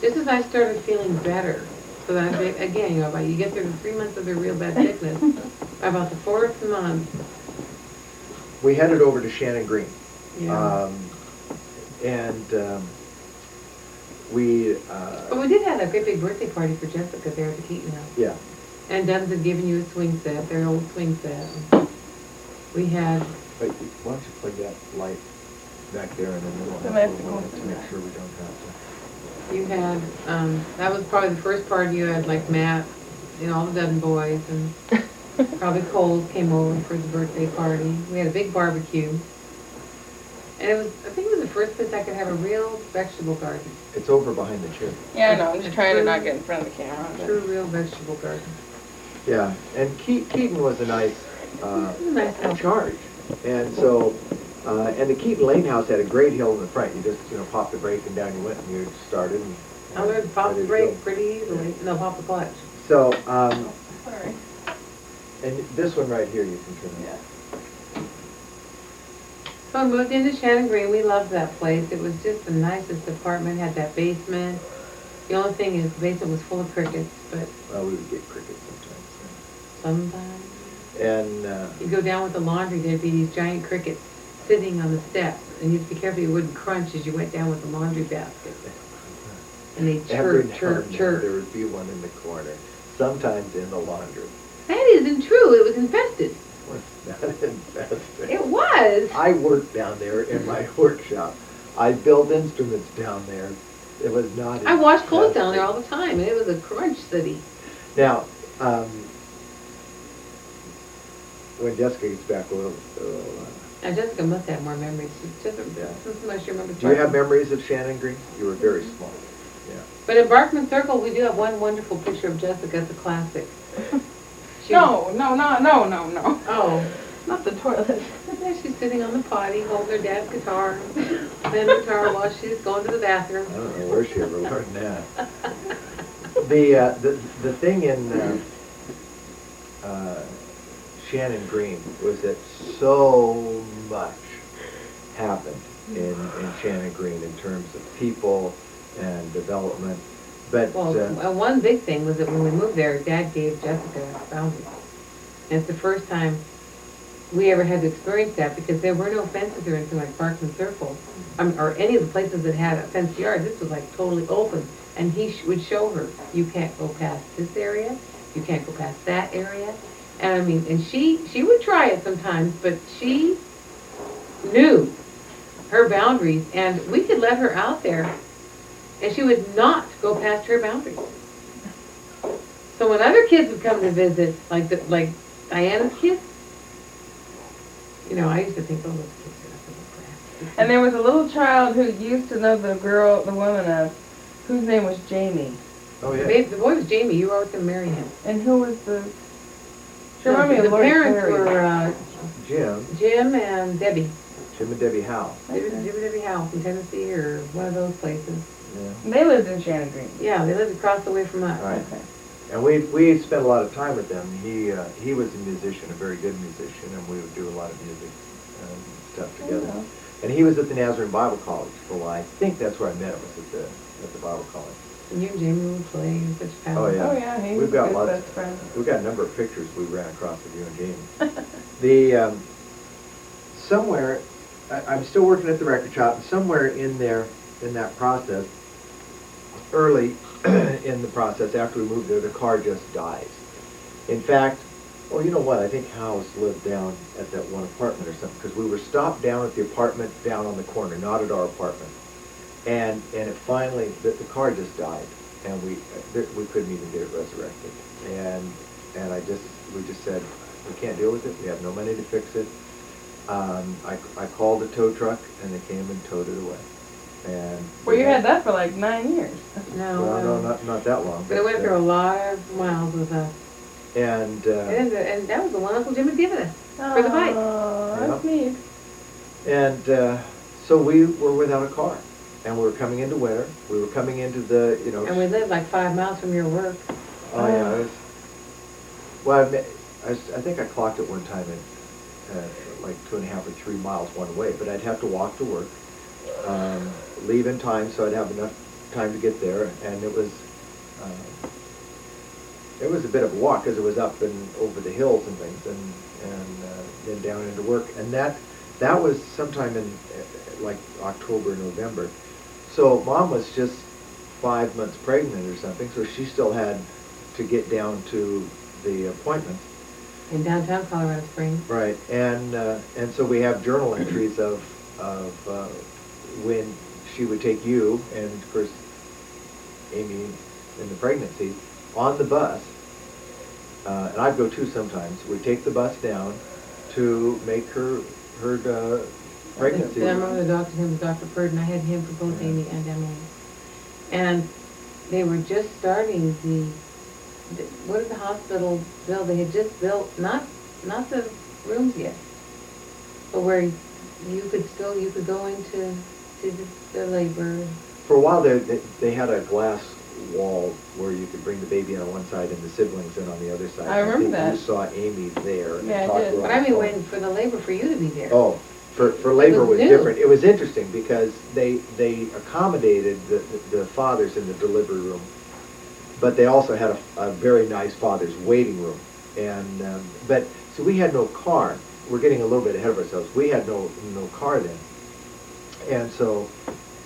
just as I started feeling better. So that, again, you get through the 3 months of the real bad sickness. By about the 4th month, We headed over to Shannon Green. yeah. We, But we did have a great big birthday party for Jessica there at the Keaton house. yeah, And Dunn's had given you a swing set, their old swing set. We had, but why don't you plug that light back there and then we'll have Somebody has to to go to through make that. sure we don't have you had, that was probably the first party you had like Matt you know, all the Dudden boys, and probably Coles came over for his birthday party. We had a big barbecue. And it was, I think it was the first place I could have a real vegetable garden. It's over behind the chair. Yeah, I know, I'm just trying to not get in front of the camera. A but- true, real vegetable garden. Yeah, and Keaton was a nice, It was a nice house. charge. And so, and the Keaton Lane House had a great hill in the front. You just, popped the brake and down you went and you started. And, I learned to pop ready the to go. brake pretty easily. No, pop the clutch. So, Sorry. and this one right here you can turn on. Yeah. So I moved into Shannon Green. We loved that place. It was just the nicest apartment, had that basement. The only thing is the basement was full of crickets, but Well, we would get crickets sometimes. sometimes And, you go down with the laundry, there'd be these giant crickets sitting on the steps, and you'd be careful you wouldn't crunch as you went down with the laundry basket. And they every chirp, now chirp, and then chirp. there would be one in the corner, sometimes in the laundry. That isn't true. It was infested. Was not infested. It was. I worked down there in my workshop. I built instruments down there. It was not. I washed clothes down infested. there all the time, and it was a crunch city. Now, when Jessica gets back, we'll, Now Jessica must have more memories. She doesn't, Yeah. unless you remember. do you have Barkman. memories of Shannon Green? You were very small. Yeah. But in Barkman Circle, we do have one wonderful picture of Jessica. It's a classic. She- No. Oh. Not the toilet. And there she's sitting on the potty, holding her dad's guitar, playing the guitar while she's going to the bathroom. I don't know where she ever learned that. The thing in Shannon Green was that so much happened in Shannon Green in terms of people and development. But Well, one big thing was that when we moved there, Dad gave Jessica boundaries. And it's the first time we ever had to experience that because there were no fences or anything like Barkman Circle, or any of the places that had a fenced yard. This was like totally open. And he would show her, you can't go past this area, you can't go past that area. And I mean, and she would try it sometimes, but she knew her boundaries, and we could let her out there, and she would not go past her boundaries. So when other kids would come to visit, like Diana's kids, I used to think, oh, those kids are nothing but crap. And there was a little child who used to know the woman, whose name was Jamie. oh yeah. The boy was Jamie. You were always going to marry him. And who was the... She reminded me The of Lori parents Perry. were Jim Jim and Debbie. and Debbie Howe. Jim and Debbie Howe from Tennessee or one of those places. Yeah. And they lived in Shannon Green. Yeah, they lived across the way from us. Right. Okay. And we spent a lot of time with them. He was a musician, a very good musician, and we would do a lot of music stuff together. Oh. And he was at the Nazarene Bible College for a while. I think that's where I met him, was at the Bible College. And you and Jamie would play in such Oh, pals. yeah. Oh, yeah, he We've was got his lots- best friend. We've got a number of pictures we ran across of you and Jamie. The somewhere, I'm still working at the record shop, and somewhere in there, in that process, early in the process, after we moved there, the car just dies. In fact, well, you know what, I think House lived down at that one apartment or something, because we were stopped down at the apartment down on the corner, not at our apartment. And it finally, the car just died, and we couldn't even get it resurrected. And we just said, we can't deal with it, we have no money to fix it. I called the tow truck, and they came and towed it away. And Well, you had that for like 9 years. No, well, no, not that long. But it went through a lot of miles with us. And And that was the one Uncle Jim had given us for the bike. Oh, that's Yeah. neat. and so we were without a car, and we were coming into winter. We were coming into the And we lived like 5 miles from your work. Oh yeah. I think I clocked it one time at like 2.5 or 3 miles one way, but I'd have to walk to work, leave in time so I'd have enough time to get there, and it was a bit of a walk because it was up and over the hills and things, and then down into work, and that was sometime in like October, November. So Mom was just 5 months pregnant or something, so she still had to get down to the appointment. In downtown Colorado Springs. Right, and so we have journal entries of when she would take you and of course Amy in the pregnancy on the bus and I'd go too sometimes, would take the bus down to make her pregnancy. I remember the doctor's name was Dr. Purd, and I had him for both Amy and Emily. And they were just starting what did the hospital build? They had just built, not the rooms yet, but where you could go into the labor. For a while they had a glass wall where you could bring the baby in on one side and the siblings in on the other side. I remember think that. You saw Amy there. And Yeah, I talked did. to her But on I the mean, phone. when, for the labor, for you to be there. Oh, for labor was was new. different. It was interesting because they accommodated the fathers in the delivery room, but they also had a very nice father's waiting room. And but so we had no car. We're getting a little bit ahead of ourselves. We had no car then, and so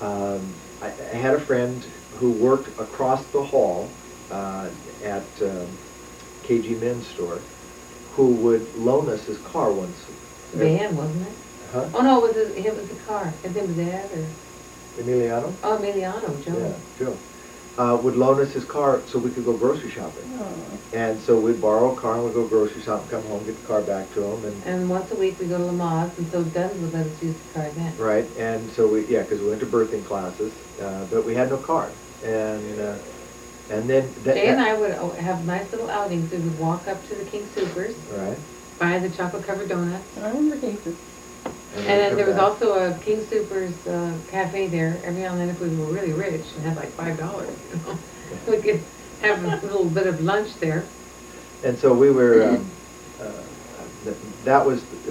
I had a friend who worked across the hall at KG Men's store, who would loan us his car once. Van, wasn't it? Huh? Oh, no, it was the car. His name was Ed, or, Emiliano? oh, Emiliano, Joe. Yeah, Joe. Would loan us his car so we could go grocery shopping. Oh. And so we'd borrow a car and we'd go grocery shopping, come home, get the car back to him, And once a week we go to Lamaze, and so Duns would let us use the car then. right, and so because we went to birthing classes, but we had no car. And then... Jay and I would have nice little outings. We would walk up to the King Supers, Right. buy the chocolate covered donuts. I remember cases. And then come there was back. also a King Supers cafe there. Every now and then, if we were really rich and had like $5, you know, we could have a little bit of lunch there. And so we were,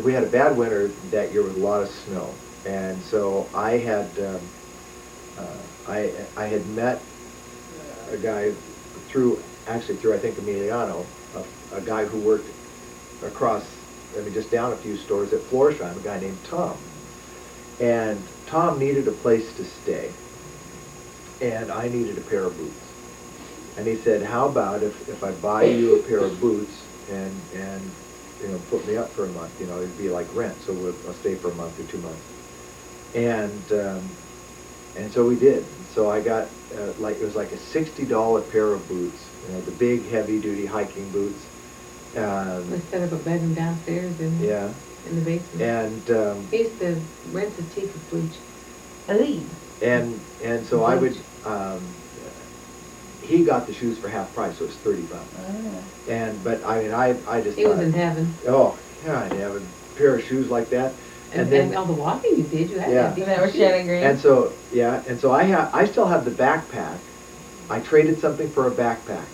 we had a bad winter that year with a lot of snow. And so I had met a guy through I think Emiliano, a guy who worked across, just down a few stores at Florsheim, a guy named Tom. And Tom needed a place to stay, and I needed a pair of boots. And he said, how about if I buy you a pair of boots and put me up for a month, it'd be like rent, so I'll stay for a month or 2 months. And so we did. So I got, it was like a $60 pair of boots, the big heavy-duty hiking boots. We set up a bedroom downstairs in Yeah. the basement. And He used to rinse his teeth with bleach. and so I would, he got the shoes for half price, so it's $30. But I just He was thought, in heaven. oh, God, to have a pair of shoes like that. And all the walking you did, you had Yeah. to have And decent that was shoes. Shannon Green. And so I still have the backpack. I traded something for a backpack.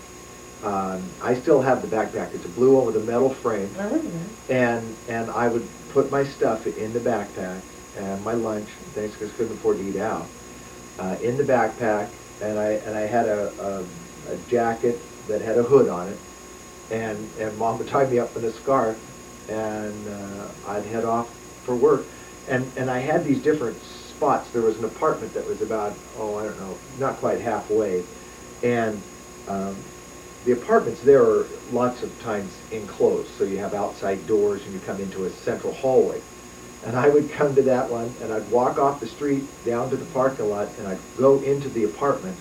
I still have the backpack. It's a blue one with a metal frame. I remember that. And I would put my stuff in the backpack, and my lunch, thanks because I couldn't afford to eat out, in the backpack, and I had a jacket that had a hood on it, and Mom would tie me up in a scarf, and I'd head off for work. And I had these different spots. There was an apartment that was about, not quite halfway, and the apartments there are lots of times enclosed, so you have outside doors and you come into a central hallway. And I would come to that one, and I'd walk off the street down to the parking lot, and I'd go into the apartment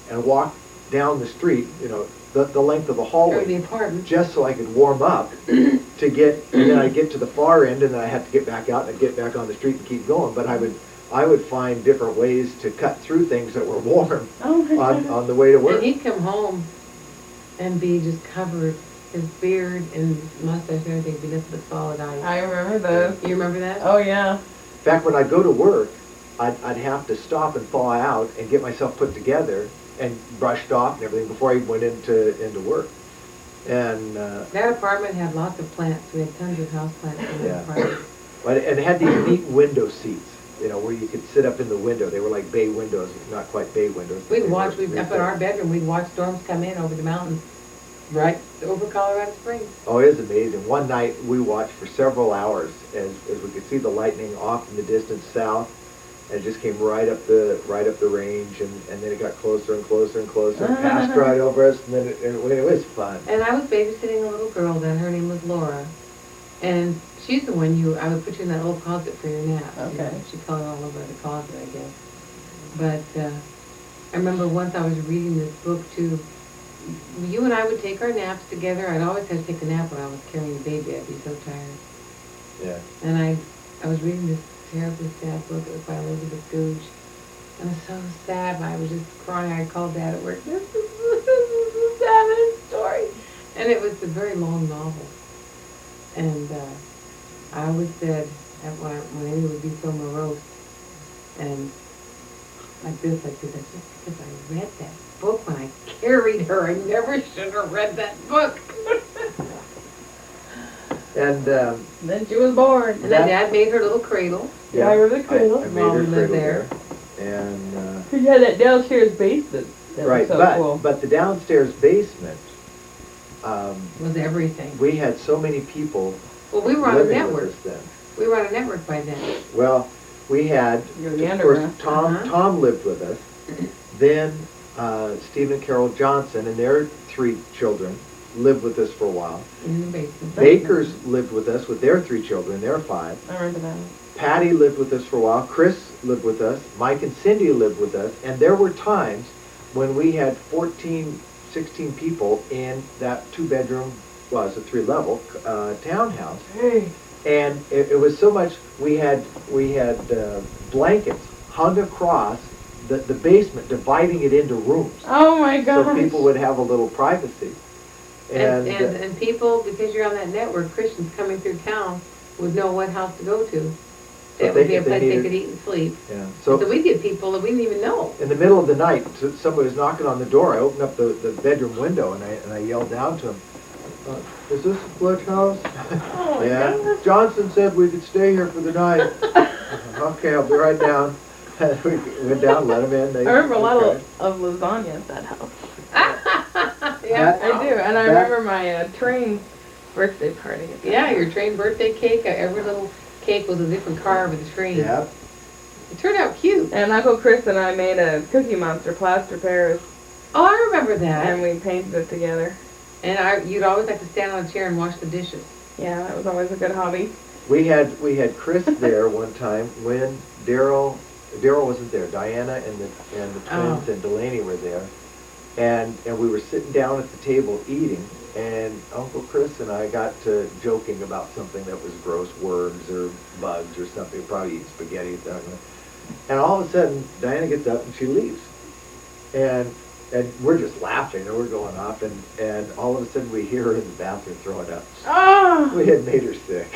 and walk down the street, the length of the Or hallway, the apartment. just so I could warm up to get, and then I'd get to the far end, and then I had to get back out and I'd get back on the street and keep going. But I would find different ways to cut through things that were warm Oh, my God. on the way to And work. he'd come home and be just covered, his beard and mustache and everything be nothing but solid ice. I remember those. You remember that? Oh, yeah. In fact, when I'd go to work, I'd have to stop and thaw out and get myself put together and brushed off and everything before I went into work. And That apartment had lots of plants. We had tons of house plants in Yeah. that apartment. and it had these neat window seats, where you could sit up in the window. They were like bay windows, not quite bay windows. We'd watch, up in our bedroom, we'd watch storms come in over the mountains, right over Colorado Springs. Oh, it was amazing. One night we watched for several hours as we could see the lightning off in the distance south, and it just came right up the range, and then it got closer and closer and closer, and passed right over us, and then it was fun. And I was babysitting a little girl then, her name was Laura. And she's the one I would put you in that little closet for your nap. Okay. She colored all over the closet, I guess. But I remember once I was reading this book too, you and I would take our naps together. I'd always have to take a nap when I was carrying the baby. I'd be so tired. Yeah. And I was reading this terribly sad book. It was by Elizabeth Googe. And it was so sad. I was just crying. I called Dad at work. This is the saddest story. And it was a very long novel. And I always said, when Amy would be so morose, and like this, I said, that's just because I read that book when I carried her. I never should have read that book. And, Then she was born. And then Dad made her little cradle. Yeah, I remember the cradle. I made While her we lived cradle there. And, You had that downstairs basement. That right, was so cool. but the downstairs basement, Was everything. we had so many people Well, we were on a living network. with us then. We were on a network by then. Well, we had, You're the of course, underground. Tom lived with us. Then Stephen and Carol Johnson and their 3 children lived with us for a while. In the basement. Bakers lived with us with their 3 children, their 5. I remember that. Patty lived with us for a while. Chris lived with us. Mike and Cindy lived with us. And there were times when we had 14, 16 people in that 2-bedroom, well, it's a 3-level townhouse. Hey. And it was so much, we had blankets hung across the basement, dividing it into rooms. Oh my gosh. So people would have a little privacy. And people, because you're on that network, Christians coming through town would know what house to go to. That would be a if they place they needed- could eat and sleep. Yeah. So we'd get people that we didn't even know. In the middle of the night, somebody was knocking on the door. I opened up the bedroom window and I yelled down to him, "Is this Fletch House?" Oh my Yeah. gosh. Johnson said we could stay here for the night. Okay, I'll be right down. We went down, let him in. I remember a lot of lasagna at that house. Yeah, I do, and I remember my train birthday party. At that Yeah, house. your train birthday cake, every little cake was a different car with a train. Yeah. It turned out cute. And Uncle Chris and I made a Cookie Monster plaster Paris, Oh, I remember that. and we painted it together. And you'd always have to stand on a chair and wash the dishes. Yeah, that was always a good hobby. We had Chris there one time when Daryl wasn't there. Diana and the twins and Delaney were there, and we were sitting down at the table eating, and Uncle Chris and I got to joking about something that was gross, worms or bugs or something. Probably eat spaghetti. And all of a sudden, Diana gets up and she leaves, and we're just laughing and we're going off, and all of a sudden we hear her in the bathroom throwing up. Oh! We had made her sick.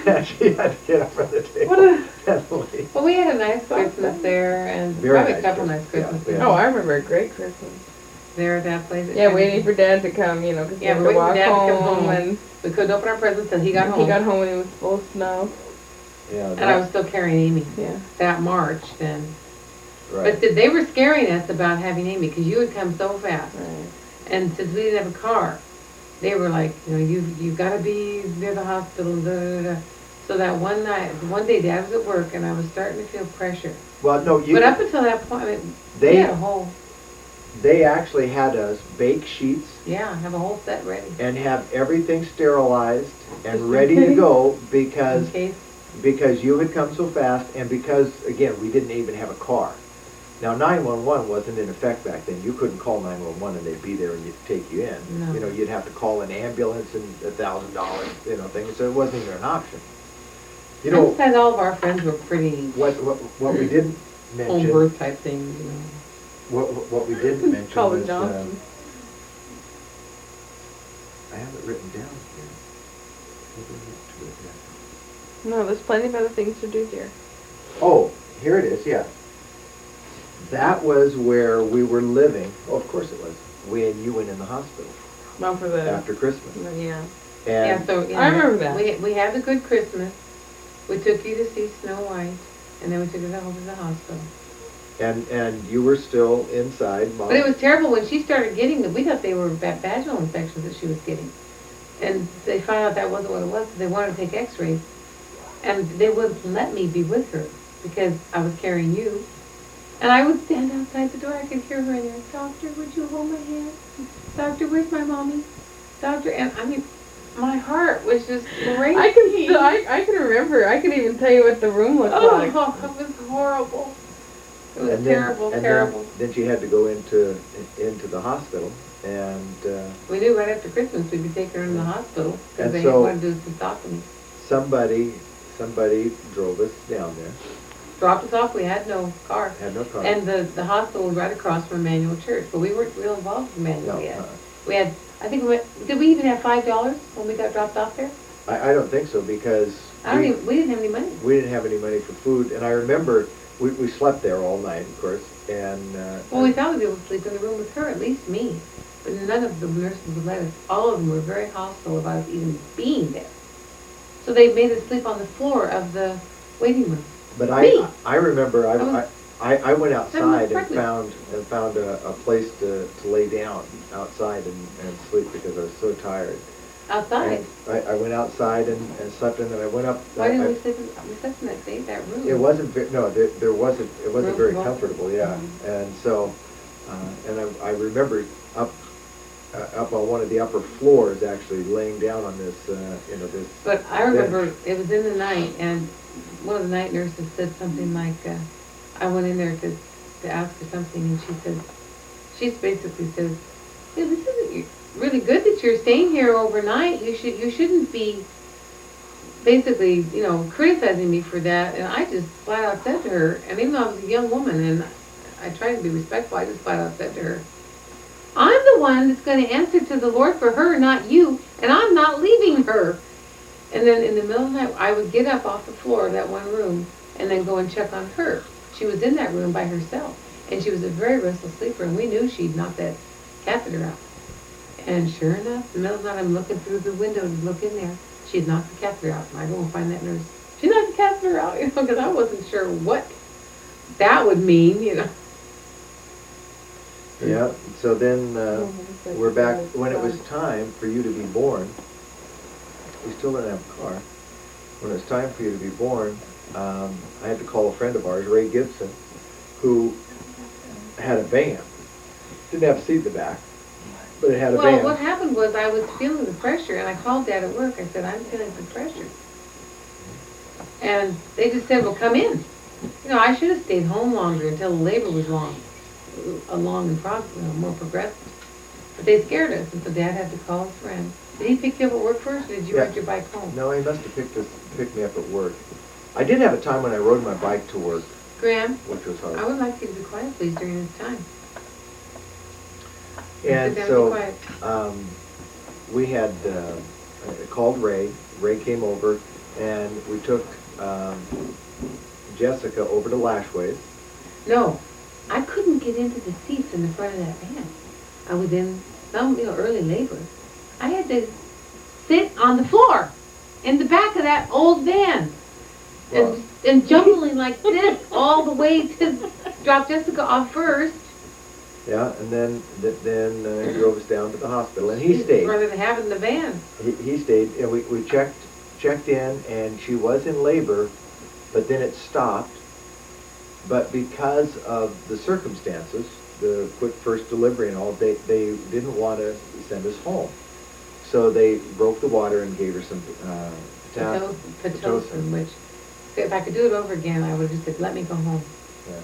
And she had to get up from the table. What a- and leave. Well, we had a nice Christmas there, and Very probably nice a couple Christmas, nice Christmases yeah. Oh, I remember a great Christmas. there at that place. Yeah, waiting for Dad to come, you know, because Yeah, he we're had to waiting walk for Dad to come home, home. and We couldn't open our presents till he got home. he got home and it was full of snow. Yeah, And I was still carrying Amy Yeah. that March then. right. But they were scaring us about having Amy because you would come so fast. Right. And since we didn't have a car, they were like, you've got to be near the hospital. Da, da, da. So that one day Dad was at work and I was starting to feel pressure. Well, no, But up until that point, we they had a whole, they actually had us bake sheets have a whole set ready. and have everything sterilized and ready to go In because you had come so fast and because, again, we didn't even have a car. Now, 911 wasn't in effect back then. You couldn't call 911 and they'd be there and you'd take you in. No. You know, you'd have to call an ambulance and $1,000, thing. So it wasn't even an option. You know, Besides, all of our friends were pretty what we didn't home mention, birth type things, what we didn't mention Call it was, Johnson. I have it written down here. Maybe I'll get to it here. No, there's plenty of other things to do here. Oh, here it is, yeah. That was where we were living. Oh, of course it was. When you went in the hospital Well, for the after Christmas. yeah. Yeah, And so, I remember that. We had a good Christmas. We took you to see Snow White, and then we took you home to the hospital. and you were still inside, Mom. But it was terrible when she started getting them. We thought they were vaginal infections that she was getting. And they found out that wasn't what it was, so they wanted to take x-rays. And they wouldn't let me be with her because I was carrying you. And I would stand outside the door. I could hear her in there, "Doctor, would you hold my hand? Doctor, where's my mommy? Doctor," and I mean, my heart was just breaking. I can remember. I can even tell you what the room looked like. Oh, it was horrible. It was And then- terrible, and then- terrible. Then she had to go into the hospital, and We knew right after Christmas we'd be taking her in the hospital, because And they so- wanted to do a cystectomy. somebody drove us down there, Dropped us off, we had no car. had no car. And the hospital was right across from Emmanuel Church, but we weren't real involved with Emmanuel No, yet. uh-uh. We had, I think, did we even have $5 when we got dropped off there? I don't think so, because We didn't have any money. we didn't have any money for food, and I remember, we slept there all night, of course, and. Well, we thought we'd be able to sleep in the room with her, at least me. But none of the nurses would let us. All of them were very hostile about us even being there. So they made us sleep on the floor of the waiting room. But Me. I remember, I was I went 7 months outside and pregnant. found a place to lay down outside and sleep because I was so tired. Outside. And I went outside and slept, and then I went up. Why didn't I- we slept in that room? It wasn't, there wasn't, it wasn't very Room. comfortable, yeah. And so, and I remember up on one of the upper floors, actually laying down on this, this. But I remember it was in the night, and one of the night nurses said something like, I went in there to ask her something, and she basically says, yeah, this isn't really good that you're staying here overnight. You shouldn't be basically, criticizing me for that. And I just flat out said to her, and even though I was a young woman and I tried to be respectful, I just flat out said to her, I'm the one that's going to answer to the Lord for her, not you, and I'm not leaving her. And then in the middle of the night, I would get up off the floor of that one room and then go and check on her. She was in that room by herself, and she was a very restless sleeper, and we knew she'd knocked that catheter out. And sure enough, in the middle of the night, I'm looking through the window to look in there. She'd knocked the catheter out, and I go and find that nurse. She knocked the catheter out, because I wasn't sure what that would mean, Yeah, so then, we're back, when it was time for you to be born, we still didn't have a car. When it was time for you to be born, I had to call a friend of ours, Ray Gibson, who had a van. Didn't have a seat in the back, but it had a Well, van. what happened was I was feeling the pressure, and I called Dad at work. I said, I'm feeling the pressure. And they just said, well, come in. I should have stayed home longer until the labor was long and more progressive. But they scared us, and so Dad had to call his friend. Did he pick you up at work first, or did you Yeah. ride your bike home? No, he must have picked me up at work. I did have a time when I rode my bike to work, Graham, which was I hard. would like you to be quiet, please, during this time. And Sit down so, and be quiet. we had called Ray. Ray came over, and we took Jessica over to Lashways. No, I couldn't get into the seats in the front of that van. I was in some, early labor. I had to sit on the floor in the back of that old van Wow. and jumbling like this all the way to drop Jessica off first. Yeah, and then he drove us down to the hospital, and he stayed. Rather than having the van. He stayed, and we checked in, and she was in labor, but then it stopped. But because of the circumstances, the quick first delivery and all, they didn't want to send us home. So they broke the water and gave her some Pitocin, which, if I could do it over again, I would have just said, let me go home. Yeah.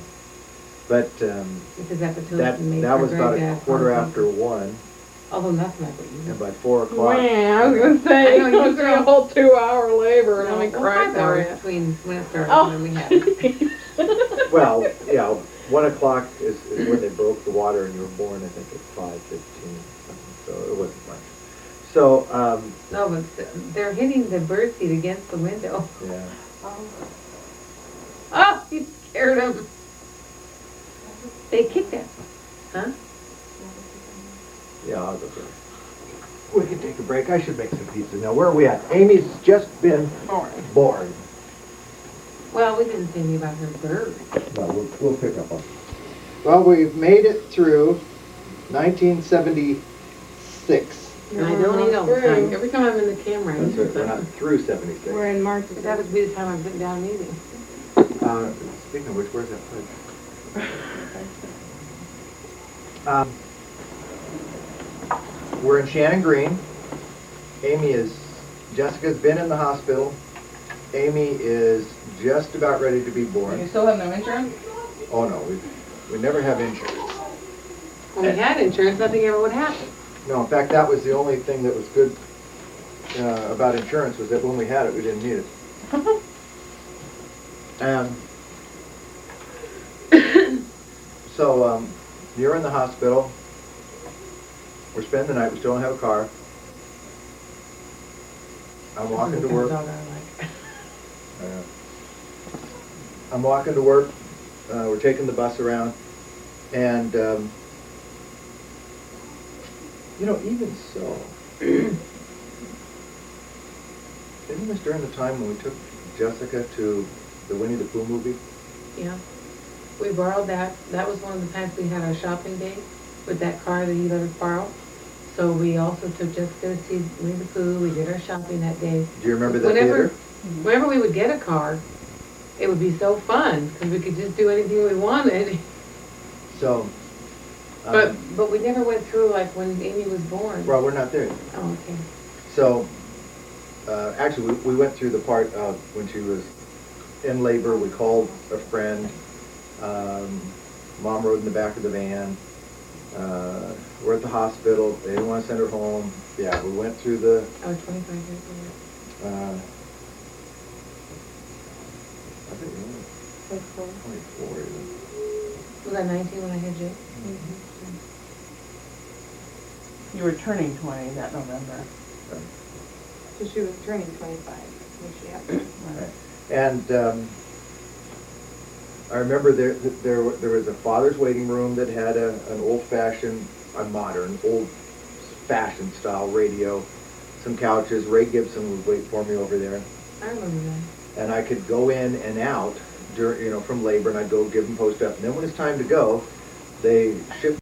But Because that that Pitocin made that for was about very a bad quarter heartburn. after 1, Although nothing like what you and know. by 4 o'clock. I was gonna say, I know, you it was a whole 2-hour labor, and I Well, cried 5 for hours it. between when it started Oh. and when we had it. Well, yeah, 1 o'clock is when they broke the water, and you were born, I think, at 5:15, so it wasn't much. So, No, but they're hitting the bird seat against the window. yeah. Oh, you scared them. They kicked him. Huh? Yeah, I'll go for it. We can take a break. I should make some pizza. Now, where are we at? Amy's just been born. Well, we didn't say anything about her bird. No, we'll pick up on it. Well, we've made it through 1976. And I don't eat all the time. Every time I'm in the camera, I That's eat right, we're something. not through 76. We're in March. But that would be the time I'm sitting down eating. Speaking of which, where's that place? We're in Shannon Green. Jessica's been in the hospital. Amy is just about ready to be You born. still have no insurance? Oh, no, we never have insurance. When we had insurance, nothing ever would happen. No, in fact, that was the only thing that was good about insurance, was that when we had it, we didn't need it. So, you're in the hospital. We're spending the night. We still don't have a car. I'm walking to work. I'm walking to work. We're taking the bus around. And, you know, even so, isn't this during the time when we took Jessica to the Winnie the Pooh movie? Yeah. We borrowed that. That was one of the times we had our shopping day with that car that he let us borrow. So we also took Jessica to see Winnie the Pooh. We did our shopping that day. Do you remember that theater? Whenever we would get a car, it would be so fun because we could just do anything we wanted. So, But we never went through like when Amy was born. well, we're not there yet. Oh, okay. So, actually, we went through the part of when she was in labor. We called a friend. Mom rode in the back of the van. We're at the hospital. They didn't want to send her home. Yeah, we went through the. I was 25 years old. I think we were 24 even. Was I 19 when I had Jake? You were turning 20 that November. So she was turning 25 when she had it. And I remember there was a father's waiting room that had an old-fashioned, a modern, old-fashioned style radio, some couches. Ray Gibson would wait for me over there. I remember that. And I could go in and out during, from labor, and I'd go give them post-op. And then when it's time to go, they shipped